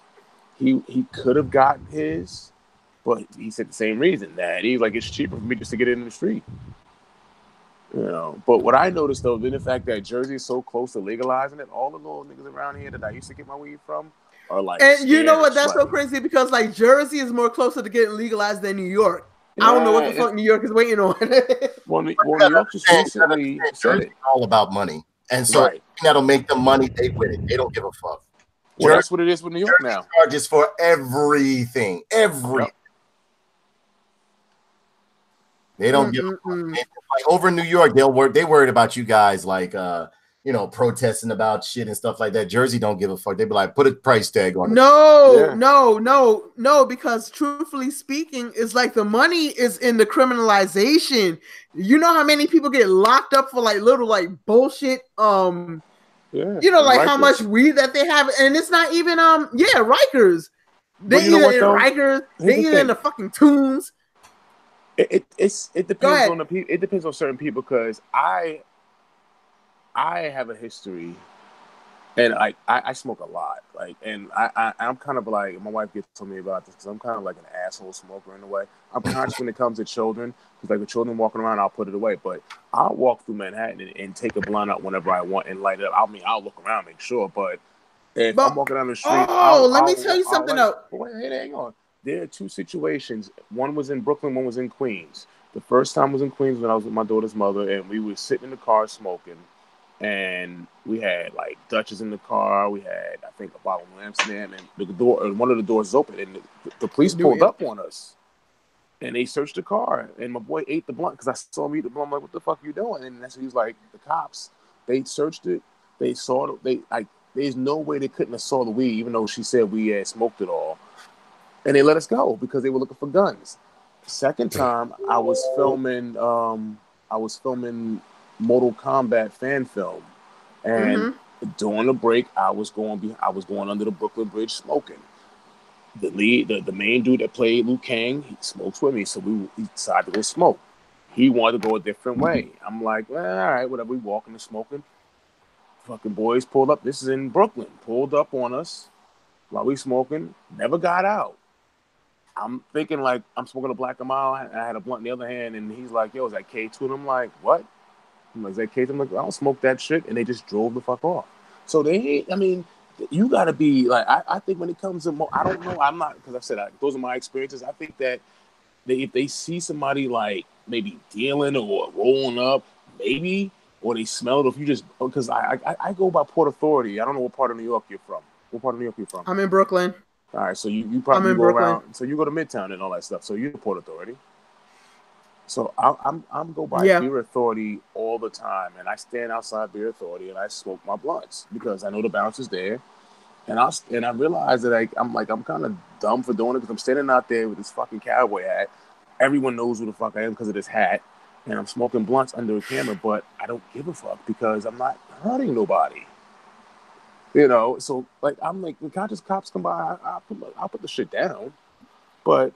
he could have gotten his, but he said the same reason, that he's like, it's cheaper for me just to get it in the street. But what I noticed though, the fact that Jersey is so close to legalizing it, all the little niggas around here that I used to get my weed from are like, and you know what? That's so crazy because like Jersey is more closer to getting legalized than New York. Yeah, I don't know what the fuck New York is waiting on. well, New York just recently said it. All about money, and so that'll make them money. They win it. They don't give a fuck. Well, that's what it is with New York Jersey now. Charges for everything. They don't give a fuck. Like over in New York, they worried about you guys like protesting about shit and stuff like that. Jersey don't give a fuck. They be like, put a price tag on it. No, because truthfully speaking, it's like the money is in the criminalization. You know how many people get locked up for like little like bullshit how much weed that they have, and it's not even Rikers. They either in Rikers, they either in the fucking tunes. It depends on it depends on certain people, because I have a history, and I smoke a lot, and I'm kind of like, my wife gets to me about this because I'm kind of like an asshole smoker in a way. I'm conscious when it comes to children, because like with children walking around, I'll put it away, but I'll walk through Manhattan and take a blunt out whenever I want and light it up. I'll look around, make sure, but if I'm walking down the street, let me tell you something though. Wait, hang on. There are two situations. One was in Brooklyn, one was in Queens. The first time was in Queens when I was with my daughter's mother, and we were sitting in the car smoking, and we had like Dutchess in the car. We had, I think, a bottle of Amsterdam, and one of the doors is open, and the police pulled up on us, and they searched the car, and my boy ate the blunt because I saw him eat the blunt. I'm like, what the fuck are you doing? And that's when he was like, the cops. They searched it. They saw it. There's no way they couldn't have saw the weed, even though she said we had smoked it all. And they let us go because they were looking for guns. Second time, I was filming Mortal Kombat fan film, and during the break, I was going under the Brooklyn Bridge smoking. The main dude that played Liu Kang, he smokes with me, so we decided to go smoke. He wanted to go a different way. I'm like, well, all right, whatever. We walking and smoking. Fucking boys pulled up. This is in Brooklyn. Pulled up on us while we smoking. Never got out. I'm thinking like I'm smoking a Black and Mild. I had a blunt in the other hand, and he's like, "Yo, is that K2?" And I'm like, "What?" I'm like, "Is that K2?" I'm like, "I don't smoke that shit," and they just drove the fuck off. So you got to be like, I think when it comes to, I don't know, I'm not, because I said those are my experiences. I think that if they see somebody like maybe dealing or rolling up, maybe, or they smell it, if you just, because I go by Port Authority. I don't know what part of New York you're from. What part of New York you're from? I'm in Brooklyn. All right, so you probably go around. So you go to Midtown and all that stuff. So you're Port Authority. So I'm go by Beer Authority all the time, and I stand outside Beer Authority and I smoke my blunts because I know the bouncers there, and I realize that I'm kind of dumb for doing it because I'm standing out there with this fucking cowboy hat. Everyone knows who the fuck I am because of this hat, and I'm smoking blunts under a camera, but I don't give a fuck because I'm not hurting nobody. You know, so like I'm like, when conscious cops come by, I'll put the shit down, but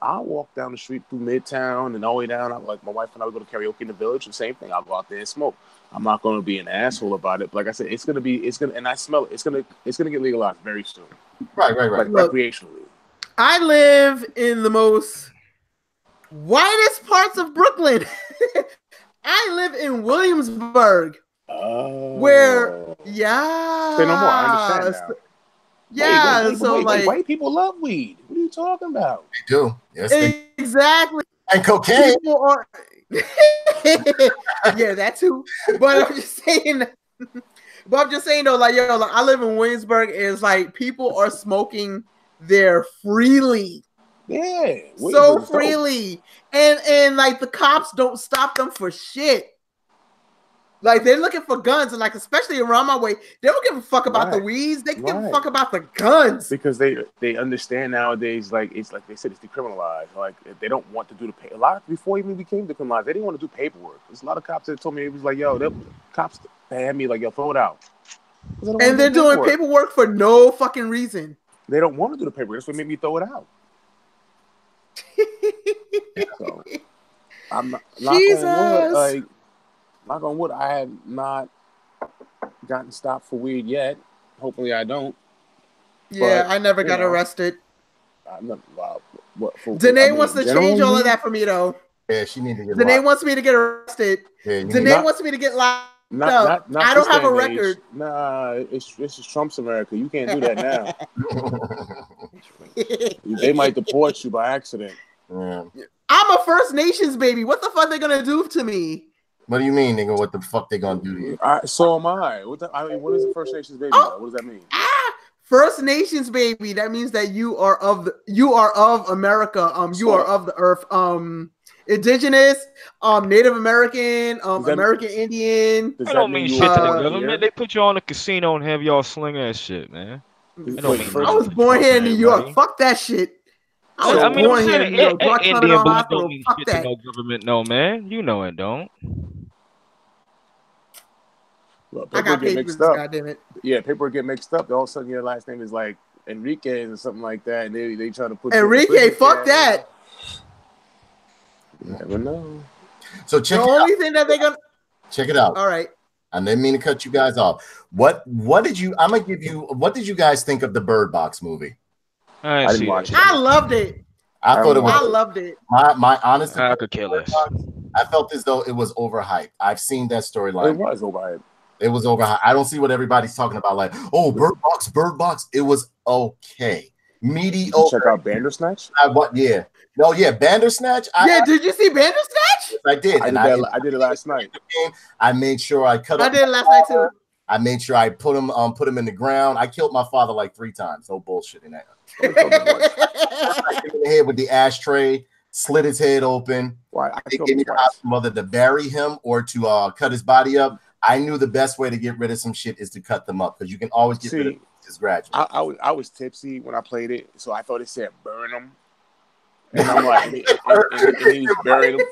I'll walk down the street through Midtown and all the way down. Like my wife and I would go to karaoke in the Village. The same thing. I'll go out there and smoke. I'm not going to be an asshole about it. But like I said, and I smell it. It's gonna get legalized very soon. Right. Like Look, recreationally. I live in the most whitest parts of Brooklyn. I live in Williamsburg. Oh. Where, Say no more. I understand now. Yeah, wait, white people love weed. What are you talking about? They do. Yes, exactly. And cocaine. People are, yeah, that too. But I'm just saying. Though, like, I live in Williamsburg, and it's like people are smoking there freely. Yeah, so freely, and like the cops don't stop them for shit. Like they're looking for guns, and like especially around my way, they don't give a fuck about the weeds. They give a fuck about the guns because they understand nowadays. Like it's like they said, it's decriminalized. Like they don't want to do the pay. A lot before it even became decriminalized, they didn't want to do paperwork. There's a lot of cops that told me it was like, yo, cops they had me like, yo, throw it out. And they're doing paperwork for no fucking reason. They don't want to do the paperwork. That's what made me throw it out. So I'm not knock on wood, I have not gotten stopped for weed yet. Hopefully I don't. Yeah, but, I never got arrested. What Danae wants to change all of that for me though. Yeah, she needs to get Danae wants me to get arrested. Yeah, Danae wants me to get locked up. I don't have a record. Nah, it's just Trump's America. You can't do that now. They might deport you by accident. Yeah. I'm a First Nations baby. What the fuck are they gonna do to me? What do you mean, nigga? What the fuck they gonna do to you? So am I. What is a First Nations baby? What does that mean? First Nations baby. That means that you are of America. You are of the earth. Indigenous, Native American, American Indian. That don't mean shit to the government. They put you on a casino and have y'all sling that shit, man. I was born here in New York. Buddy. Fuck that shit. I mean, I'm saying Indian blood don't mean shit to no government, no, man. You know it don't. Well, I got papers, goddammit. Yeah, paper get mixed up. All of a sudden, your last name is like Enrique or something like that, and they try to put Enrique. Fuck that. You never know. So check the only thing that they're gonna check it out. All right. I didn't mean to cut you guys off. What did you guys think of the Bird Box movie? I didn't watch it. I loved it. I loved it. My honest I could kill it. I felt as though it was overhyped. I've seen that storyline. It was overhyped. It was overhyped. I don't see what everybody's talking about. Like, oh, Bird Box. It was okay. Mediocre. Check out Bandersnatch. Yeah. No, yeah, Bandersnatch. Did you see Bandersnatch? I did. I did it last night. I made sure I cut. I did it last night too. I made sure I put him in the ground. I killed my father like 3 times. No bullshit in that. In the head with the ashtray, slit his head open. Why? They gave me the option whether to bury him or to cut his body up. I knew the best way to get rid of some shit is to cut them up because you can always get rid of it just gradually. I was tipsy when I played it, so I thought it said burn them. And I'm like, and he was burying him.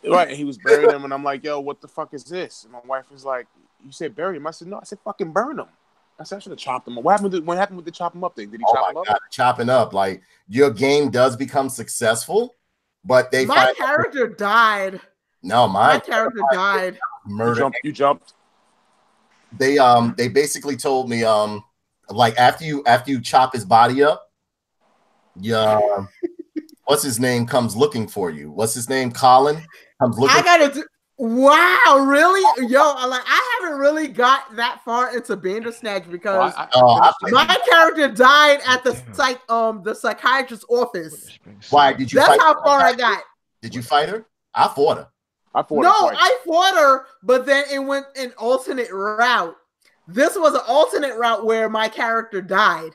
And he was burying him, and I'm like, yo, what the fuck is this? And my wife was like, you said bury him. I said, no, I said fucking burn him. I said I should have chopped him. What happened with the chop him up thing? Did he chop him up? Chopping up. Like, your game does become successful, but my character died. No, my character died. Murder. You jumped. They basically told me like after you chop his body up, what's his name comes looking for you. What's his name? Colin comes looking. Wow, really? Yo, I haven't really got that far into Bandersnatch because my character died at the psychiatrist's office. Why did you? That's how far I got. Did you fight her? I fought her. I fought her, but then it went an alternate route. This was an alternate route where my character died.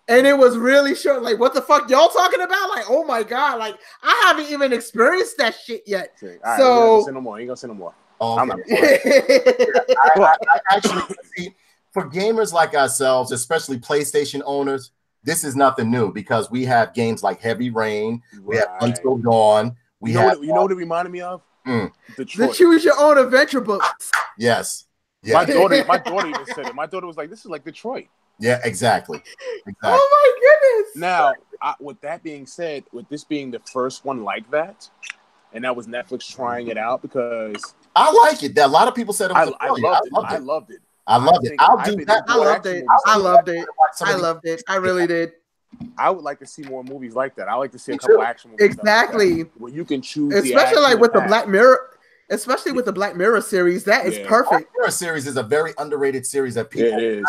And it was really short. Like, what the fuck y'all talking about? Like, oh my God. Like, I haven't even experienced that shit yet. All right, so say no more. You ain't gonna say no more. Oh, okay. I actually see, for gamers like ourselves, especially PlayStation owners, this is nothing new because we have games like Heavy Rain, we have Until Dawn. You know what it reminded me of? Detroit. The Choose Your Own Adventure books. Yes. My daughter even said it. My daughter was like, "This is like Detroit." Yeah, exactly. Oh my goodness! Now, with that being said, with this being the first one like that, and that was Netflix trying it out because I like it. A lot of people said it was. I loved it. I loved it. I'll do that. I loved it. I loved it. I really did. I would like to see more movies like that. I like to see a couple action movies. Exactly. Where you can choose, especially like with the Black Mirror. Especially with the Black Mirror series, that is perfect. Black Mirror series is a very underrated series that people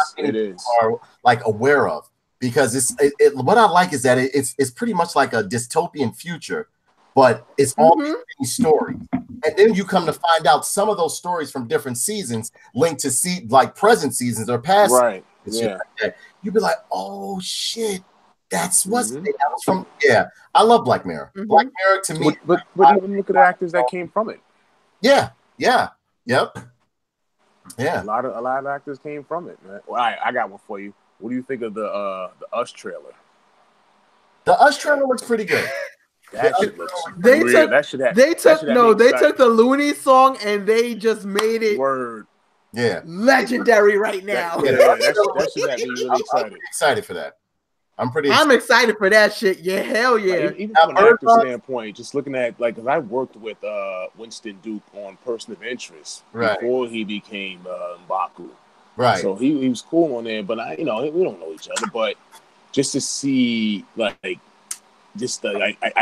are like aware of because what I like is that it's pretty much like a dystopian future, but it's all stories. And then you come to find out some of those stories from different seasons linked to like present seasons or past. Right. Yeah. Like you'd be like, oh shit. That's that was from. Yeah, I love Black Mirror. Black Mirror to me, but even look at the actors that came from it. Yeah. A lot of actors came from it, man. Well, I got one for you. What do you think of the Us trailer? The Us trailer looks pretty good. That shit looks they took the Looney song and they just made it legendary right now. That should have me really excited. I'm excited for that. I'm excited for that shit. Yeah, hell yeah. Even from an actor standpoint, just looking at like, because I worked with Winston Duke on Person of Interest before he became M'Baku. Right. So he was cool on there, but we don't know each other. But just to see I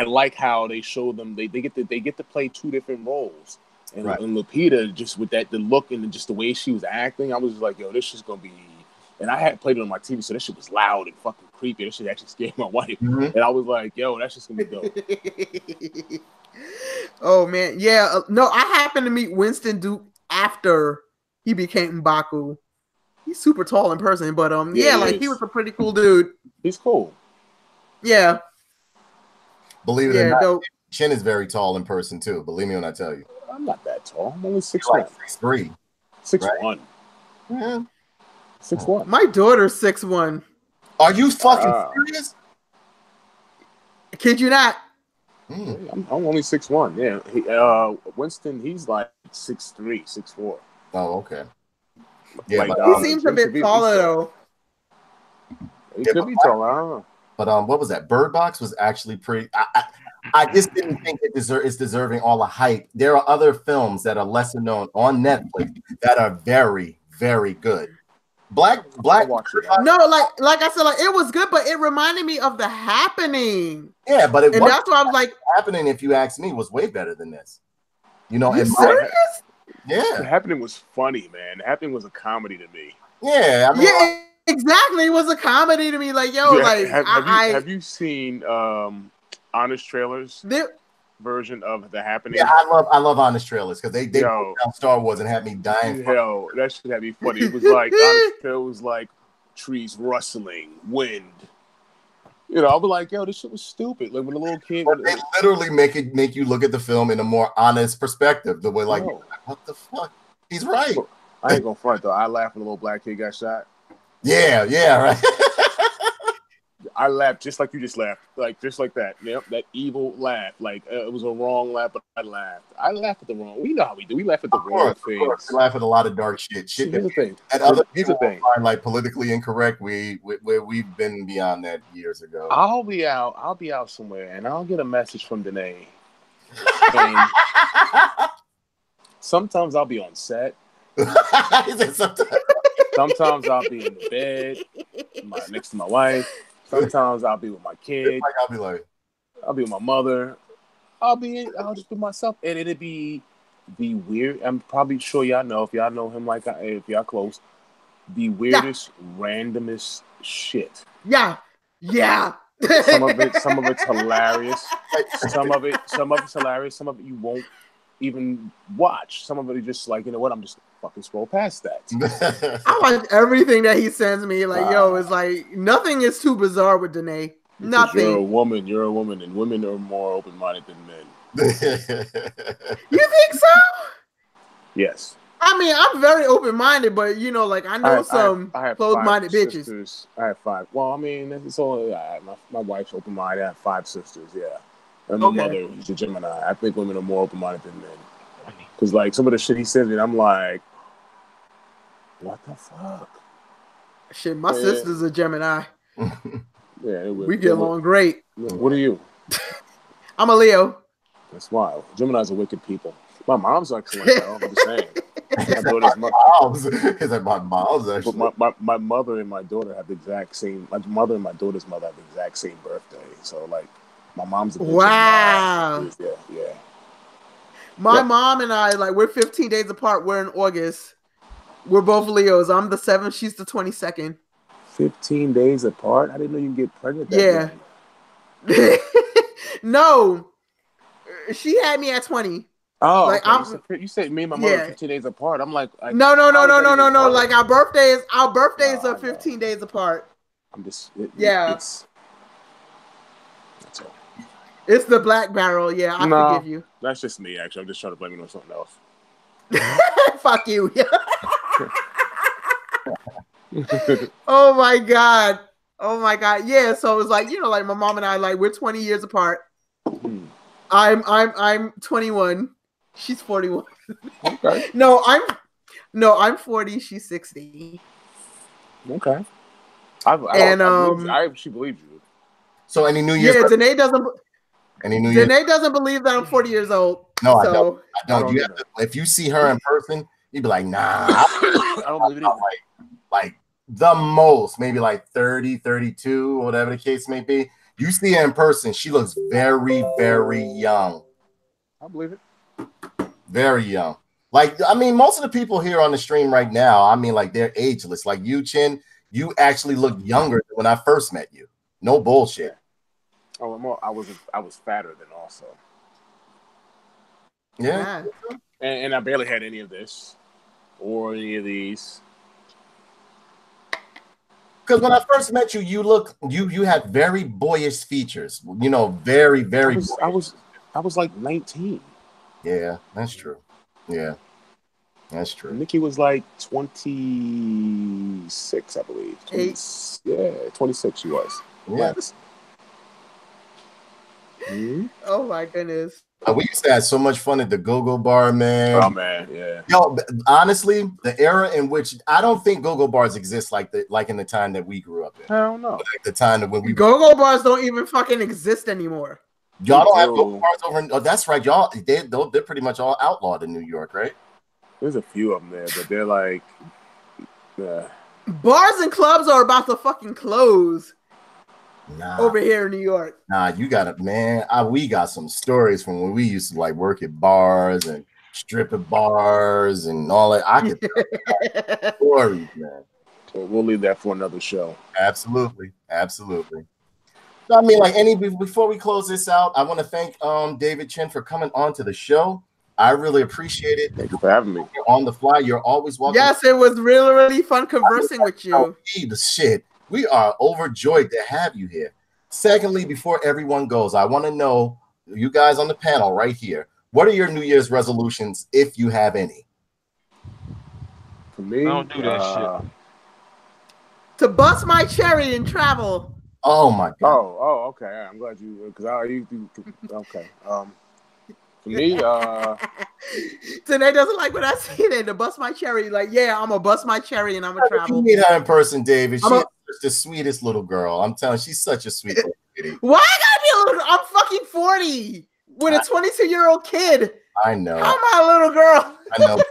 like how they show them they get to play two different roles. And Lupita, just with the look and just the way she was acting, I was just like, yo, this is gonna be. And I had played it on my TV, so that shit was loud and fucking creepy. That shit actually scared my wife. And I was like, yo, that's just gonna be dope. Oh man, yeah. No, I happened to meet Winston Duke after he became M'Baku. He's super tall in person, but he was a pretty cool dude. He's cool. Yeah. Believe it or not, Chen is very tall in person too. Believe me when I tell you. I'm not that tall. I'm only 6'1". Like 6'3". 6'1". Yeah. 6'1". My daughter's 6'1". Are you fucking serious? Kid you not? I'm only 6'1". Yeah. Winston, he's like 6'3", 6'4". Oh, okay. Yeah, he seems a bit taller though. He could be taller. I don't know. But what was that? Bird Box was actually pretty. I just didn't think it's deserving all the hype. There are other films that are lesser known on Netflix that are very, very good. Black. No, like I said, like it was good, but it reminded me of The Happening. Yeah, but that's why I was like, Happening, if you ask me, was way better than this. You serious? Yeah, The Happening was funny, man. The Happening was a comedy to me. Yeah, exactly. It was a comedy to me. Like, yo, have you seen Honest Trailers? Version of The Happening. Yeah, I love Honest Trailers because they broke down Star Wars and had me dying. Hell, that should have me funny. It was like Honest Trailers was like trees rustling, wind. I was like, yo, this shit was stupid. Like when a little kid, they literally make you look at the film in a more honest perspective. The way like, what the fuck? He's right. I ain't gonna front though. I laughed when a little black kid got shot. Yeah, right. I laughed just like you just laughed, like just like that. Yep, that evil laugh. Like it was a wrong laugh, but I laughed. I laughed at the wrong. We know how we do. We laugh at the wrong things. We laugh at a lot of dark shit. Shit. Here's the thing. And other people find like politically incorrect. We've been beyond that years ago. I'll be out somewhere, and I'll get a message from Danae. And sometimes I'll be on set. Sometimes I'll be in the bed next to my wife. Sometimes I'll be with my kid. I'll be with my mother. I'll just be myself, and it'll be weird. I'm probably sure y'all know, if y'all know him, like if y'all close, the weirdest, randomest shit. Yeah. Some of it's hilarious. Some of it's hilarious. Some of it you won't even watch. Some of it is just like, you know what? I'm just fucking scroll past that. I watch everything that he sends me. Like, yo, it's like nothing is too bizarre with Danae. Nothing. You're a woman, and women are more open-minded than men. You think so? Yes. I mean, I'm very open-minded, but you know, like I know some closed-minded bitches. Sisters. I have 5. Well, I mean, it's all my wife's open-minded. I have 5 sisters. Yeah. And my mother is a Gemini. I think women are more open-minded than men. Because, like, some of the shit he sends me, I'm like, what the fuck? Shit, my sister's a Gemini. Yeah, we get along great. What are you? I'm a Leo. That's wild. Geminis are wicked people. My mom's actually like that. I'm just saying. My mom's actually. But my mother and my daughter have the exact same. My mother and my daughter's mother have the exact same birthday. So, like, my mom's a wow. Yeah. My mom and I, like, we're 15 days apart. We're in August. We're both Leos. I'm the 7th. She's the 22nd. 15 days apart? I didn't know you can get pregnant that No. She had me at 20. Oh, like, okay. You said me and my mother 15 days apart. I'm like no. Like our birthdays are 15 days apart. I'm just that's all. It's the black barrel. Yeah, I forgive you. That's just me. Actually, I'm just trying to blame it on something else. Fuck you. Oh my god. Yeah, so it's like, you know, like my mom and I, like, we're 20 years apart. I'm 21. She's 41. Okay. No, I'm 40. She's 60. Okay. I actually believe you. So any New Year's? Yeah, Danae doesn't believe that I'm 40 years old. No, so. I don't. You have to, if you see her in person, you'd be like, nah. I don't believe it. Like the most, maybe like 30, 32, whatever the case may be. You see her in person, she looks very, very young. I believe it. Very young. Like, I mean, most of the people here on the stream right now, I mean, like, they're ageless. Like you, Chen, you actually look younger than when I first met you. No bullshit. Oh, I was fatter than also. Yeah. And I barely had any of this or any of these. Because when I first met you, you had very boyish features. You know, very, very. I was like 19. Yeah, that's true. Yeah, that's true. Nikki was like 26, I believe. 26 she was. Yeah. Mm-hmm. Oh my goodness. We used to have so much fun at the Go-Go Bar, man. Oh man, yeah. Yo, honestly, the era in which I don't think Go-Go Bars exist like in the time that we grew up in. I don't know. Like the time that when we Go-Go Bars don't even fucking exist anymore. Y'all don't have Go-Go Bars over. Oh, that's right, y'all. They're pretty much all outlawed in New York, right? There's a few of them there, but they're like, bars and clubs are about to fucking close. Over here in New York. Nah, you got it, man. We got some stories from when we used to like work at bars and strip at bars and all that. I could tell stories, man. So we'll leave that for another show. Absolutely. So, I mean, like before we close this out, I want to thank David Chen for coming on to the show. I really appreciate it. Thank you for having me. You're on the fly. You're always welcome. Yes, it was really, really fun conversing with you. The shit. We are overjoyed to have you here. Secondly, before everyone goes, I want to know, you guys on the panel right here, what are your New Year's resolutions, if you have any? For me, I don't do that shit. To bust my cherry and travel. Oh my god. Oh, okay. I'm glad you because I you okay. For me, Tanae doesn't like when I say that to bust my cherry. Like, yeah, I'm gonna bust my cherry and I'm gonna You travel. meet her in person, David. I'm She's a- the sweetest little girl. I'm telling you, she's such a sweet little lady. Why I gotta be a little? I'm fucking 40 with a 22-year-old kid. I know. How am I a little girl? I know.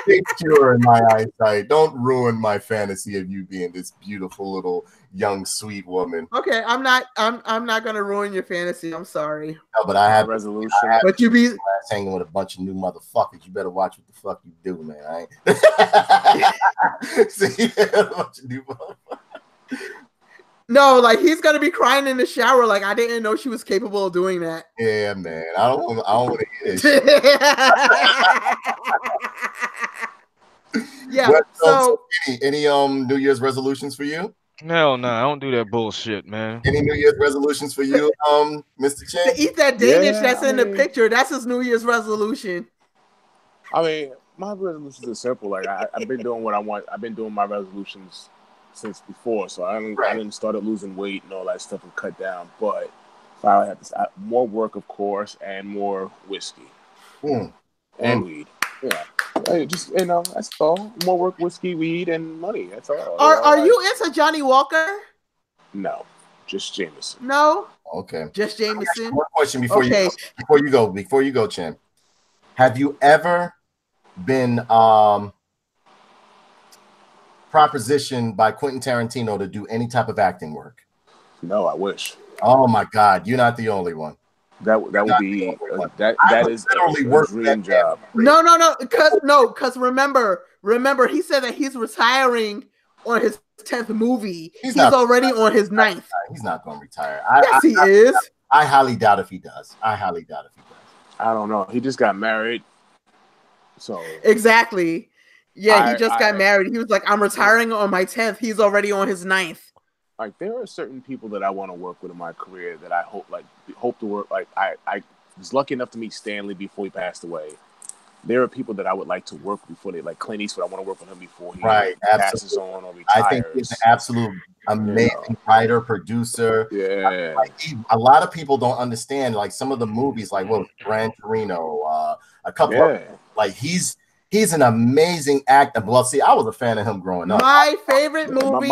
It's pure in my eyesight. Don't ruin my fantasy of you being this beautiful little young sweet woman. Okay, I'm not gonna ruin your fantasy. I'm sorry. No, but I have resolution. But you be hanging with a bunch of new motherfuckers. You better watch what the fuck you do, man. I ain't. See, a bunch of new motherfuckers. no, like he's gonna be crying in the shower. Like I didn't know she was capable of doing that. Yeah, man. I don't want to hear this shit. Yeah. What, So any New Year's resolutions for you? No, I don't do that bullshit, man. Any New Year's resolutions for you, Mr. Chen? to eat that Danish Yeah, that's I in the mean- picture, that's his New Year's resolution. I mean, my resolutions are simple. Like I've been doing what I want. I've been doing my resolutions since before. So I didn't started losing weight and all that stuff and cut down. But I have more work, of course, and more whiskey and weed. Yeah, just that's all. More work, whiskey, weed, and money. That's all. Are you into Johnny Walker? No, just Jameson. No, Okay. just Jameson. One question before Okay. you go, Chen. Have you ever been propositioned by Quentin Tarantino to do any type of acting work? No, I wish. Oh my God, you're not the only one. That would be that is literally a work dream that job. Because remember, he said that he's retiring on his 10th movie. He's already on his 9th. He's not going to retire. Yes, he is. I highly doubt if he does. I don't know. He just got married. So exactly. Yeah, he just got married. He was like, I'm retiring on my 10th. He's already on his 9th. Like there are certain people that I want to work with in my career that I hope to work. Like I was lucky enough to meet Stanley before he passed away. There are people that I would like to work before they, like Clint Eastwood. I want to work with him before he passes on or retires. I think he's an absolute amazing writer, producer. Yeah. A lot of people don't understand like some of the movies, like Gran Torino, a couple of like he's an amazing actor. Well, see, I was a fan of him growing up. My favorite movie,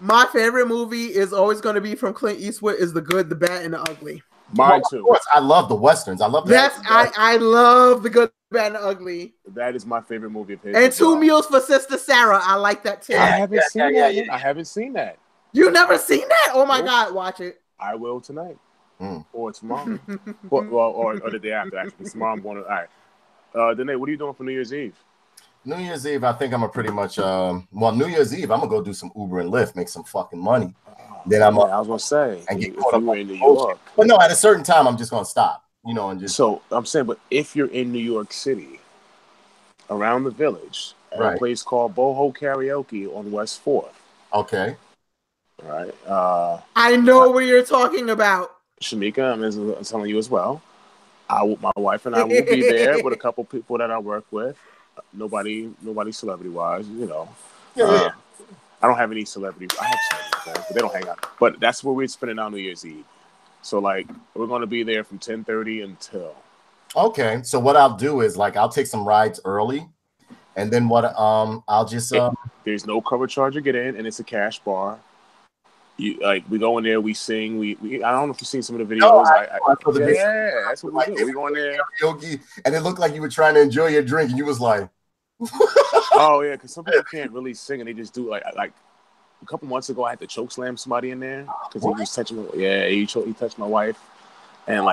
my favorite movie is always going to be from Clint Eastwood is The Good, the Bad, and the Ugly. Mine too. Of course, I love the westerns. I love that. I love The Good, the Bad, and the Ugly. That is my favorite movie of his. And Two Mules for Sister Sarah. I like that too. I haven't seen that. I haven't seen that. You never seen that? Oh my God, watch it. I will tonight. Or tomorrow. or the day after, actually. Tomorrow I'm going to. All right. Danae, what are you doing for New Year's Eve? New Year's Eve, I think I'm a pretty much New Year's Eve, I'm gonna go do some Uber and Lyft, make some fucking money. Then I was gonna say and get if you were in New York. But no, at a certain time I'm just gonna stop, and just so I'm saying, but if you're in New York City, around the village, at a place called Boho Karaoke on West 4th. Okay. All right. I know what you're talking about. Ms.Mika, I'm telling you as well. My wife and I will be there with a couple people that I work with. Nobody celebrity wise, I don't have any celebrities. I have celebrity friends, but they don't hang out. But that's where we're spending our New Year's Eve. So like we're gonna be there from 10:30 until. Okay. So what I'll do is like I'll take some rides early, and then I'll just there's no cover charge to get in, and it's a cash bar. We go in there, we sing, we I don't know if you've seen some of the videos. That's what we do. We go in there, karaoke, and it looked like you were trying to enjoy your drink, and you was like, oh yeah, because some people can't really sing, and they just do like a couple months ago, I had to choke slam somebody in there because he was touching me. Yeah, he touched my wife, and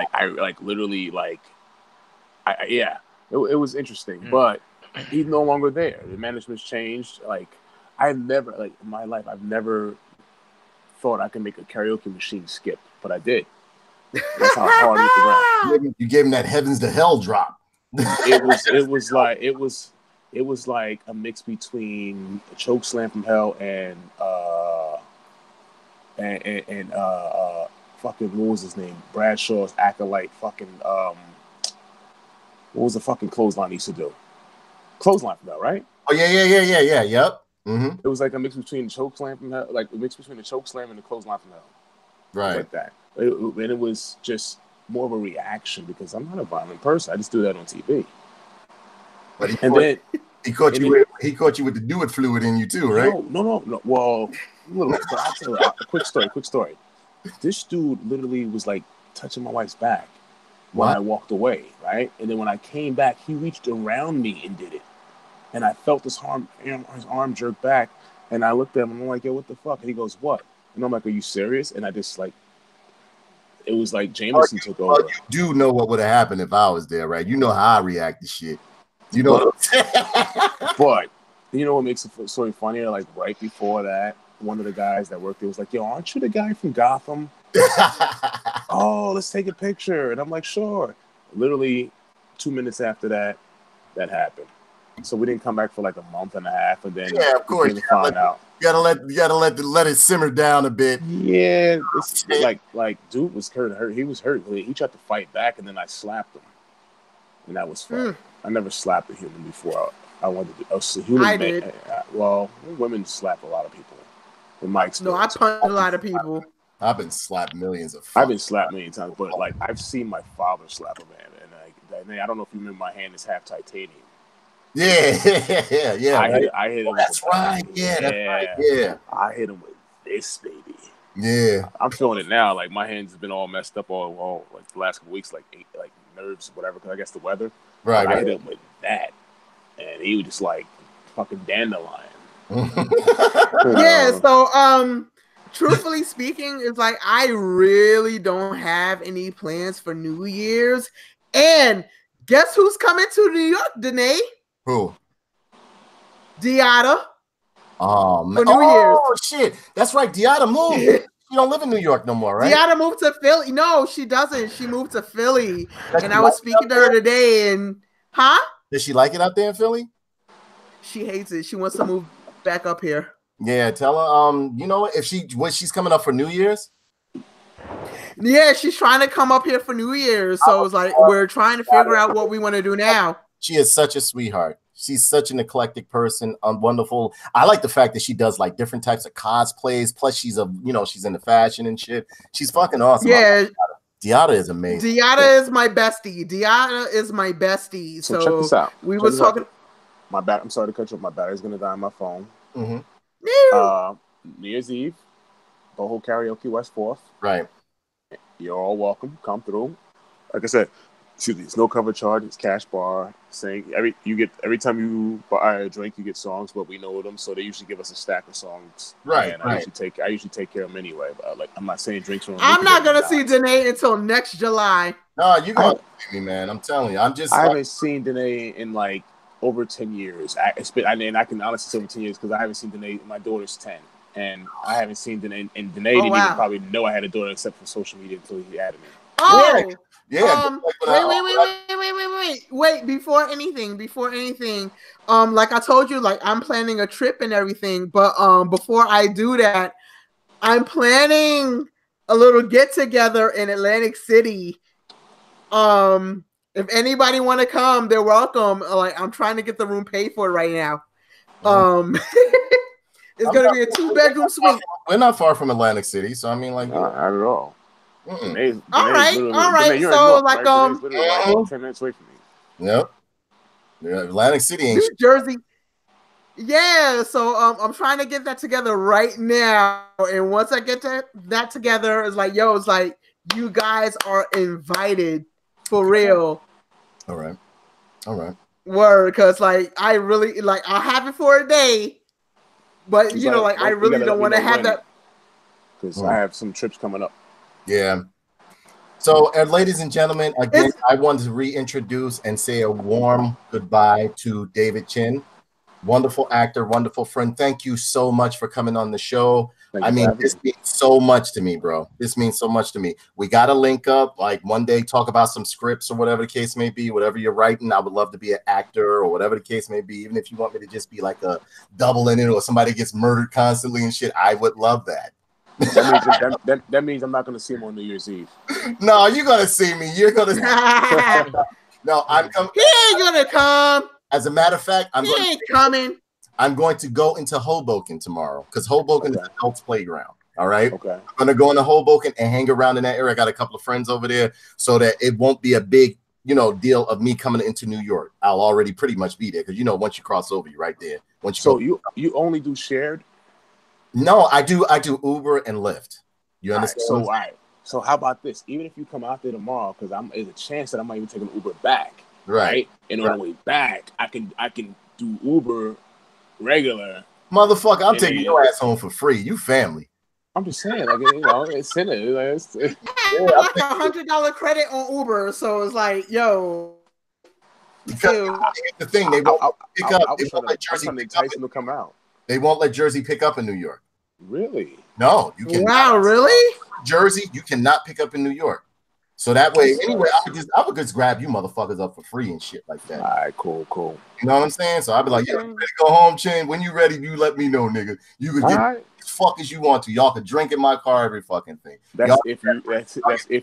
it was interesting, but he's no longer there. The management's changed. Like in my life, I've never thought I could make a karaoke machine skip, but I did. That's how hard it hit the ground. You gave him that heavens to hell drop. It was like a mix between a choke slam from hell and fucking what was his name? Bradshaw's acolyte. Fucking what was the fucking clothesline he used to do? Clothesline from hell, right? Oh yeah. Yep. It was like a mix between chokeslam from hell, like a mix between the chokeslam and the clothesline from hell. Right. Like that. And it was just more of a reaction because I'm not a violent person. I just do that on TV. But he caught you with the do it fluid in you too, right? No. Well, I'll tell you a quick story. This dude literally was like touching my wife's back when I walked away, right? And then when I came back, he reached around me and did it. And I felt his arm jerk back. And I looked at him and I'm like, yo, what the fuck? And he goes, what? And I'm like, are you serious? And I just like, it was like Jameson took over. You do know what would have happened if I was there, right? You know how I react to shit. You know what I'm saying? But you know what makes the story funnier? Like right before that, one of the guys that worked there was like, yo, aren't you the guy from Gotham? Oh, let's take a picture. And I'm like, sure. Literally 2 minutes after that happened. So we didn't come back for like a month and a half, and then of course, you gotta let it simmer down a bit. Yeah, it's like dude was hurt. He was hurt. He tried to fight back, and then I slapped him, and that was fun. I never slapped a human before. I wanted to. A human I did. Well, women slap a lot of people. In my experience, No, I punched a lot of people. I've been slapped millions of. I've been slapped many times, but like I've seen my father slap a man, and I don't know if you remember, my hand is half titanium. Yeah. I hit him. That's right. Yeah, that's right. Yeah. I hit him with this baby. Yeah. I'm feeling it now. Like my hands have been all messed up all like the last couple weeks, like nerves, whatever. Because I guess the weather. Right. I hit him with that, and he was just like fucking dandelion. Yeah. So truthfully speaking, it's like I really don't have any plans for New Year's, and guess who's coming to New York, Danae? Who? Diada. Oh man! For New Year's. Oh shit! That's right. Diada moved. She don't live in New York no more, right? Diada moved to Philly. No, she doesn't. She moved to Philly, and I was speaking to her today. And Does she like it out there in Philly? She hates it. She wants to move back up here. Yeah, tell her. You know if she's coming up for New Year's. Yeah, she's trying to come up here for New Year's. So it's like we're trying to figure out what we want to do now. She is such a sweetheart. She's such an eclectic person, wonderful. I like the fact that she does like different types of cosplays. Plus, she's she's into fashion and shit. She's fucking awesome. Yeah, Diada is amazing. Diada is my bestie. Diada is my bestie. So check this out. We was talking. I'm sorry to cut you off. My battery's gonna die on my phone. Mm-hmm. New Year's Eve, the whole karaoke West 4th. Right. You're all welcome. Come through. Like I said, it's no cover charge. It's cash bar. Sing every time you buy a drink, you get songs, but we know them, so they usually give us a stack of songs. Right. And I usually take care of them anyway. But I'm not saying drinks. I'm not gonna see Danae until next July. No, you gonna see me, man. I'm telling you. I haven't seen Danae in like over 10 years. I can honestly say over 10 years because I haven't seen Danae. My daughter's 10. And I haven't seen Danae, and Danae didn't even probably know I had a daughter except for social media until he added me. Oh, yeah. Wait! Before anything, like I told you, like I'm planning a trip and everything. But before I do that, I'm planning a little get together in Atlantic City. If anybody want to come, they're welcome. Like I'm trying to get the room paid for right now. It's going to be a 2-bedroom suite. We're not far from Atlantic City, so I mean, like, not at all. All right. So, like, 10 minutes away from me. Yep. Yeah, Atlantic City ain't New Jersey. Yeah. So, I'm trying to get that together right now, and once I get that together, it's like, it's like you guys are invited for real. All right. Word, because like I really I'll have it for a day. But I really don't want to have that because I have some trips coming up. Yeah. So, ladies and gentlemen, again, I wanted to reintroduce and say a warm goodbye to David Chen, wonderful actor, wonderful friend. Thank you so much for coming on the show. This means so much to me, bro. This means so much to me. We got to link up, like one day, talk about some scripts or whatever the case may be, whatever you're writing. I would love to be an actor or whatever the case may be. Even if you want me to just be like a double in it or somebody gets murdered constantly and shit, I would love that. That means I'm not going to see him on New Year's Eve. No, you're going to see me. You're going to. No, I'm coming. He ain't going to come. As a matter of fact, he ain't coming. I'm going to go into Hoboken tomorrow because Hoboken is an adults playground. All right. Okay. I'm gonna go into Hoboken and hang around in that area. I got a couple of friends over there, so that it won't be a big, deal of me coming into New York. I'll already pretty much be there because once you cross over, you're right there. Once you you only do shared? No, I do Uber and Lyft. You understand? All right. So how about this? Even if you come out there tomorrow, because there's a chance that I might even take an Uber back. Right. And on the way back, I can do Uber regular. Motherfucker, I'm taking your ass home for free. You family. I'm just saying, it's in it. Like $100 credit on Uber, so it's like, yo. The thing, they won't pick up. They won't let Jersey pick up. To come out. They won't let Jersey pick up in New York. Really? No, you can. Wow, really? Jersey, you cannot pick up in New York. So that way, anyway, I would just grab you motherfuckers up for free and shit like that. All right, cool. You know what I'm saying? So I'd be like, yeah, you ready to go home, Chen? When you ready, you let me know, nigga. You can get as fuck as you want to. Y'all can drink in my car, every fucking thing. That's if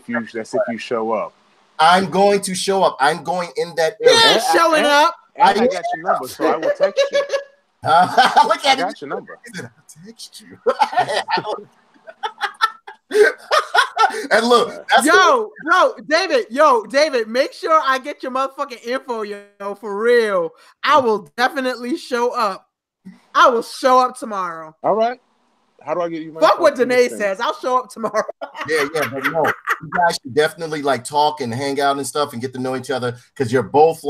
you show up. I'm going to show up. I'm going in that area. Yeah, showing up. I got your number, so I will text you. Look at I got your number. I'll text you. And look, David, make sure I get your motherfucking info, for real. I will definitely show up. I will show up tomorrow. All right. How do I get you? Fuck what Danae says. I'll show up tomorrow. yeah, but no, you guys should definitely talk and hang out and stuff and get to know each other because you're both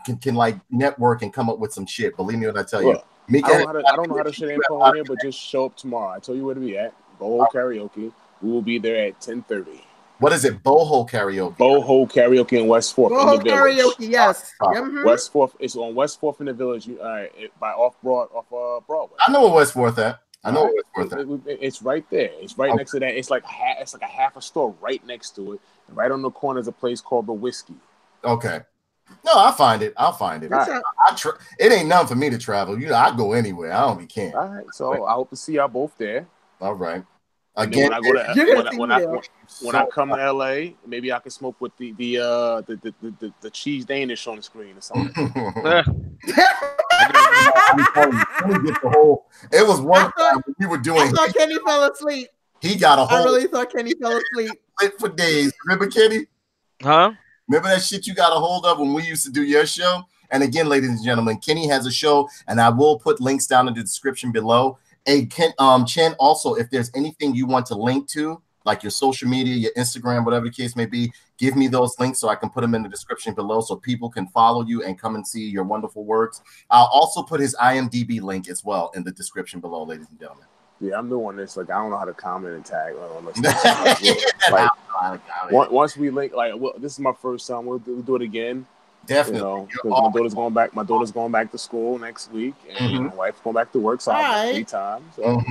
can network and come up with some shit. Believe me when I tell you. Mika, I don't know how to shit info on here, but just show up tomorrow. I tell you where to be at. Boho Karaoke. We will be there at 10:30. What is it? Boho Karaoke. Boho Karaoke in West 4th. Boho Karaoke, yes. West 4th. It's on West 4th in the Village. By off Broadway. I know where West 4th at. It's right there. It's right next to that. It's like a half a store right next to it. And right on the corner is a place called The Whiskey. Okay. No, I'll find it. It ain't nothing for me to travel. I go anywhere. I don't be caring. All right. So I hope to see y'all both there. All right. Again, when I come to LA, maybe I can smoke with the cheese Danish on the screen or something. It was one time when we were doing. I thought Kenny fell asleep. He got a whole. I really thought Kenny fell asleep. For days. Remember, Kenny? Huh? Remember that shit you got a hold of when we used to do your show? And again, ladies and gentlemen, Kenny has a show, and I will put links down in the description below. Hey, Chen, also, if there's anything you want to link to, like your social media, your Instagram, whatever the case may be, give me those links so I can put them in the description below so people can follow you and come and see your wonderful works. I'll also put his IMDb link as well in the description below, ladies and gentlemen. Yeah, I'm doing this. I don't know how to comment and tag. Once we link, this is my first time. We'll do it again. Definitely. My daughter's going back. My daughter's going back to school next week, and my wife's going back to work. So I have free time. So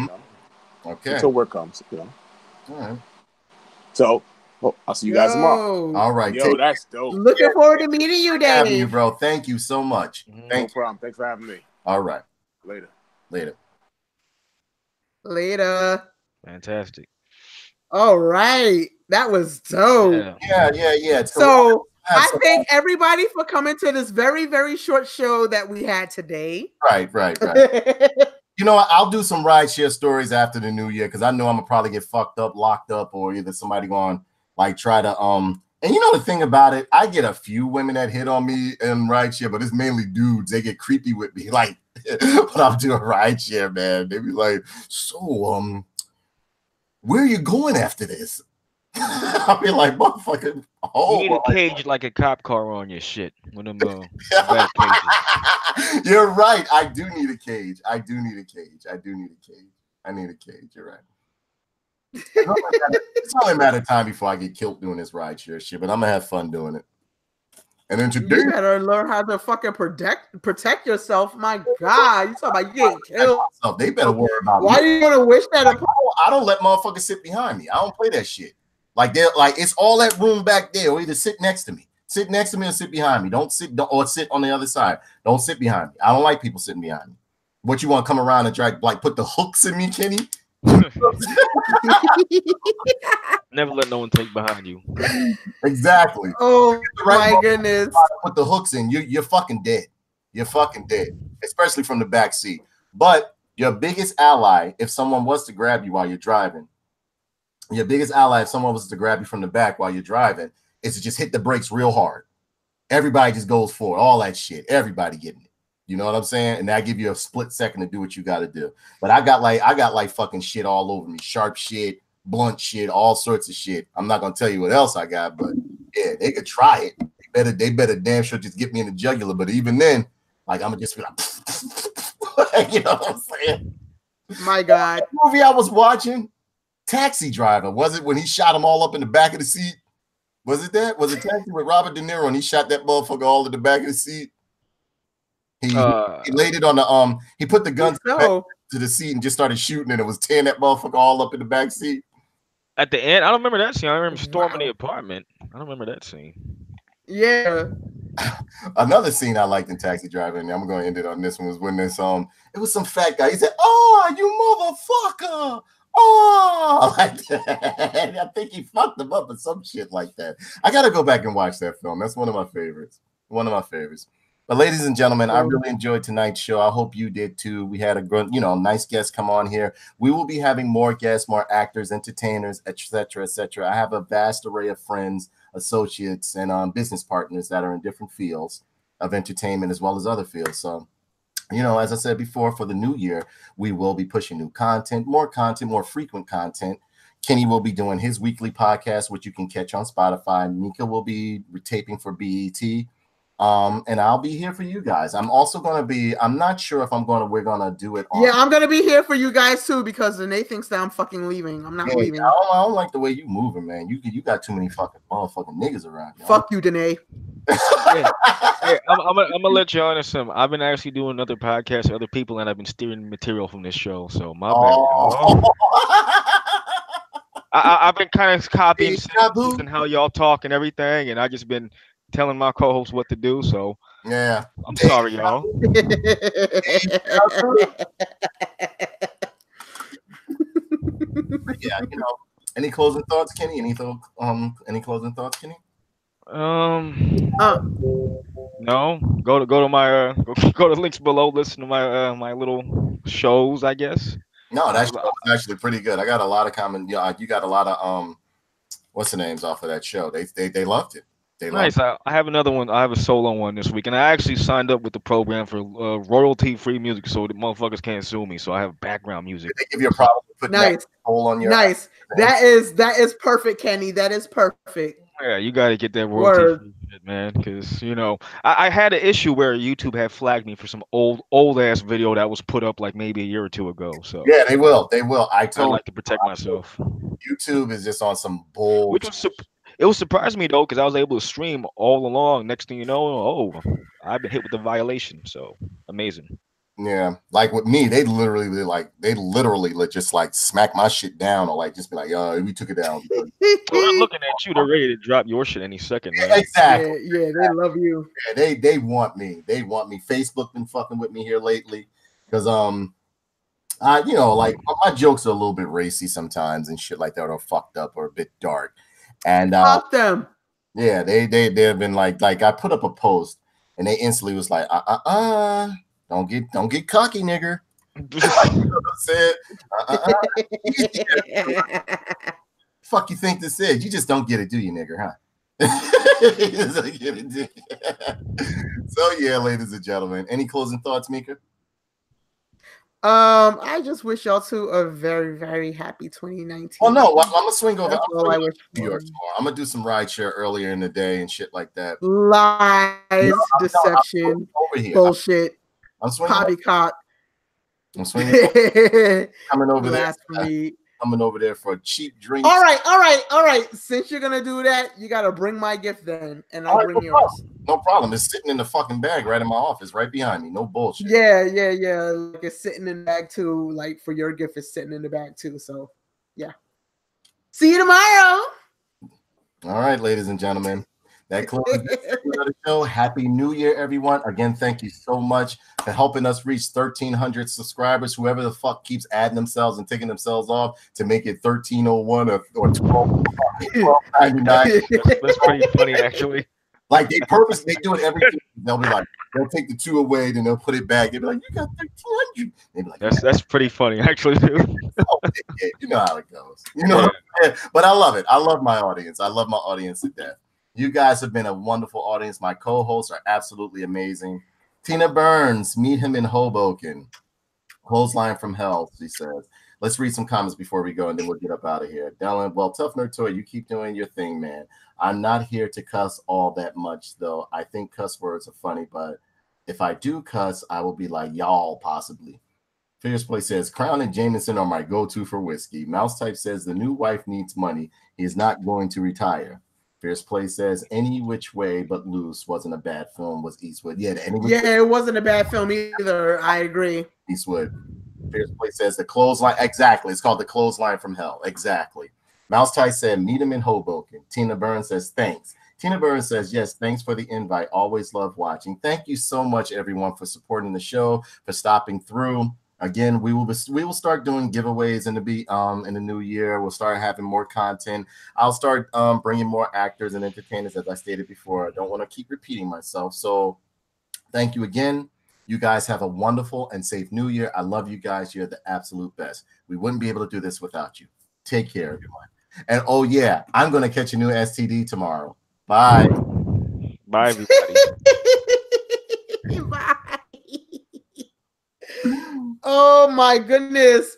okay. Until work comes, All right. So I'll see you guys tomorrow. All right. That's dope. Looking forward to meeting you, Dave. You, bro. Thank you so much. No problem. Thanks for having me. All right. Later. Fantastic. All right. That was dope. Yeah. So I thank everybody for coming to this very, very short show that we had today. Right. I'll do some rideshare stories after the new year because I know I'm gonna probably get fucked up, locked up, or either somebody going try to And the thing about it, I get a few women that hit on me in rideshare, but it's mainly dudes. They get creepy with me, when I'm doing rideshare, man. They be like, "So, where are you going after this?" I'll be like, "Motherfucker, you need a cage like a cop car on your shit. One of them back cages." You're right. I do need a cage. I need a cage. You're right. It's only a matter of time before I get killed doing this rideshare shit, but I'm gonna have fun doing it. And then today, you better learn how to fucking protect yourself. My God, you talking about you getting killed? They better worry about Why me. do you want to wish that upon? I don't let motherfuckers sit behind me. I don't play that shit. It's all that room back there, or either sit next to me. Sit next to me or sit behind me. Don't sit on the other side. Don't sit behind me. I don't like people sitting behind me. What you want to come around and put the hooks in me, Kenny? Never let no one take behind you. Exactly. Oh my goodness. Put the hooks in. You're fucking dead. You're fucking dead. Especially from the back seat. But your biggest ally, if someone was to grab you while you're driving, your biggest ally, if someone was to grab you from the back while you're driving, is to just hit the brakes real hard. Everybody just goes for it, all that shit. Everybody getting it. You know what I'm saying? And that give you a split second to do what you got to do. But I got like fucking shit all over me, sharp shit, blunt shit, all sorts of shit. I'm not gonna tell you what else I got, but yeah, they could try it. They better damn sure just get me in the jugular. But even then, like I'm gonna just be like, you know what I'm saying? My God, the movie I was watching. Taxi Driver, was it when he shot them all up in the back of the seat? Was it that? Was it Taxi with Robert De Niro and he shot that motherfucker all in the back of the seat? He laid it on the he put the guns to the seat and just started shooting and it was tearing that motherfucker all up in the back seat. At the end, I don't remember that scene. I remember storming the apartment. I don't remember that scene. Yeah. Another scene I liked in Taxi Driver, and I'm going to end it on this one, was when this it was some fat guy. He said, "Oh, you motherfucker." Oh, like that. I think he fucked him up or some shit like that. I gotta go back and watch that film. That's one of my favorites. One of my favorites. But ladies and gentlemen, I really enjoyed tonight's show. I hope you did too. We had a good, nice guest come on here. We will be having more guests, more actors, entertainers, etc., etc. I have a vast array of friends, associates, and business partners that are in different fields of entertainment as well as other fields. So, as I said before, for the new year, we will be pushing new content, more frequent content. Kenny will be doing his weekly podcast, which you can catch on Spotify. Mika will be taping for BET. And I'll be here for you guys. I'm also going to be, I'm not sure if we're going to do it. Yeah, I'm going to be here for you guys too, because Nate thinks that I'm fucking leaving. I'm not leaving. I don't like the way you moving, man. You got too many fucking motherfucking niggas around. Fuck you, Danae. I'm gonna let you on to some. I've been actually doing other podcasts with other people, and I've been stealing material from this show. So my bad. I've been kind of copying and how y'all talk and everything, and I just been telling my co-hosts what to do. So yeah, I'm sorry, y'all. Yeah, any closing thoughts, Kenny? Any closing thoughts, Kenny? No. Go to my go to links below. Listen to my my little shows, I guess. No, that's actually pretty good. I got a lot of comment. Yeah, you got a lot of what's the names off of that show? They loved it. Nice. I have another one. I have a solo one this week, and I actually signed up with the program for royalty-free music, so the motherfuckers can't sue me. So I have background music. Did they give you a problem putting that hole on your nice? That is perfect, Kenny. That is perfect. Yeah, you got to get that royalty shit, man, because I had an issue where YouTube had flagged me for some old ass video that was put up like maybe a year or two ago. So yeah, they will. I'd like to protect myself. YouTube is just on some bull. It was surprised me though, because I was able to stream all along. Next thing you know, I've been hit with the violation. So amazing. Yeah, like with me, they literally just like smack my shit down or like just be like, we took it down. Well, I'm looking at you. They're ready to drop your shit any second, man. Exactly. Yeah, they love you. Yeah, they want me. They want me. Facebook been fucking with me here lately because like my jokes are a little bit racy sometimes and shit like that, or fucked up or a bit dark. And fuck them. Yeah, they've been like I put up a post and they instantly was like, don't get cocky, nigger. You know what I'm saying? Fuck you think this is? You just don't get it, do you, nigger, huh? You just don't get it, do you? So yeah, ladies and gentlemen, any closing thoughts, Mika? I just wish y'all two a very, very happy 2019. Oh no, I'm gonna swing over. I wish New York tomorrow. I'm gonna do some rideshare earlier in the day and shit like that. Lies, deception, bullshit. I'm swinging. Poppycock. I'm swinging. Coming over there. Coming over there for a cheap drink. All right. Since you're gonna do that, you gotta bring my gift then, and I'll bring yours. No problem. It's sitting in the fucking bag right in my office, right behind me. No bullshit. Yeah. Like it's sitting in the bag too. Like for your gift, it's sitting in the bag too. So, yeah. See you tomorrow. All right, ladies and gentlemen. That closes the show. Happy New Year, everyone. Again, thank you so much for helping us reach 1,300 subscribers. Whoever the fuck keeps adding themselves and taking themselves off to make it 1,301 or 1,299. That's pretty funny, actually. Like they do it every 2 weeks. They'll be like, they'll take the 2 away, then they'll put it back. They'll be like, you got 1,300. They'll be like, That's pretty funny, actually. oh, yeah, you know how it goes. You know what I'm saying? But I love it. I love my audience. I love my audience to death. You guys have been a wonderful audience. My co-hosts are absolutely amazing. Tina Burns, meet him in Hoboken. Clothesline from hell, she says. Let's read some comments before we go, and then we'll get up out of here. Dylan, well, Tough Nerd Toy, you keep doing your thing, man. I'm not here to cuss all that much, though. I think cuss words are funny, but if I do cuss, I will be like y'all, possibly. Fierce Play says, Crown and Jameson are my go-to for whiskey. Mouse Type says, the new wife needs money. He is not going to retire. Fierce Play says, Any Which Way But Loose wasn't a bad film, was Eastwood. Yeah, it wasn't a bad film either. I agree. Eastwood. Fierce Play says, the clothesline. Exactly. It's called The Clothesline from Hell. Exactly. Mouse Tie said, meet him in Hoboken. Tina Burns says, thanks. Tina Burns says, yes, thanks for the invite. Always love watching. Thank you so much, everyone, for supporting the show, for stopping through. Again, we will start doing giveaways in the new year. We'll start having more content. I'll start bringing more actors and entertainers, as I stated before. I don't want to keep repeating myself. So thank you again. You guys have a wonderful and safe new year. I love you guys. You're the absolute best. We wouldn't be able to do this without you. Take care, everyone. And oh yeah, I'm going to catch a new STD tomorrow. Bye. Bye, everybody. Bye. Oh my goodness.